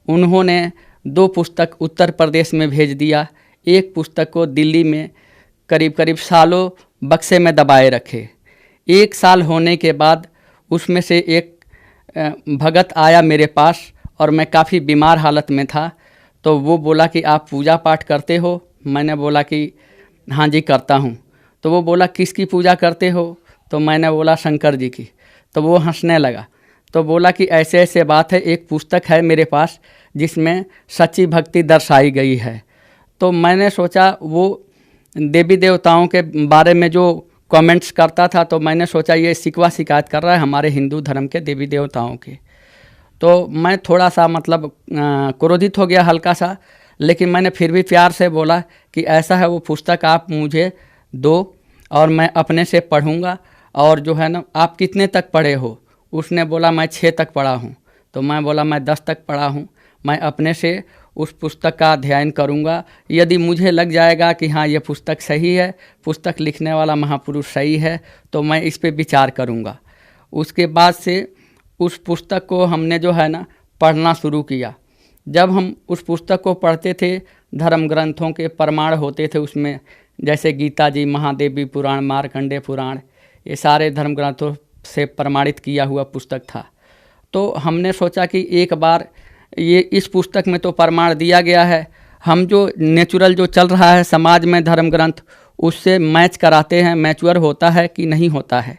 C: उन्होंने 2 पुस्तक उत्तर प्रदेश में भेज दिया। एक पुस्तक को दिल्ली में करीब सालों बक्से में दबाए रखे। 1 साल होने के बाद उसमें से एक भगत आया मेरे पास और मैं काफ़ी बीमार हालत में था। तो वो बोला कि आप पूजा पाठ करते हो? मैंने बोला कि हाँ जी करता हूँ। तो वो बोला किसकी पूजा करते हो? तो मैंने बोला शंकर जी की। तो वो हंसने लगा। तो बोला कि ऐसे ऐसे बात है, एक पुस्तक है मेरे पास जिसमें सच्ची भक्ति दर्शाई गई है। तो मैंने सोचा वो देवी देवताओं के बारे में जो कमेंट्स करता था, तो मैंने सोचा ये शिकवा शिकायत कर रहा है हमारे हिंदू धर्म के देवी देवताओं के। तो मैं थोड़ा सा मतलब क्रोधित हो गया हल्का सा, लेकिन मैंने फिर भी प्यार से बोला कि ऐसा है, वो पुस्तक आप मुझे दो और मैं अपने से पढ़ूंगा। और जो है ना, आप कितने तक पढ़े हो? उसने बोला मैं 6 तक पढ़ा हूँ। तो मैं बोला मैं 10 तक पढ़ा हूँ। मैं अपने से उस पुस्तक का अध्ययन करूँगा। यदि मुझे लग जाएगा कि हाँ ये पुस्तक सही है, पुस्तक लिखने वाला महापुरुष सही है, तो मैं इस पे विचार करूँगा। उसके बाद से उस पुस्तक को हमने जो है ना पढ़ना शुरू किया। जब हम उस पुस्तक को पढ़ते थे धर्म ग्रंथों के प्रमाण होते थे उसमें, जैसे गीता जी, महादेवी पुराण, मार्कंडेय पुराण, ये सारे धर्म ग्रंथों से प्रमाणित किया हुआ पुस्तक था। तो हमने सोचा कि एक बार ये इस पुस्तक में तो प्रमाण दिया गया है, हम जो नेचुरल जो चल रहा है समाज में धर्म ग्रंथ, उससे मैच कराते हैं, मैच्योर होता है कि नहीं होता है।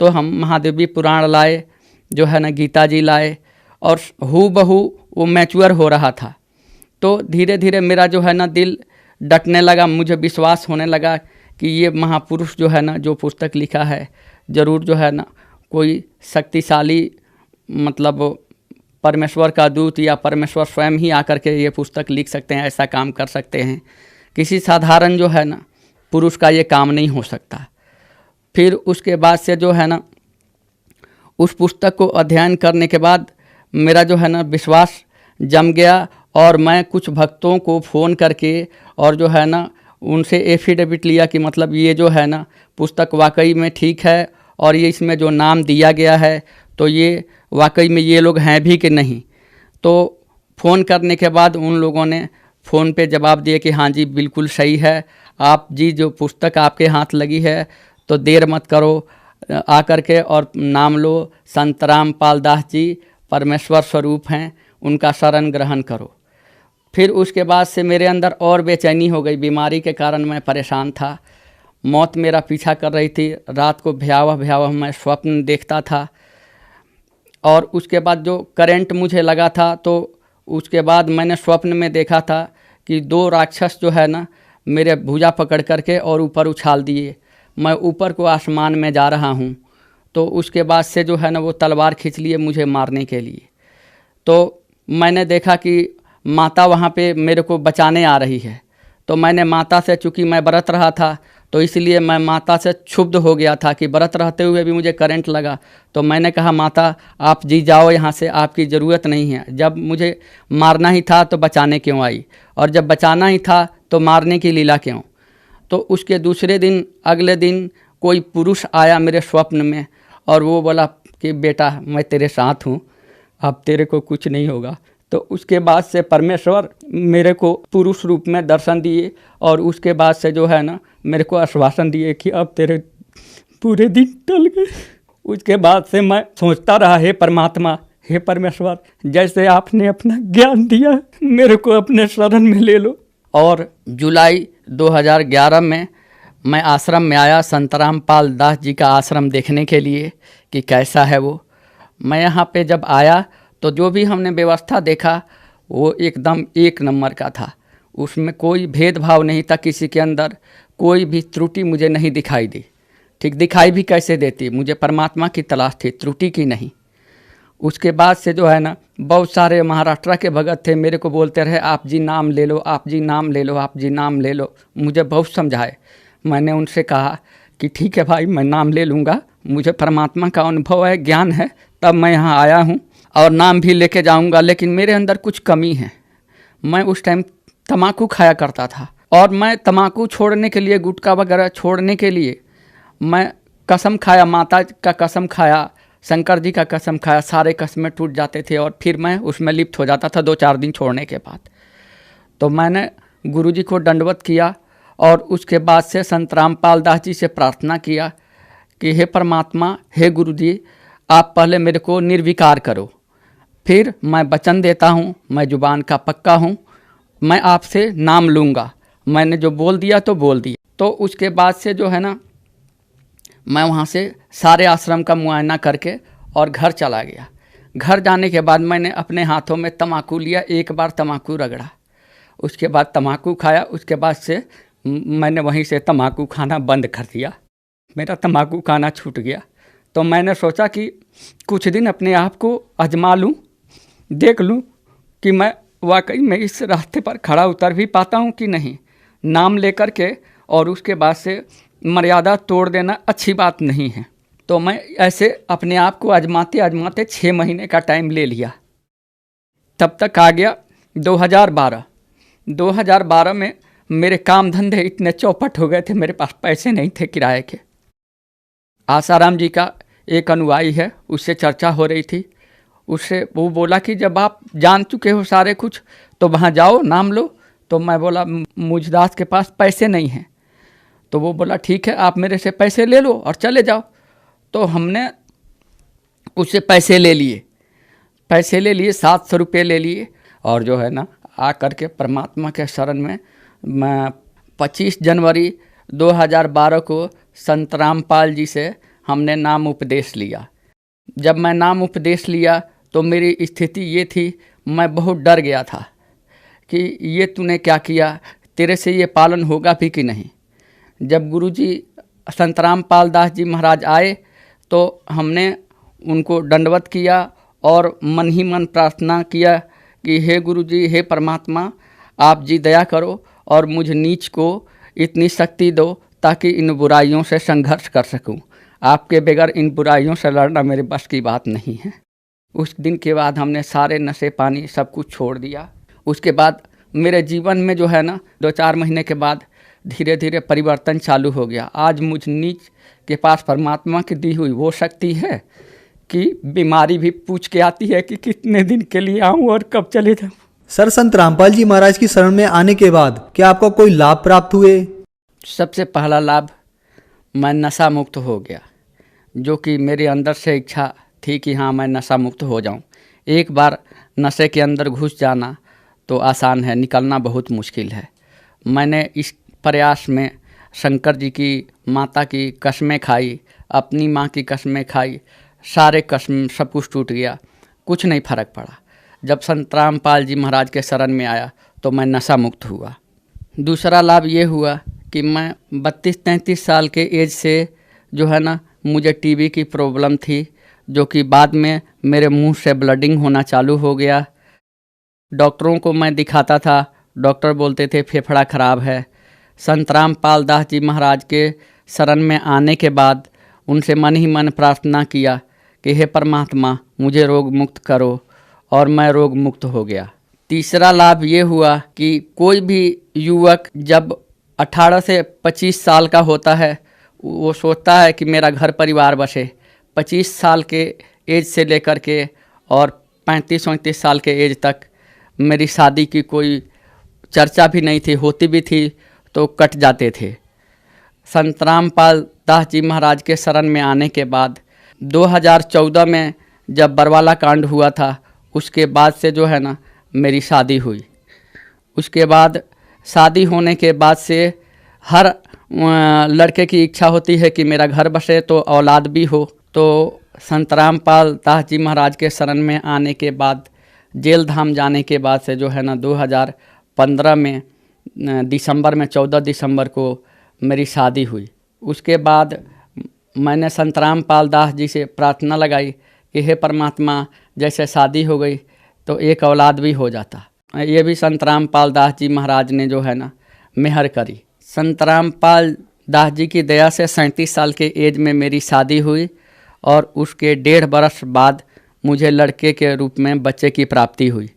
C: तो हम महादेवी पुराण लाए, जो है ना गीता जी लाए, और हूबहू वो मैच्योर हो रहा था। तो धीरे धीरे मेरा जो है ना दिल डटने लगा, मुझे विश्वास होने लगा कि ये महापुरुष जो है ना जो पुस्तक लिखा है, ज़रूर जो है ना कोई शक्तिशाली, मतलब परमेश्वर का दूत या परमेश्वर स्वयं ही आकर के ये पुस्तक लिख सकते हैं, ऐसा काम कर सकते हैं। किसी साधारण जो है ना पुरुष का ये काम नहीं हो सकता। फिर उसके बाद से जो है ना उस पुस्तक को अध्ययन करने के बाद मेरा जो है ना विश्वास जम गया, और मैं कुछ भक्तों को फ़ोन करके और जो है ना उनसे एफिडेविट लिया कि मतलब ये जो है ना पुस्तक वाकई में ठीक है, और ये इसमें जो नाम दिया गया है तो ये वाकई में ये लोग हैं भी कि नहीं। तो फ़ोन करने के बाद उन लोगों ने फ़ोन पे जवाब दिए कि हाँ जी बिल्कुल सही है, आप जी जो पुस्तक आपके हाथ लगी है तो देर मत करो, आकर के और नाम लो, संत रामपाल दास जी परमेश्वर स्वरूप हैं, उनका शरण ग्रहण करो। फिर उसके बाद से मेरे अंदर और बेचैनी हो गई, बीमारी के कारण मैं परेशान था, मौत मेरा पीछा कर रही थी, रात को भयावह भयावह मैं स्वप्न देखता था। और उसके बाद जो करंट मुझे लगा था, तो उसके बाद मैंने स्वप्न में देखा था कि 2 राक्षस जो है ना मेरे भुजा पकड़ करके और ऊपर उछाल दिए, मैं ऊपर को आसमान में जा रहा हूँ। तो उसके बाद से जो है ना वो तलवार खींच लिए मुझे मारने के लिए। तो मैंने देखा कि माता वहाँ पे मेरे को बचाने आ रही है। तो मैंने माता से, चूँकि मैं व्रत रहा था तो इसलिए मैं माता से क्षुब्ध हो गया था कि व्रत रहते हुए भी मुझे करंट लगा। तो मैंने कहा माता आप जी जाओ यहाँ से, आपकी ज़रूरत नहीं है। जब मुझे मारना ही था तो बचाने क्यों आई, और जब बचाना ही था तो मारने की लीला क्यों। तो उसके दूसरे दिन, अगले दिन कोई पुरुष आया मेरे स्वप्न में और वो बोला कि बेटा मैं तेरे साथ हूँ, अब तेरे को कुछ नहीं होगा। तो उसके बाद से परमेश्वर मेरे को पुरुष रूप में दर्शन दिए, और उसके बाद से जो है ना मेरे को आश्वासन दिए कि अब तेरे पूरे दिन टल गए। उसके बाद से मैं सोचता रहा, हे परमात्मा, हे परमेश्वर, जैसे आपने अपना ज्ञान दिया मेरे को अपने शरण में ले लो। और जुलाई 2011 में मैं आश्रम में आया, संत रामपाल दास जी का आश्रम देखने के लिए कि कैसा है वो। मैं यहाँ पे जब आया तो जो भी हमने व्यवस्था देखा वो एकदम 1 नंबर का था, उसमें कोई भेदभाव नहीं था किसी के अंदर, कोई भी त्रुटि मुझे नहीं दिखाई दी। ठीक दिखाई भी कैसे देती, मुझे परमात्मा की तलाश थी, त्रुटि की नहीं। उसके बाद से जो है ना बहुत सारे महाराष्ट्र के भगत थे, मेरे को बोलते रहे आप जी नाम ले लो, आप जी नाम ले लो, आप जी नाम ले लो। मुझे बहुत समझाए, मैंने उनसे कहा कि ठीक है भाई मैं नाम ले लूँगा, मुझे परमात्मा का अनुभव है, ज्ञान है, तब मैं यहाँ आया हूँ और नाम भी लेके जाऊँगा। लेकिन मेरे अंदर कुछ कमी है। मैं उस टाइम तम्बाकू खाया करता था, और मैं तम्बाकू छोड़ने के लिए, गुटखा वगैरह छोड़ने के लिए मैं कसम खाया, माता का कसम खाया, शंकर जी का कसम खाया, सारे कसमें टूट जाते थे और फिर मैं उसमें लिप्त हो जाता था 2-4 दिन छोड़ने के बाद। तो मैंने गुरुजी को दंडवत किया और उसके बाद से संत रामपाल दास जी से प्रार्थना किया कि हे परमात्मा, हे गुरुजी, आप पहले मेरे को निर्विकार करो, फिर मैं वचन देता हूँ, मैं जुबान का पक्का हूँ, मैं आपसे नाम लूँगा। मैंने जो बोल दिया तो बोल दिया। तो उसके बाद से जो है ना मैं वहाँ से सारे आश्रम का मुआयना करके और घर चला गया। घर जाने के बाद मैंने अपने हाथों में तम्बाकू लिया, 1 बार तम्बाकू रगड़ा, उसके बाद तम्बाकू खाया। उसके बाद से मैंने वहीं से तम्बाकू खाना बंद कर दिया, मेरा तम्बाकू खाना छूट गया। तो मैंने सोचा कि कुछ दिन अपने आप को आजमा लूँ, देख लूँ कि मैं वाकई में इस रास्ते पर खड़ा उतर भी पाता हूँ कि नहीं। नाम लेकर के और उसके बाद से मर्यादा तोड़ देना अच्छी बात नहीं है। तो मैं ऐसे अपने आप को आजमाते आजमाते 6 महीने का टाइम ले लिया। तब तक आ गया 2012। 2012 में मेरे काम धंधे इतने चौपट हो गए थे, मेरे पास पैसे नहीं थे किराए के। आसाराम जी का एक अनुयायी है, उससे चर्चा हो रही थी। उससे वो बोला कि जब आप जान चुके हो सारे कुछ तो वहाँ जाओ, नाम लो, तो मैं बोला मुझदास के पास पैसे नहीं हैं। तो वो बोला ठीक है, आप मेरे से पैसे ले लो और चले जाओ। तो हमने उससे पैसे ले लिए, 700 रुपये ले लिए, और जो है ना आ करके परमात्मा के शरण में मैं 25 जनवरी 2012 को संत रामपाल जी से हमने नाम उपदेश लिया। जब मैं नाम उपदेश लिया तो मेरी स्थिति ये थी, मैं बहुत डर गया था कि ये तूने क्या किया, तेरे से ये पालन होगा भी कि नहीं। जब गुरुजी संत रामपाल दास जी महाराज आए तो हमने उनको दंडवत किया और मन ही मन प्रार्थना किया कि हे गुरुजी, हे परमात्मा, आप जी दया करो और मुझ नीच को इतनी शक्ति दो ताकि इन बुराइयों से संघर्ष कर सकूं। आपके बगैर इन बुराइयों से लड़ना मेरे बस की बात नहीं है। उस दिन के बाद हमने सारे नशे पानी सब कुछ छोड़ दिया। उसके बाद मेरे जीवन में जो है ना 2-4 महीने के बाद धीरे धीरे परिवर्तन चालू हो गया। आज मुझ नीच के पास परमात्मा की दी हुई वो शक्ति है कि बीमारी भी पूछ के आती है कि कितने दिन के लिए आऊँ और कब चले जाऊँ।
B: सर, संत रामपाल जी महाराज की शरण में आने के बाद क्या आपको कोई लाभ प्राप्त हुए?
C: सबसे पहला लाभ, मैं नशा मुक्त हो गया, जो कि मेरे अंदर से इच्छा थी कि हाँ मैं नशा मुक्त हो जाऊं। एक बार नशे के अंदर घुस जाना तो आसान है, निकलना बहुत मुश्किल है। मैंने इस प्रयास में शंकर जी की माता की कसमें खाई, अपनी माँ की कसमें खाई, सारे कसम सब कुछ टूट गया, कुछ नहीं फर्क पड़ा। जब संत रामपाल जी महाराज के शरण में आया तो मैं नशा मुक्त हुआ। दूसरा लाभ ये हुआ कि मैं 32-33 साल के एज से जो है ना मुझे टीबी की प्रॉब्लम थी, जो कि बाद में मेरे मुंह से ब्लडिंग होना चालू हो गया। डॉक्टरों को मैं दिखाता था, डॉक्टर बोलते थे फेफड़ा खराब है। संत रामपाल दास जी महाराज के शरण में आने के बाद उनसे मन ही मन प्रार्थना किया कि हे परमात्मा, मुझे रोग मुक्त करो, और मैं रोग मुक्त हो गया। तीसरा लाभ ये हुआ कि कोई भी युवक जब 18 से 25 साल का होता है वो सोचता है कि मेरा घर परिवार बसे। 25 साल के एज से लेकर के और 35-37 साल के एज तक मेरी शादी की कोई चर्चा भी नहीं थी, होती भी थी तो कट जाते थे। संत रामपाल दास जी महाराज के शरण में आने के बाद 2014 में जब बरवाला कांड हुआ था, उसके बाद से जो है ना मेरी शादी हुई। उसके बाद शादी होने के बाद से हर लड़के की इच्छा होती है कि मेरा घर बसे तो औलाद भी हो। तो संत रामपाल दास जी महाराज के शरण में आने के बाद, जेल धाम जाने के बाद से जो है ना 2015 में दिसंबर में 14 दिसंबर को मेरी शादी हुई। उसके बाद मैंने संत रामपाल दास जी से प्रार्थना लगाई कि हे परमात्मा, जैसे शादी हो गई तो एक औलाद भी हो जाता। ये भी संत रामपाल दास जी महाराज ने जो है ना मेहर करी। संत रामपाल दास जी की दया से 37 साल के एज में मेरी शादी हुई और उसके 1.5 बरस बाद मुझे लड़के के रूप में बच्चे की प्राप्ति हुई।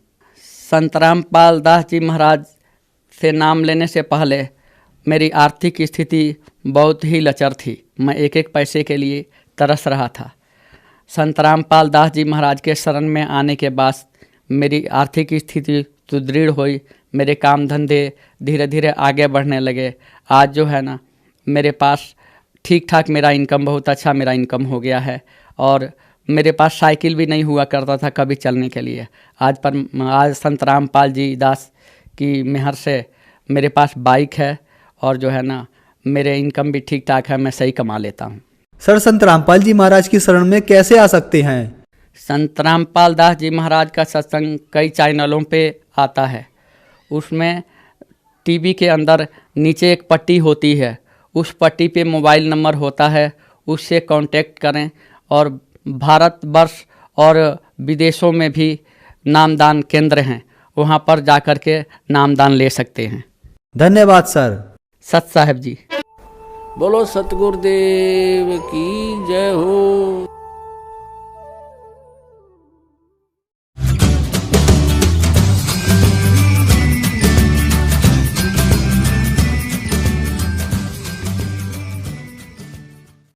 C: संत रामपाल दास जी महाराज से नाम लेने से पहले मेरी आर्थिक स्थिति बहुत ही लचर थी। मैं एक एक पैसे के लिए तरस रहा था। संत रामपाल दास जी महाराज के शरण में आने के बाद मेरी आर्थिक स्थिति सुदृढ़ हुई। मेरे काम धंधे धीरे धीरे आगे बढ़ने लगे। आज जो है ना मेरे पास ठीक ठाक मेरा इनकम, बहुत अच्छा मेरा इनकम हो गया है। और मेरे पास साइकिल भी नहीं हुआ करता था कभी चलने के लिए। आज संत रामपाल जी दास की मेहर से मेरे पास बाइक है और जो है ना मेरे इनकम भी ठीक ठाक है, मैं सही कमा लेता हूँ।
B: सर, संत रामपाल जी महाराज की शरण में कैसे आ सकते हैं?
C: संत रामपाल दास जी महाराज का सत्संग कई चैनलों पे आता है। उसमें टीवी के अंदर नीचे एक पट्टी होती है, उस पट्टी पे मोबाइल नंबर होता है, उससे कांटेक्ट करें। और भारत वर्ष और विदेशों में भी नामदान केंद्र हैं, वहाँ पर जाकर के नामदान ले सकते हैं।
B: धन्यवाद सर।
C: सत साहब जी।
A: बोलो सतगुरुदेव की जय हो।